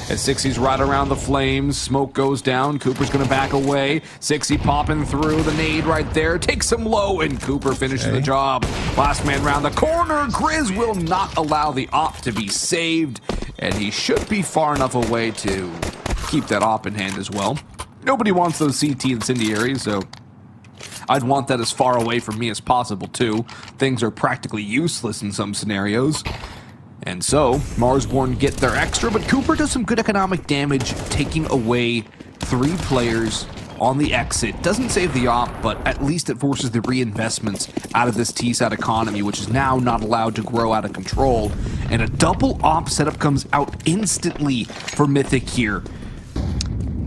As Sixy's right around the flames, smoke goes down. Cooper's going to back away. Sixy popping through the nade right there. Takes him low, and Cooper finishes the job. Last man round the corner. Grizz will not allow the op to be saved, and he should be far enough away to keep that op in hand as well. Nobody wants those CT incendiaries, so I'd want that as far away from me as possible too. Things are practically useless in some scenarios. And so, Marsborne get their extra, but Cooper does some good economic damage, taking away 3 players on the exit. Doesn't save the op, but at least it forces the reinvestments out of this T-side economy, which is now not allowed to grow out of control. And a double op setup comes out instantly for Mythic here.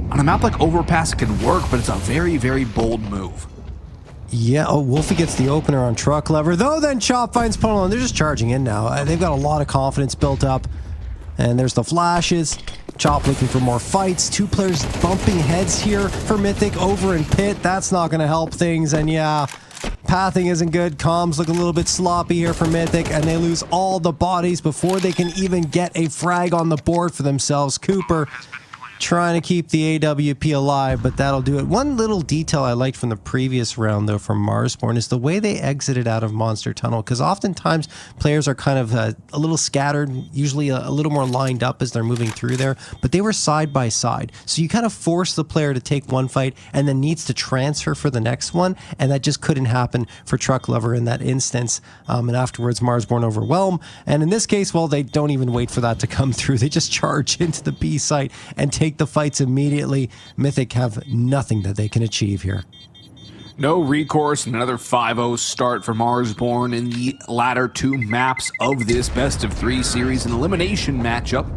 On a map like Overpass, it can work, but it's a very, very bold move. Yeah, Wolfie gets the opener on Truck Lover, though then Chop finds Polo, and they're just charging in now. They've got a lot of confidence built up, and there's the flashes. Chop looking for more fights. 2 players bumping heads here for Mythic over in Pit. That's not going to help things, and yeah, pathing isn't good. Comms look a little bit sloppy here for Mythic, and they lose all the bodies before they can even get a frag on the board for themselves. Cooper trying to keep the AWP alive, but that'll do it. One little detail I liked from the previous round, though, from Marsborne is the way they exited out of Monster Tunnel, because oftentimes players are kind of a little scattered, usually a little more lined up as they're moving through there, but they were side by side. So you kind of force the player to take one fight and then needs to transfer for the next one, and that just couldn't happen for Truck Lover in that instance. And afterwards, Marsborne overwhelm. And in this case, well, they don't even wait for that to come through. They just charge into the B site and take the fights immediately. Mythic have nothing that they can achieve here. No recourse, and another 5-0 start for Marsborne in the latter 2 maps of this best-of-3 series, an elimination matchup.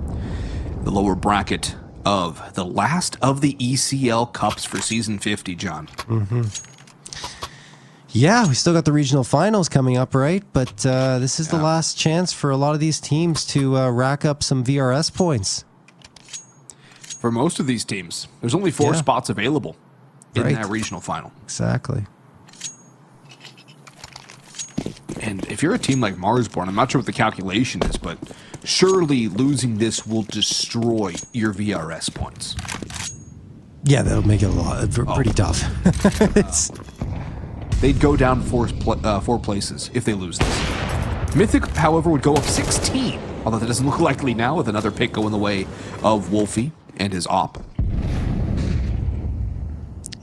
The lower bracket of the last of the ECL Cups for Season 50, John. Yeah, we still got the regional finals coming up, right? But this is the last chance for a lot of these teams to rack up some VRS points. For most of these teams, there's only 4 spots available in that regional final. Exactly. And if you're a team like Marsborne, I'm not sure what the calculation is, but surely losing this will destroy your VRS points. Yeah, that'll make it pretty tough. They'd go down 4 places if they lose this. Mythic, however, would go up 16, although that doesn't look likely now with another pick going the way of Wolfie and his op.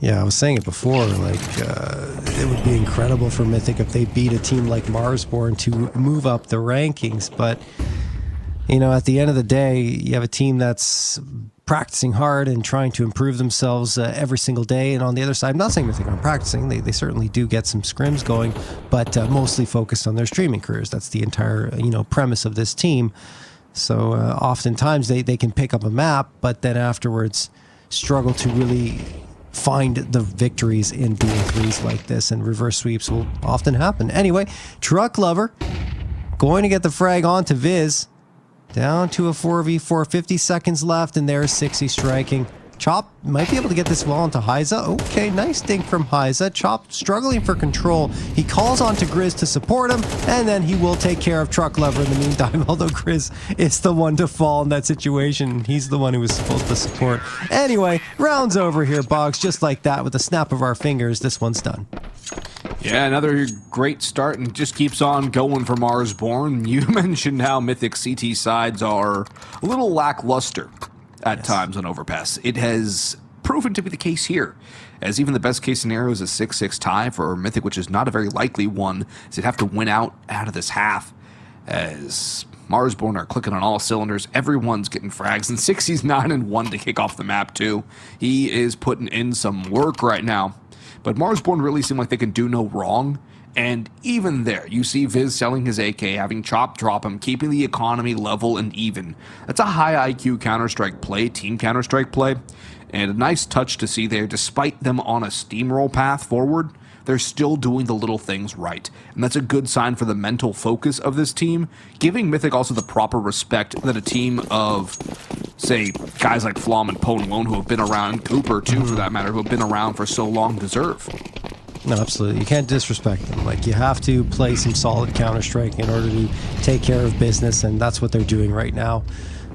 Yeah, I was saying it before, like, it would be incredible for Mythic if they beat a team like Marsborne to move up the rankings, but, you know, at the end of the day, you have a team that's practicing hard and trying to improve themselves every single day, and on the other side, I'm not saying Mythic aren't practicing, they certainly do get some scrims going, but mostly focused on their streaming careers. That's the entire, premise of this team. So oftentimes they can pick up a map, but then afterwards struggle to really find the victories in BO3s like this, and reverse sweeps will often happen. Anyway, Truck Lover going to get the frag onto Viz. Down to a 4v4, 50 seconds left, and there's Sixy striking. Chop might be able to get this well into Heiza. Okay, nice dink from Heiza. Chop struggling for control. He calls on to Grizz to support him, and then he will take care of Truck Lover in the meantime, although Grizz is the one to fall in that situation. He's the one who was supposed to support. Anyway, round's over here, Boggs. Just like that, with a snap of our fingers, this one's done. Yeah, another great start, and just keeps on going for Marsborne. You mentioned how Mythic CT sides are a little lackluster at times on Overpass. It has proven to be the case here, as even the best case scenario is a 6-6 tie for Mythic, which is not a very likely one, as they'd have to win out of this half, as Marsborne are clicking on all cylinders. Everyone's getting frags, and 60's 9-1 to kick off the map too. He is putting in some work right now. But Marsborne really seem like they can do no wrong. And even there, you see Viz selling his AK, having Chop drop him, keeping the economy level and even. That's a high IQ Counter-Strike play, team Counter-Strike play, and a nice touch to see there. Despite them on a steamroll path forward, they're still doing the little things right. And that's a good sign for the mental focus of this team, giving Mythic also the proper respect that a team of, say, guys like Flom and Pone Lone, who have been around, and Cooper too for that matter, who have been around for so long, deserve. No, absolutely. You can't disrespect them. Like, you have to play some solid Counter-Strike in order to take care of business, and that's what they're doing right now.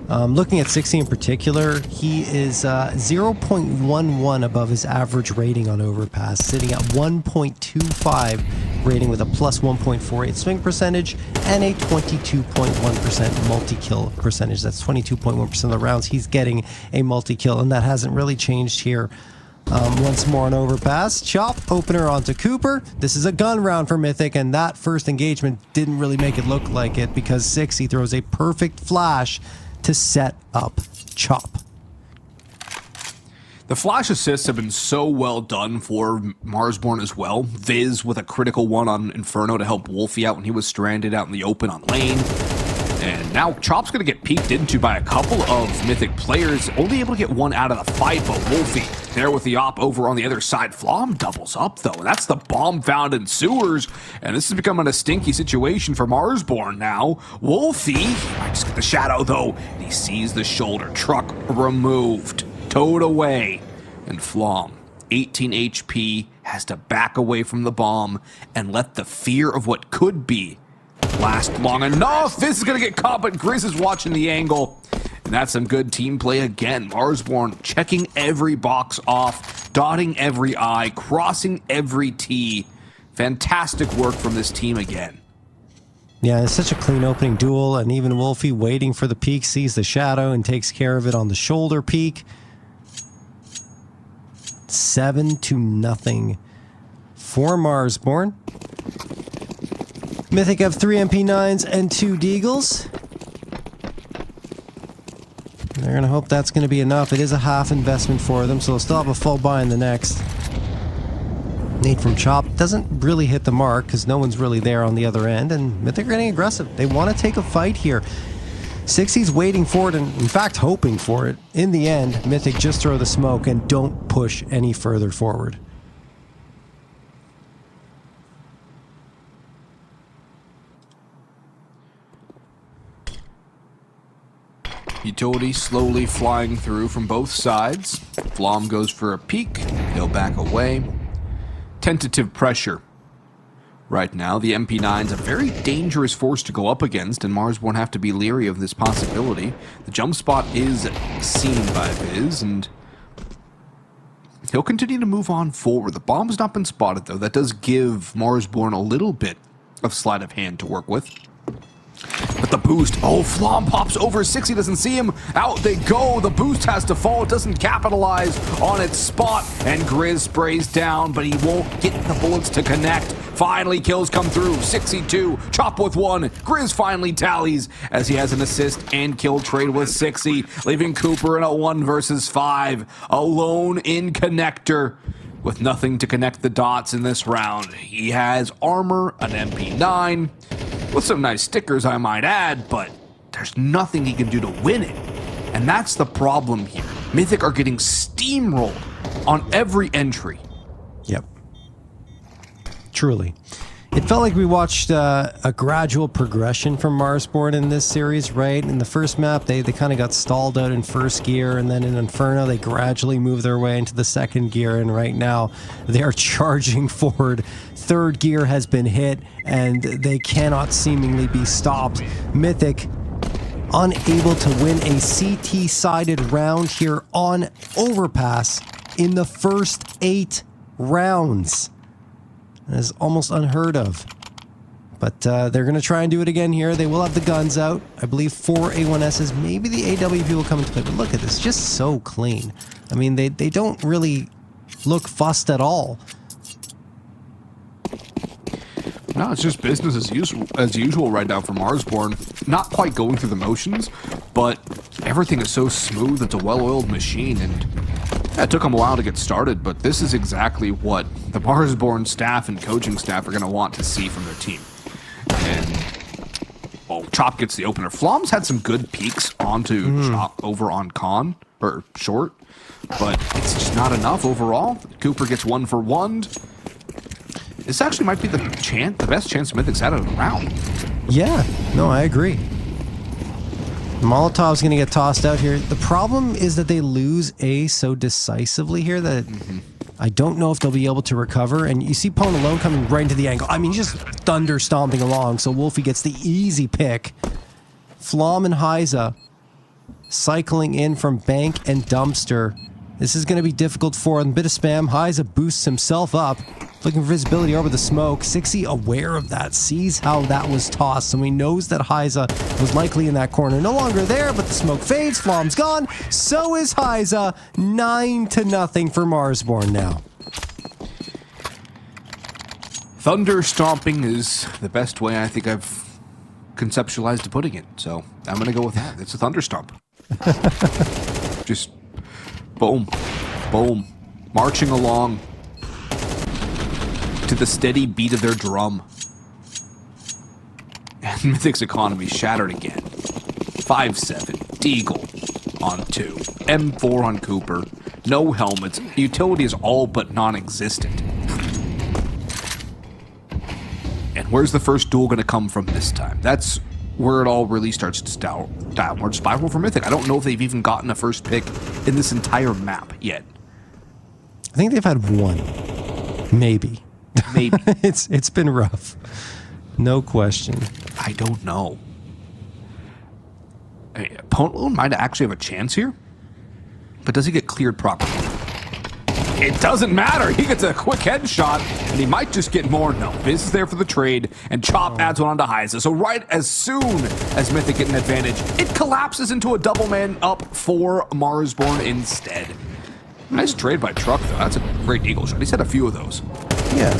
Looking at 60 in particular, he is 0.11 above his average rating on Overpass, sitting at 1.25 rating with a plus 1.48 swing percentage and a 22.1% multi-kill percentage. That's 22.1% of the rounds he's getting a multi-kill, and that hasn't really changed here. Once more on Overpass. Chop, opener onto Cooper. This is a gun round for Mythic, and that first engagement didn't really make it look like it because 60 throws a perfect flash to set up Chop. The flash assists have been so well done for Marsborne as well. Viz with a critical one on Inferno to help Wolfie out when he was stranded out in the open on lane. And now Chop's going to get peeked into by a couple of Mythic players, only able to get one out of the fight, but Wolfie there with the op over on the other side. Flom doubles up, though, and that's the bomb found in sewers, and this is becoming a stinky situation for Marsborne now. Wolfie, he might just get the shadow, though, and he sees the shoulder. Truck removed, towed away, and Flom, 18 HP, has to back away from the bomb and let the fear of what could be last long enough. This is going to get caught, but Grizz is watching the angle. And that's some good team play again. Marsborne checking every box off, dotting every I, crossing every T. Fantastic work from this team again. Yeah, it's such a clean opening duel, and even Wolfie waiting for the peek sees the shadow and takes care of it on the shoulder peek. 7-0 for Marsborne. Mythic have 3 MP9s and 2 Deagles. They're going to hope that's going to be enough. It is a half investment for them, so they'll still have a full buy in the next. Nade from Chop doesn't really hit the mark because no one's really there on the other end, and Mythic are getting aggressive. They want to take a fight here. 60's waiting for it, and in fact hoping for it. In the end, Mythic just throw the smoke and don't push any further forward. Utility slowly flying through from both sides. Flom goes for a peek. He'll back away. Tentative pressure. Right now, the MP9's a very dangerous force to go up against, and Mars won't have to be leery of this possibility. The jump spot is seen by Viz, and he'll continue to move on forward. The bomb's not been spotted, though. That does give Marsborne a little bit of sleight of hand to work with. But the boost, oh, Flom pops over, 60 doesn't see him, out they go, the boost has to fall, it doesn't capitalize on its spot, and Grizz sprays down, but he won't get the bullets to connect. Finally, kills come through, 62, Chop with 1, Grizz finally tallies, as he has an assist and kill trade with 60, leaving Cooper in a 1 versus 5, alone in connector. With nothing to connect the dots in this round. He has armor, an MP9, with some nice stickers I might add, but there's nothing he can do to win it. And that's the problem here. Mythic are getting steamrolled on every entry. Yep. Truly. It felt like we watched a gradual progression from Marsborne in this series, right? In the first map, they kind of got stalled out in first gear, and then in Inferno, they gradually moved their way into the second gear, and right now, they are charging forward. Third gear has been hit, and they cannot seemingly be stopped. Mythic, unable to win a CT-sided round here on Overpass in the first 8 rounds. That is almost unheard of. But they're going to try and do it again here. They will have the guns out. I believe 4 A1Ss. Maybe the AWP will come into play. But look at this. Just so clean. I mean, they don't really look fussed at all. No, it's just business as usual right now for Marsborne. Not quite going through the motions, but everything is so smooth. It's a well-oiled machine, and it took them a while to get started, but this is exactly what the Marsborne staff and coaching staff are going to want to see from their team. And, well, Chop gets the opener. Flom's had some good peaks onto Chop over on Con, or short, but it's just not enough overall. Cooper gets 1 for 1. This actually might be the best chance Mythic's had of the round. Yeah, no, I agree. Molotov's going to get tossed out here. The problem is that they lose A so decisively here that I don't know if they'll be able to recover. And you see Pone alone coming right into the angle. I mean, just thunder stomping along. So Wolfie gets the easy pick. Flom and Heiza cycling in from Bank and Dumpster. This is going to be difficult for them. Bit of spam. Heiza boosts himself up. Looking for visibility over the smoke. Sixy aware of that, sees how that was tossed, so he knows that Heiza was likely in that corner. No longer there, but the smoke fades. Flom's gone. So is Heiza. 9-0 for Marsborne now. Thunder stomping is the best way I think I've conceptualized putting it, so I'm going to go with that. It's a thunder stomp. Just boom, boom, marching along to the steady beat of their drum. And Mythic's economy shattered again. 5-7, Deagle on 2, M4 on Cooper, no helmets, utility is all but non-existent. And where's the first duel going to come from this time? That's where it all really starts to downward spiral for Mythic. I don't know if they've even gotten a first pick in this entire map yet. I think they've had one. Maybe. Maybe. It's been rough. No question. I don't know. Pone might actually have a chance here, but does he get cleared properly? It doesn't matter. He gets a quick headshot, and he might just get more. No, Biz is there for the trade, and Chop adds one onto Heiza. So right as soon as Mythic get an advantage, it collapses into a double man up for Marsborne instead. Nice trade by Truck, though. That's a great eagle shot. He's had a few of those. Yeah,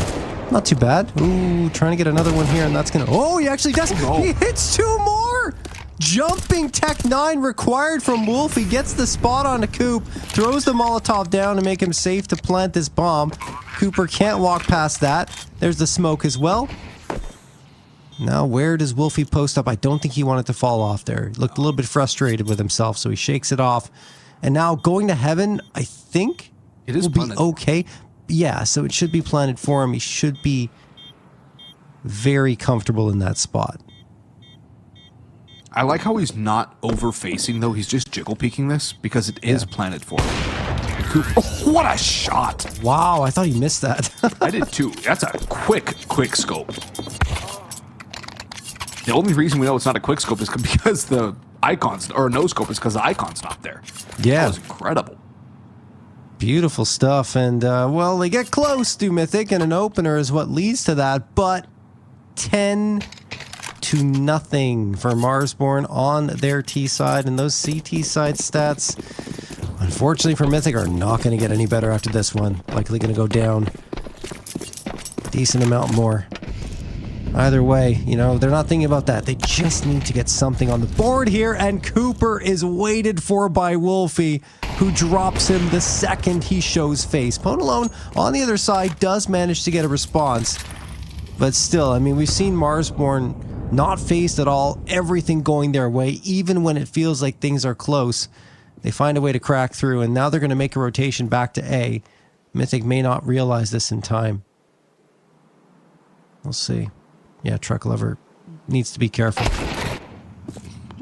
not too bad. Ooh, trying to get another one here, and that's going to... Oh, he actually does. Oh, no. He hits 2 more! Jumping Tech 9 required from Wolf. He gets the spot on the Coop, throws the Molotov down to make him safe to plant this bomb. Cooper can't walk past that. There's the smoke as well. Now, where does Wolfie post up? I don't think he wanted to fall off there. He looked a little bit frustrated with himself, so he shakes it off. And now going to heaven, I think it will be okay. Yeah, so it should be planted for him. He should be very comfortable in that spot. I like how he's not over-facing, though. He's just jiggle-peeking this because it is planted for him. Oh, what a shot! Wow, I thought he missed that. I did too. That's a quick scope. The only reason we know it's not a quick scope is because the icons, or no scope, is because the icon's not there. Yeah. That was incredible. Beautiful stuff. And, well, they get close to Mythic, and an opener is what leads to that, but 10-0 for Marsborne on their T side, and those CT side stats, unfortunately for Mythic, are not going to get any better after this one. Likely going to go down decent amount more. Either way, you know, they're not thinking about that. They just need to get something on the board here, and Cooper is waited for by Wolfie, who drops him the second he shows face. Pone alone on the other side does manage to get a response, but still, I mean, we've seen Marsborne not phased at all, everything going their way, even when it feels like things are close. They find a way to crack through, and now they're going to make a rotation back to A. Mythic may not realize this in time. We'll see. Yeah, Truck Lover needs to be careful.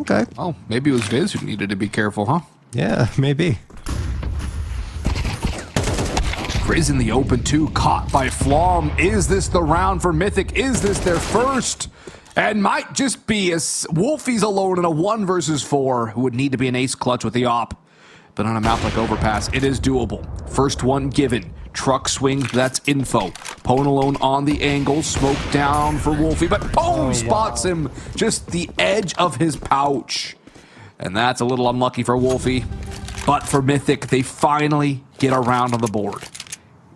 Okay. Oh, maybe it was Viz who needed to be careful, huh? Yeah, maybe. Grizz in the open too, caught by Flom. Is this the round for Mythic? Is this their first? And might just be as Wolfie's alone in a 1 versus 4, who would need to be an ace clutch with the op. But on a map like Overpass, it is doable. First one given. Truck swings, that's info. Pone alone on the angle, smoke down for Wolfie, but Pone spots him just the edge of his pouch. And that's a little unlucky for Wolfie. But for Mythic, they finally get a round on the board.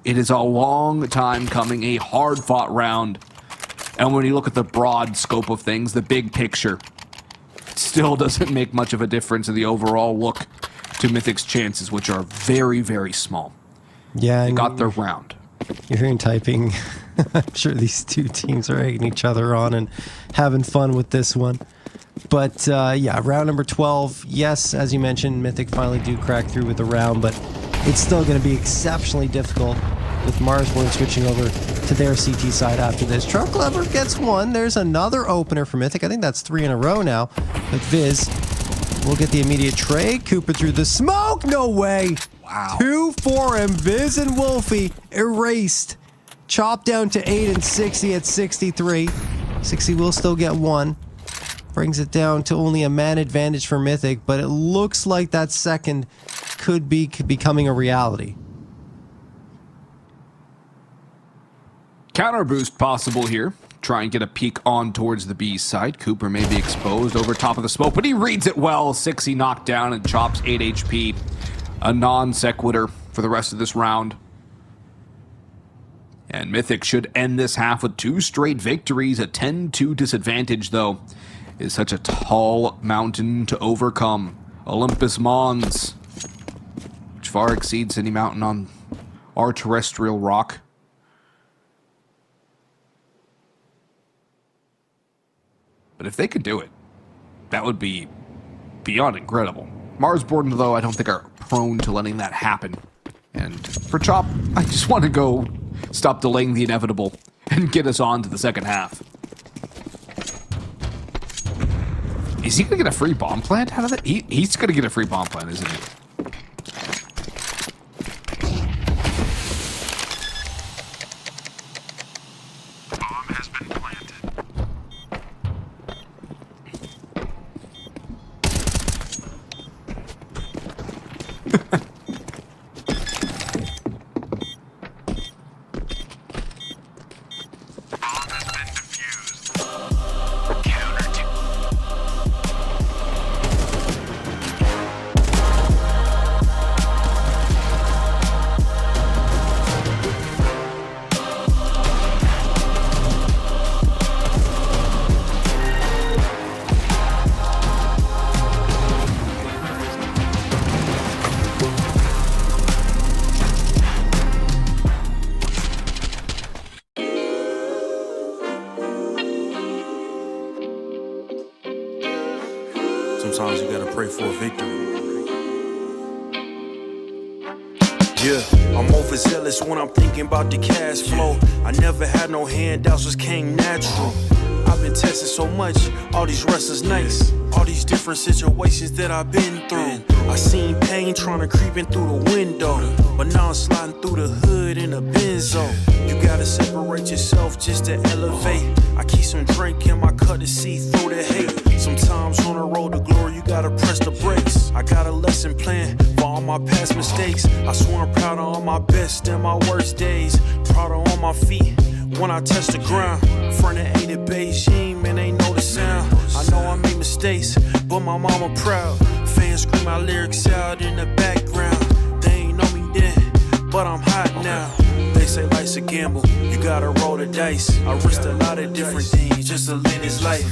It is a long time coming, a hard-fought round. And when you look at the broad scope of things, the big picture, it still doesn't make much of a difference in the overall look to Mythic's chances, which are very, very small. Yeah, they got their round. You're hearing typing. I'm sure these two teams are egging each other on and having fun with this one. But yeah, round number 12. Yes, as you mentioned, Mythic finally do crack through with the round, but it's still going to be exceptionally difficult with Marsborne switching over to their CT side after this. Truck Lever gets one. There's another opener for Mythic. I think that's 3 in a row now. But Viz will get the immediate trade. Cooper through the smoke. No way. Wow. 2 for him. Viz and Wolfie erased. Chopped down to 8 and 60 at 63. 60 will still get one. Brings it down to only a man advantage for Mythic, but it looks like that second could be becoming a reality. Counter boost possible here. Try and get a peek on towards the B side. Cooper may be exposed over top of the smoke, but he reads it well. 60 knocked down and chops 8 HP. A non sequitur for the rest of this round. And Mythic should end this half with 2 straight victories. A 10-2 disadvantage, though, is such a tall mountain to overcome. Olympus Mons, which far exceeds any mountain on our terrestrial rock. But if they could do it, that would be beyond incredible. Marsborne, though, I don't think are prone to letting that happen. And for Chop, I just want to go stop delaying the inevitable and get us on to the second half. Is he going to get a free bomb plant out of that? He's going to get a free bomb plant, isn't he? Bomb has been planted. Sometimes you gotta pray for a victory. Yeah, I'm overzealous when I'm thinking about the cash flow. I never had no handouts, just came natural. I've been tested so much, all these wrestlers nice. All these different situations that I've been through. I seen pain trying to creep in through the window, but now I'm sliding through the hood in a benzo. You gotta separate yourself just to elevate. I keep some drink in my cup to see through the hate. Sometimes on the road to glory, you gotta press the brakes. I got a lesson plan for all my past mistakes. I swear I'm proud of all my best and my worst days. Proud of all my feet when I touch the ground. Front of 8 at Beijing, man, they know the sound. I know I made mistakes, but my mama proud. Fans scream my lyrics out in the background. They ain't know me then, but I'm hot now. They say life's a gamble, you gotta roll the dice. I risked a lot of different things just to live this life.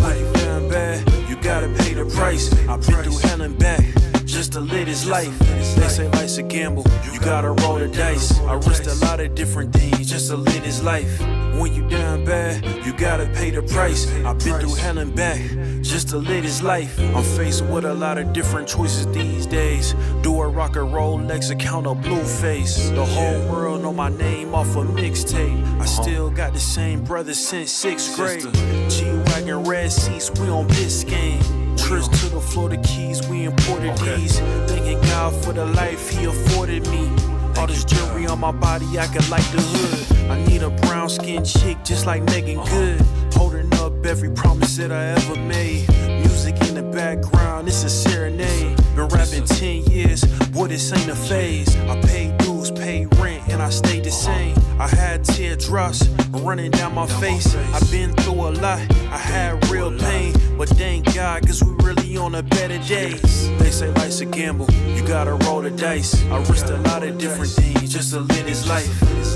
When you down bad, you gotta pay the price. I've been through hell and back just to live this life. They say life's a gamble, you gotta roll the dice. I risked a lot of different things just to live this life. When you down bad, you gotta pay the price. I've been through hell and back just to live this life. I'm faced with a lot of different choices these days. Do a rock and roll, Lex account a blue face. The whole world know my name off a mixtape. I still got the same brother since 6th grade. G-Wagon red seats, we on Biscayne. Trips to the Florida Keys, we imported these. Thanking God for the life he afforded me. All this jewelry on my body, I could like the hood. I need a brown skinned chick just like Megan Good. Holding up every promise that I ever made. Music in the background, it's a serenade. Been rapping 10 years, boy, this ain't a phase. I paid dues, paid rent, and I stayed the same. I had teardrops running down my face. I've been through a lot, I had real pain. But thank God, cause we really on a better days. They say life's a gamble, you gotta roll the dice. I risked a lot of different things just to live this life.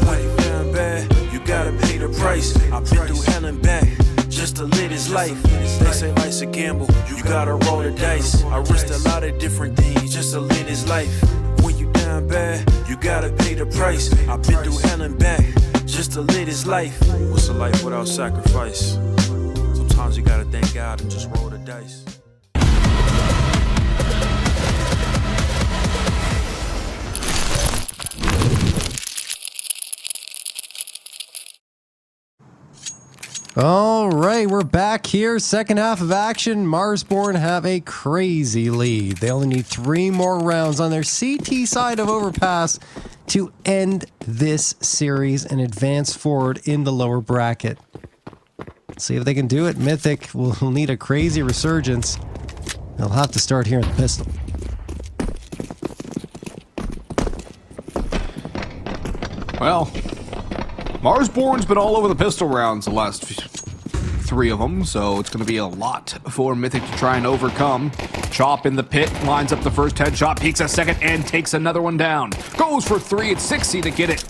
When you down bad, you gotta pay the price. I've been through hell and back just to live this life. They say life's a gamble, you gotta roll the dice. I risked a lot of different things just to live this life. When you down bad, you gotta pay the price. I've been through hell and back just to live this life. What's a life without sacrifice? Sometimes you gotta thank God and just roll the dice. All right, we're back here. Second half of action. Marsborne have a crazy lead. They only need 3 more rounds on their CT side of Overpass to end this series and advance forward in the lower bracket. Let's see if they can do it. Mythic will need a crazy resurgence. They'll have to start here in the pistol. Well, Marsborne's been all over the pistol rounds the last 3 of them, so it's going to be a lot for Mythic to try and overcome. Chop in the pit, lines up the first headshot, peeks a second, and takes another one down. Goes for 3, it's 60 to get it.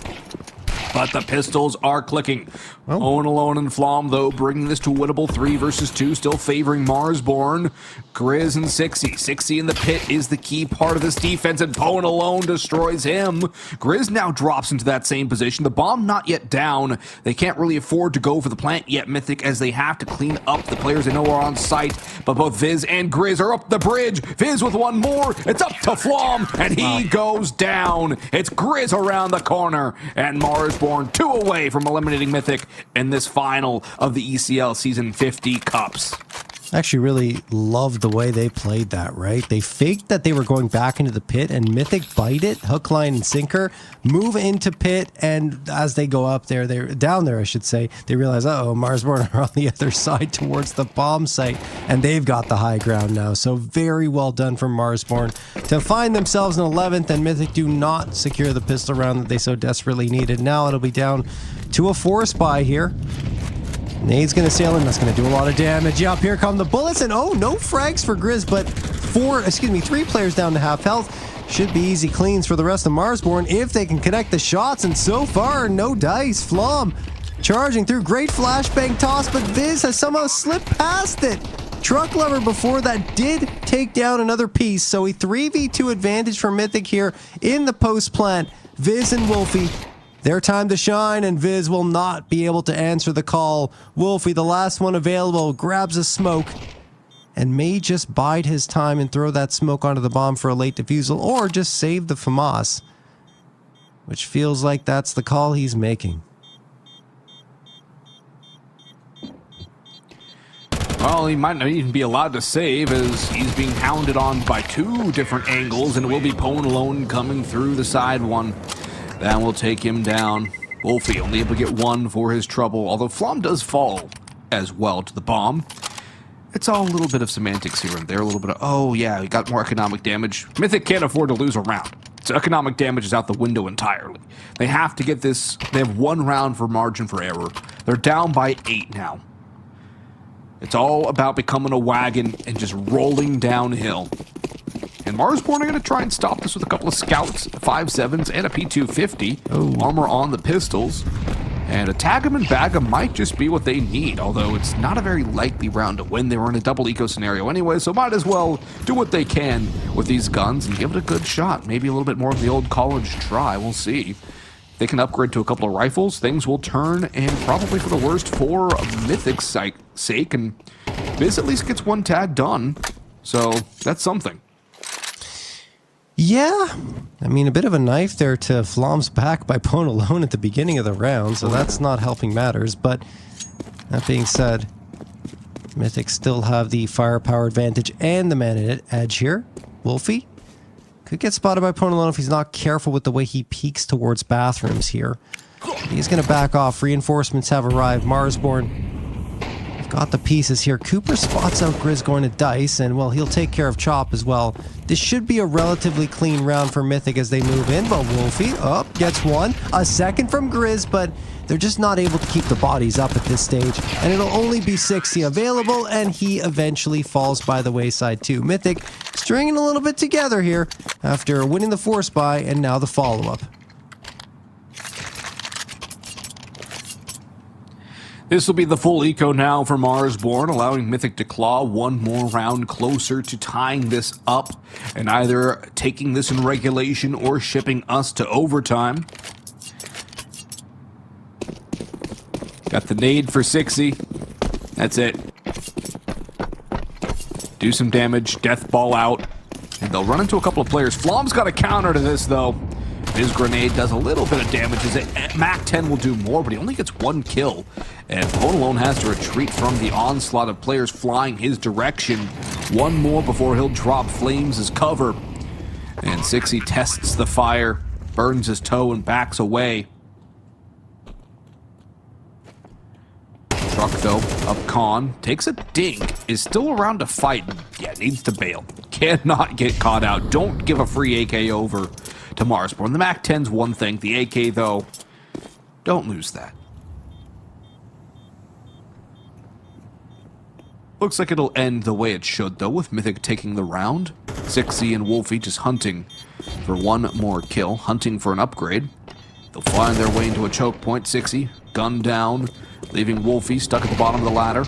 But the pistols are clicking. Owen Alone and Flom, though, bringing this to a winnable 3 versus 2, still favoring Marsborne. Grizz and 60 in the pit is the key part of this defense, and Owen Alone destroys him. Grizz now drops into that same position. The bomb not yet down. They can't really afford to go for the plant yet, Mythic, as they have to clean up the players they know are on site. But both Viz and Grizz are up the bridge. Viz with one more. It's up to Flom, and he goes down. It's Grizz around the corner, and Marsborne 2 away from eliminating Mythic in this final of the ECL Season 50 Cups. I actually really loved the way they played that, right? They faked that they were going back into the pit, and Mythic bite it, hook, line, and sinker, move into pit, and as they go up there, they're down there, I should say, they realize, uh-oh, Marsborne are on the other side towards the bomb site, and they've got the high ground now. So very well done from Marsborne to find themselves in 11th, and Mythic do not secure the pistol round that they so desperately needed. Now it'll be down to a 4 spy here. Nade's going to sail in. That's going to do a lot of damage. Yup, here come the bullets. And oh, no frags for Grizz, but 3 players down to half health. Should be easy cleans for the rest of Marsborne if they can connect the shots. And so far, no dice. Flom charging through. Great flashbang toss, but Viz has somehow slipped past it. Truck Lover before that did take down another piece. So a 3v2 advantage for Mythic here in the post plant. Viz and Wolfie, their time to shine, and Viz will not be able to answer the call. Wolfie, the last one available, grabs a smoke and may just bide his time and throw that smoke onto the bomb for a late defusal, or just save the FAMAS, which feels like that's the call he's making. Well, he might not even be allowed to save, as he's being hounded on by 2 different angles, and it will be Pone Alone coming through the side one. That will take him down. Wolfie only able to get 1 for his trouble, although Flom does fall as well to the bomb. It's all a little bit of semantics here and there, a little bit of, oh yeah, he got more economic damage. Mythic can't afford to lose a round. So economic damage is out the window entirely. They have to get this, they have 1 round for margin for error. They're down by 8 now. It's all about becoming a wagon and just rolling downhill. And Marsborne are going to try and stop this with a couple of scouts, 5.7s, and a P250. Armor on the pistols. And a tag 'em and bag 'em might just be what they need, although it's not a very likely round to win. They were in a double eco scenario anyway, so might as well do what they can with these guns and give it a good shot. Maybe a little bit more of the old college try. We'll see. If they can upgrade to a couple of rifles, things will turn, and probably for the worst for Mythic's sake. And Viz at least gets 1 tag done, so that's something. Yeah, I mean, a bit of a knife there to Flom's back by Pone Alone at the beginning of the round, so that's not helping matters. But that being said, Mythic still have the firepower advantage and the man edge here. Wolfie could get spotted by Pone Alone if he's not careful with the way he peeks towards bathrooms here. He's going to back off. Reinforcements have arrived. Marsborne got the pieces here. Cooper spots out Grizz going to dice, and well, he'll take care of Chop as well. This should be a relatively clean round for Mythic as they move in, but Wolfie gets 1. A second from Grizz, but they're just not able to keep the bodies up at this stage, and it'll only be 60 available, and he eventually falls by the wayside too. Mythic stringing a little bit together here after winning the 4 spy and now the follow-up. This will be the full eco now for Marsborne, allowing Mythic to claw one more round closer to tying this up and either taking this in regulation or shipping us to overtime. Got the nade for Sixy. That's it. Do some damage, death ball out, and they'll run into a couple of players. Flom's got a counter to this, though. His grenade does a little bit of damage. Mac 10 will do more, but he only gets one kill. And Alone has to retreat from the onslaught of players flying his direction. One more before he'll drop flames as cover. And Sixy tests the fire, burns his toe, and backs away. Truck, though, up con, takes a dink, is still around to fight. Yeah, needs to bail. Cannot get caught out. Don't give a free AK over to Marsborne. The Mac 10's one thing. The AK, though, don't lose that. Looks like it'll end the way it should, though, with Mythic taking the round. Sixy and Wolfie just hunting for one more kill, hunting for an upgrade. They'll find their way into a choke point. Sixy, gun down, leaving Wolfie stuck at the bottom of the ladder.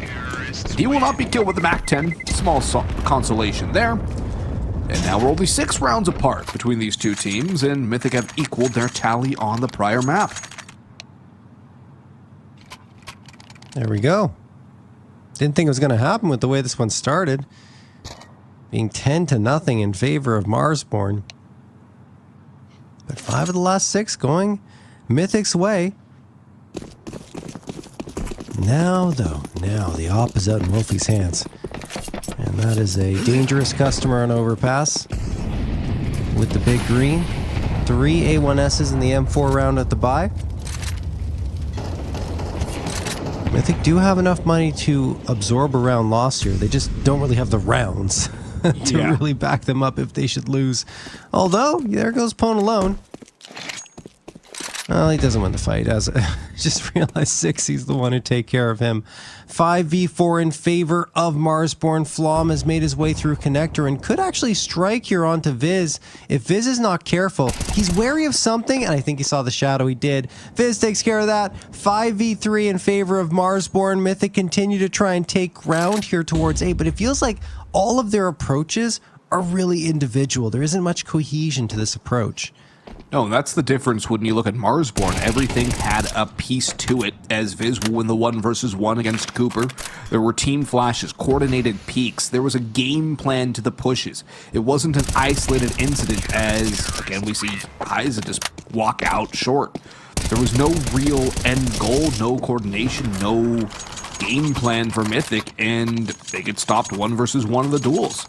He will not be killed with the Mac 10. Small consolation there. And now we're only 6 rounds apart between these two teams, and Mythic have equaled their tally on the prior map. There we go. Didn't think it was going to happen with the way this one started. Being 10-0 in favor of Marsborne. But 5 of the last 6 going Mythic's way. Now, though, the opposite in Wolfie's hands. And that is a dangerous customer on Overpass. With the big green. 3 A1Ss in the M4 round at the buy. Mythic do have enough money to absorb a round loss here. They just don't really have the rounds to really back them up if they should lose. Although, there goes Pone alone. Well, he doesn't win the fight. Just realized Sixy's the one who take care of him. 5v4 in favor of Marsborne. Flom has made his way through connector and could actually strike here onto Viz. If Viz is not careful, he's wary of something, and I think he saw the shadow. He did. Viz takes care of that. 5v3 in favor of Marsborne. Mythic continue to try and take ground here towards A, but it feels like all of their approaches are really individual. There isn't much cohesion to this approach. No, that's the difference when you look at Marsborne. Everything had a piece to it, as Viz will win the 1v1 against Cooper. There were team flashes, coordinated peeks. There was a game plan to the pushes. It wasn't an isolated incident, as, again, we see Heiza just walk out short. There was no real end goal, no coordination, no game plan for Mythic, and they get stopped 1v1 in the duels.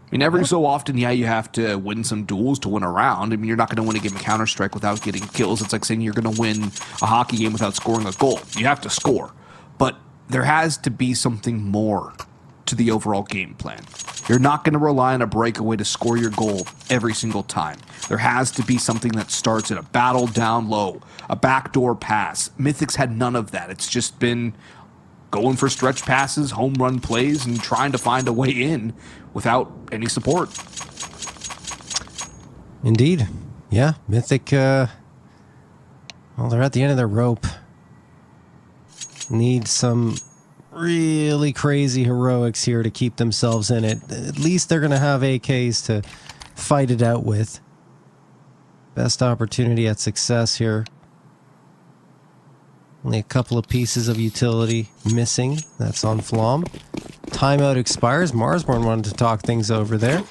I mean, every so often, you have to win some duels to win a round. I mean, you're not going to win a game of Counter-Strike without getting kills. It's like saying you're going to win a hockey game without scoring a goal. You have to score. But there has to be something more to the overall game plan. You're not going to rely on a breakaway to score your goal every single time. There has to be something that starts at a battle down low, a backdoor pass. Mythic's had none of that. It's just been going for stretch passes, home run plays, and trying to find a way in without any support. Indeed. Yeah, Mythic, well, they're at the end of their rope. Need some really crazy heroics here to keep themselves in it. At least they're going to have AKs to fight it out with. Best opportunity at success here. Only a couple of pieces of utility missing. That's on Flom. Timeout expires. Marsborne wanted to talk things over there.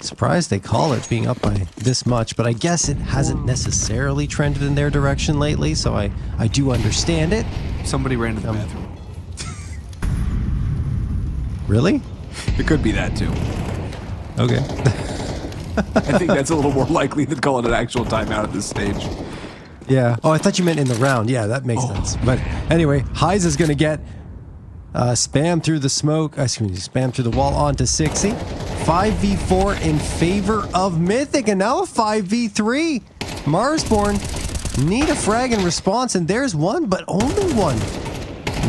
Surprised they call it being up by this much, but I guess it hasn't necessarily trended in their direction lately, so I do understand it. Somebody ran to the bathroom. Really? It could be that, too. Okay. I think that's a little more likely than calling an actual timeout at this stage. Yeah. Oh, I thought you meant in the round. Yeah, that makes sense. But anyway, Heiza's going to get spam through the smoke. Spam through the wall onto Sixy. 5v4 in favor of Mythic, and now a 5v3. Marsborne need a frag in response, and there's one, but only one.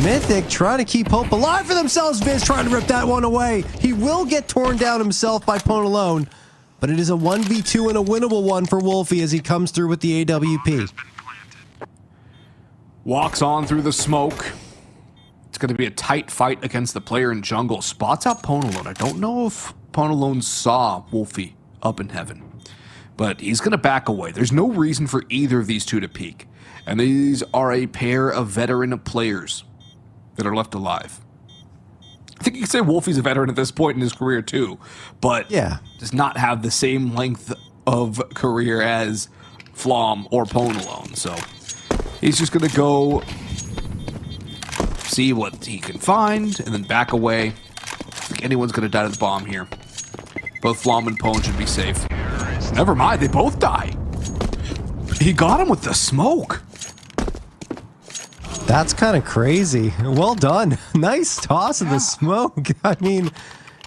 Mythic trying to keep hope alive for themselves. Viz trying to rip that one away. He will get torn down himself by Pone alone, but it is a 1v2 and a winnable one for Wolfie as he comes through with the AWP. Walks on through the smoke. It's going to be a tight fight against the player in jungle. Spots out Ponalone. I don't know if Ponalone saw Wolfie up in heaven, but he's going to back away. There's no reason for either of these two to peek. And these are a pair of veteran players that are left alive. I think you could say Wolfie's a veteran at this point in his career too, but does not have the same length of career as Flom or Ponalone. So he's just going to go see what he can find and then back away. I think anyone's going to die to the bomb here. Both Flom and Pone should be safe. Never mind, they both die. He got him with the smoke. That's kind of crazy. Well done. Nice toss of the smoke. I mean,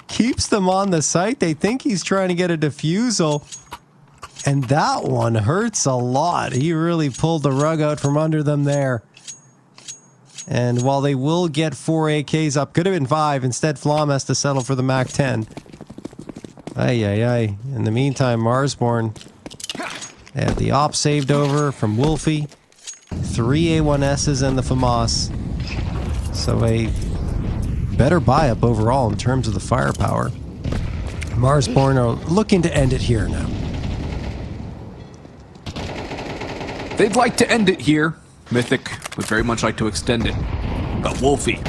keeps them on the site. They think he's trying to get a defusal. And that one hurts a lot. He really pulled the rug out from under them there. And while they will get 4 AKs up, could have been 5. Instead, Flom has to settle for the Mac 10. Ay, ay, ay. In the meantime, Marsborne, they have the op saved over from Wolfie. 3 A1Ss and the FAMAS. So a better buy-up overall in terms of the firepower. Marsborne are looking to end it here now. They'd like to end it here. Mythic would very much like to extend it. But Wolfie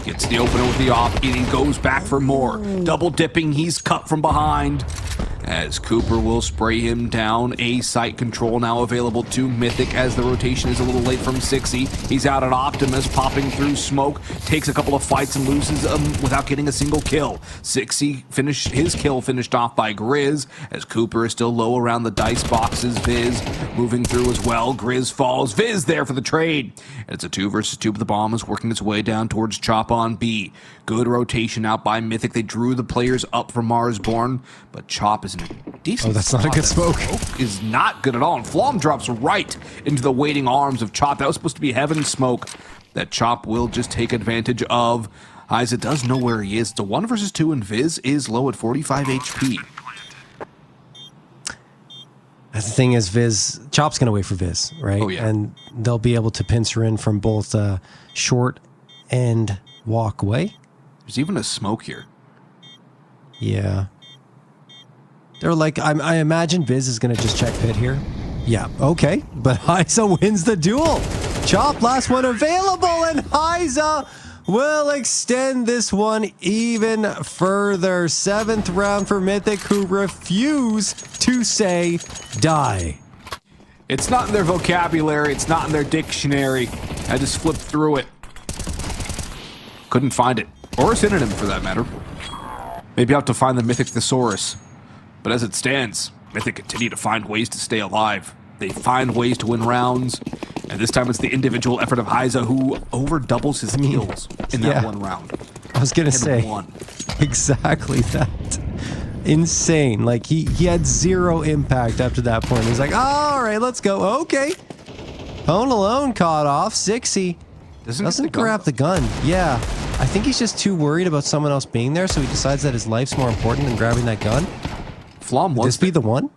gets the opener with the op, and he goes back for more. Double dipping, he's cut from behind. As Cooper will spray him down. A site control now available to Mythic as the rotation is a little late from Sixy. He's out at Optimus, popping through smoke. Takes a couple of fights and loses them without getting a single kill. Sixy finished his kill, finished off by Grizz, as Cooper is still low around the dice boxes. Viz moving through as well. Grizz falls. Viz there for the trade. And it's a 2 versus 2, but the bomb is working its way down towards Chop on B. Good rotation out by Mythic. They drew the players up from Marsborne, but Chop is in a decent that's not a good smoke. Smoke is not good at all, and Flom drops right into the waiting arms of Chop. That was supposed to be heaven smoke that Chop will just take advantage of. Isa does know where he is. It's a 1 versus 2, and Viz is low at 45 HP. That's the thing is, Chop's going to wait for Viz, right? Oh, yeah. And they'll be able to pincer in from both short and walk away. There's even a smoke here. Yeah. They're like, I imagine Viz is going to just check pit here. Yeah, okay. But Isa wins the duel. Chop, last one available, and Isa will extend this one even further. 7th round for Mythic, who refuse to say die. It's not in their vocabulary. It's not in their dictionary. I just flipped through it. Couldn't find it. Or a synonym, for that matter. Maybe I'll have to find the Mythic Thesaurus. But as it stands, Mythic continue to find ways to stay alive. They find ways to win rounds. And this time it's the individual effort of Isa, who over doubles his kills in that one round. I was going to say, exactly that. Insane. Like, he had 0 impact up to that point. He's like, all right, let's go. Okay. Hone alone caught off. Sixy doesn't grab the gun. Yeah. I think he's just too worried about someone else being there, so he decides that his life's more important than grabbing that gun. Flom Would this be the one?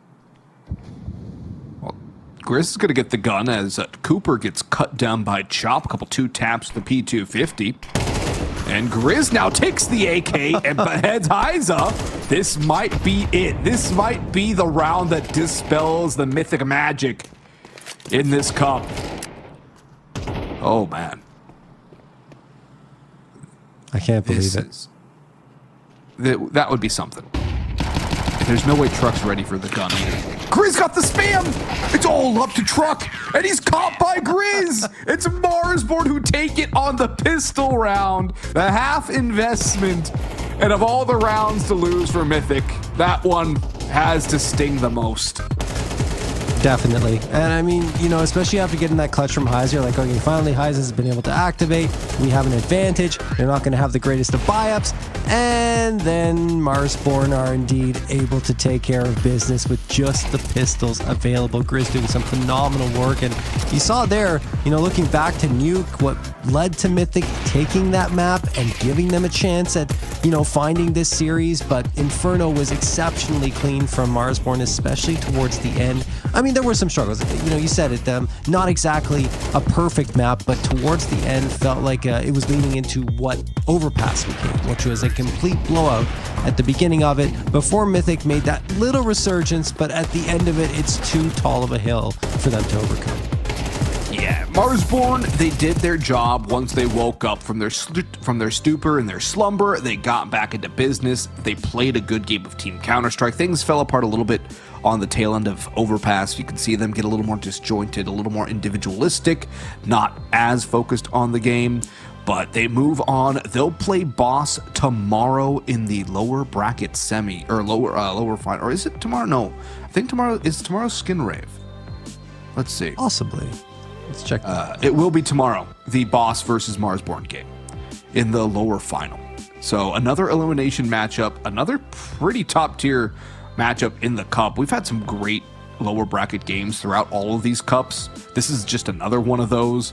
Well, Grizz is going to get the gun as Cooper gets cut down by Chop. A couple 2 taps to the P250. And Grizz now takes the AK and beheads Isa. This might be it. This might be the round that dispels the Mythic magic in this cup. Oh, man. I can't believe it. That would be something. There's no way Truck's ready for the gun either. Grizz got the spam! It's all up to Truck, and he's caught by Grizz! It's Marsborne who take it on the pistol round. The half investment. And of all the rounds to lose for Mythic, that one has to sting the most. Definitely. And I mean, you know, especially after getting that clutch from Heiser, you're like, okay, finally Heiser has been able to activate. We have an advantage. They're not going to have the greatest of buy-ups. And then Marsborne are indeed able to take care of business with just the pistols available. Grizz doing some phenomenal work. And you saw there, you know, looking back to Nuke, what led to Mythic taking that map and giving them a chance at, you know, finding this series. But Inferno was exceptionally clean from Marsborne, especially towards the end. I mean, mean, there were some struggles. You know, you said it, not exactly a perfect map, but towards the end felt like it was leading into what Overpass became, which was a complete blowout at the beginning of it before Mythic made that little resurgence, but at the end of it, it's too tall of a hill for them to overcome. Yeah, Marsborne, they did their job once they woke up from their stupor and their slumber. They got back into business. They played a good game of Team Counter-Strike. Things fell apart a little bit on the tail end of Overpass. You can see them get a little more disjointed, a little more individualistic, not as focused on the game. But they move on. They'll play Boss tomorrow in the lower bracket semi, or lower final. Or is it tomorrow? No, I think tomorrow's Skin Rave. Let's see. Possibly. Let's check that. It will be tomorrow, the Boss versus Marsborne game in the lower final. So another elimination matchup, another pretty top tier matchup in the cup. We've had some great lower bracket games throughout all of these cups. This is just another one of those.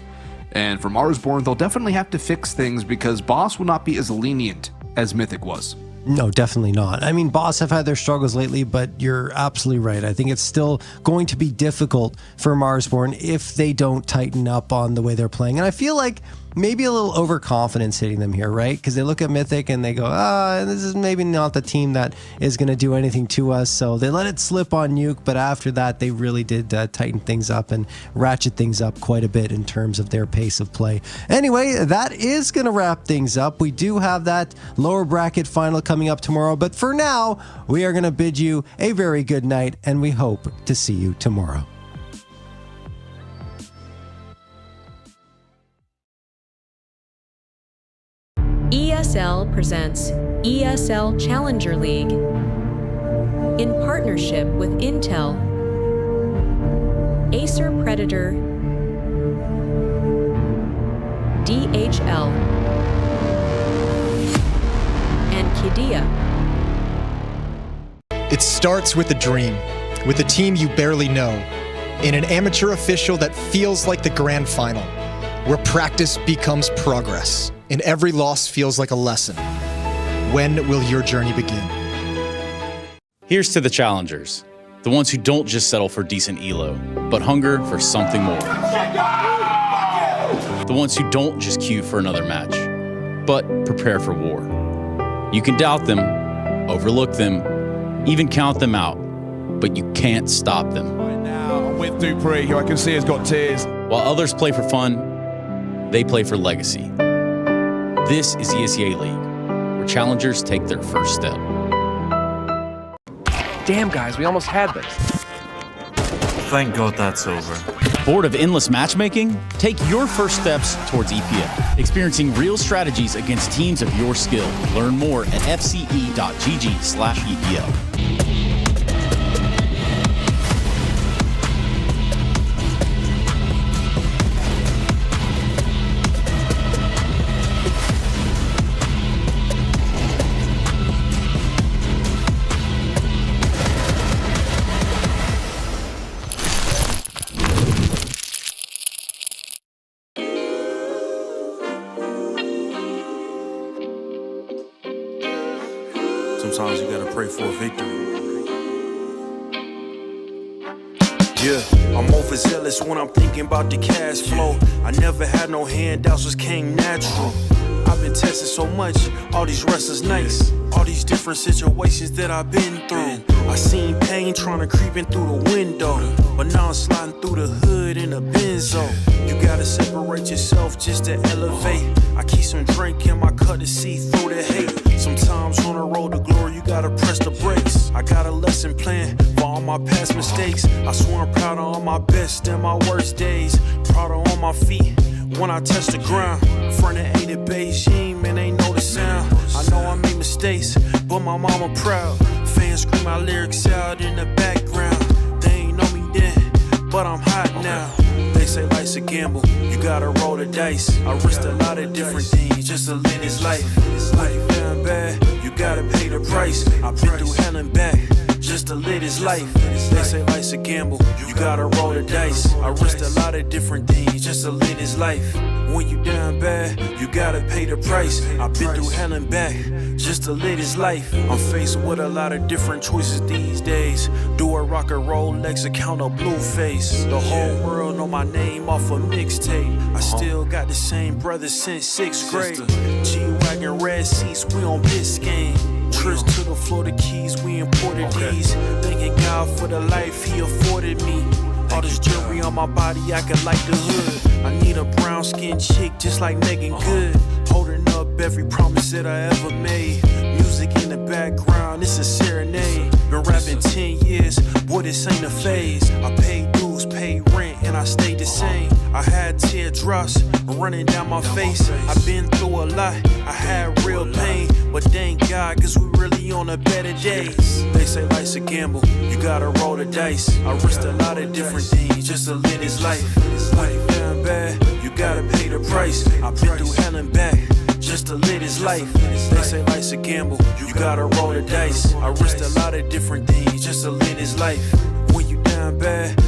And for Marsborne, they'll definitely have to fix things because Boss will not be as lenient as Mythic was. No, definitely not. I mean, Boss have had their struggles lately, but you're absolutely right. I think it's still going to be difficult for Marsborne if they don't tighten up on the way they're playing. And I feel like maybe a little overconfidence hitting them here, right? Because they look at Mythic and they go, this is maybe not the team that is going to do anything to us. So they let it slip on Nuke, but after that, they really did tighten things up and ratchet things up quite a bit in terms of their pace of play. Anyway, that is going to wrap things up. We do have that lower bracket final coming up tomorrow, but for now, we are going to bid you a very good night, and we hope to see you tomorrow. ESL presents ESL Challenger League in partnership with Intel, Acer Predator, DHL, and Qiddiya. It starts with a dream, with a team you barely know, in an amateur official that feels like the grand final, where practice becomes progress, and every loss feels like a lesson. When will your journey begin? Here's to the challengers, the ones who don't just settle for decent elo, but hunger for something more. The ones who don't just queue for another match, but prepare for war. You can doubt them, overlook them, even count them out, but you can't stop them. Right now, I'm with Dupree, who I can see has got tears. While others play for fun, they play for legacy. This is ESL League, where challengers take their first step. Damn, guys, we almost had this. Thank God that's over. Bored of endless matchmaking? Take your first steps towards EPL, experiencing real strategies against teams of your skill. Learn more at fce.gg/EPL. Sometimes you gotta pray for a victory. Yeah, I'm overzealous when I'm thinking about the cash flow. I never had no handouts, just came natural. I've been tested so much, all these wrestlers nice. All these different situations that I've been through. I seen pain trying to creep in through the window, but now I'm sliding through the hood in a benzo. You gotta separate yourself just to elevate. I keep some drink in my cup to see through the hate. Sometimes on the road to glory, you gotta press the brakes. I got a lesson plan for all my past mistakes. I swear I'm proud of all my best and my worst days. Proud of on my feet when I touch the ground. Front of 8 at Beijing, man, they know the sound. I know I made mistakes, but my mama proud. Fans scream my lyrics out in the background. They ain't know me then, but I'm hot now. They say life's a gamble, you gotta roll the dice. I risked a lot of different things just to live this life. It's life down bad, you gotta pay the price. I've been through hell and back, just just to live his life. They say life's a gamble, you gotta roll the dice. I risked a lot of different things just to live his life. When you down bad, you gotta pay the price. I've been through hell and back just to live his life. I'm faced with a lot of different choices these days. Do a rock and roll, Lex account a blue face. The whole world know my name off a mixtape. I still got the same brother since 6th grade. G-Wagon, red seats, we on Biscayne. Trips to the Florida Keys, we imported these. Thanking God for the life he afforded me. All this jewelry on my body, acting like the hood. I need a brown skinned chick just like Megan Good. Holding up every promise that I ever made. Music in the background, it's a serenade. Been rapping 10 years, boy, this ain't a phase. I paid dues, paid rent, and I stayed the same. I had teardrops running down my face. I've been through a lot, I had real pain. But thank God, cause we really on a better days. They say life's a gamble, you gotta roll the dice. I risked a lot of different things just to live his life. When you down bad, you gotta pay the price. I've been through hell and back just to live his life. They say life's a gamble, you gotta roll the dice. I risked a lot of different things just to live his life. When you down bad,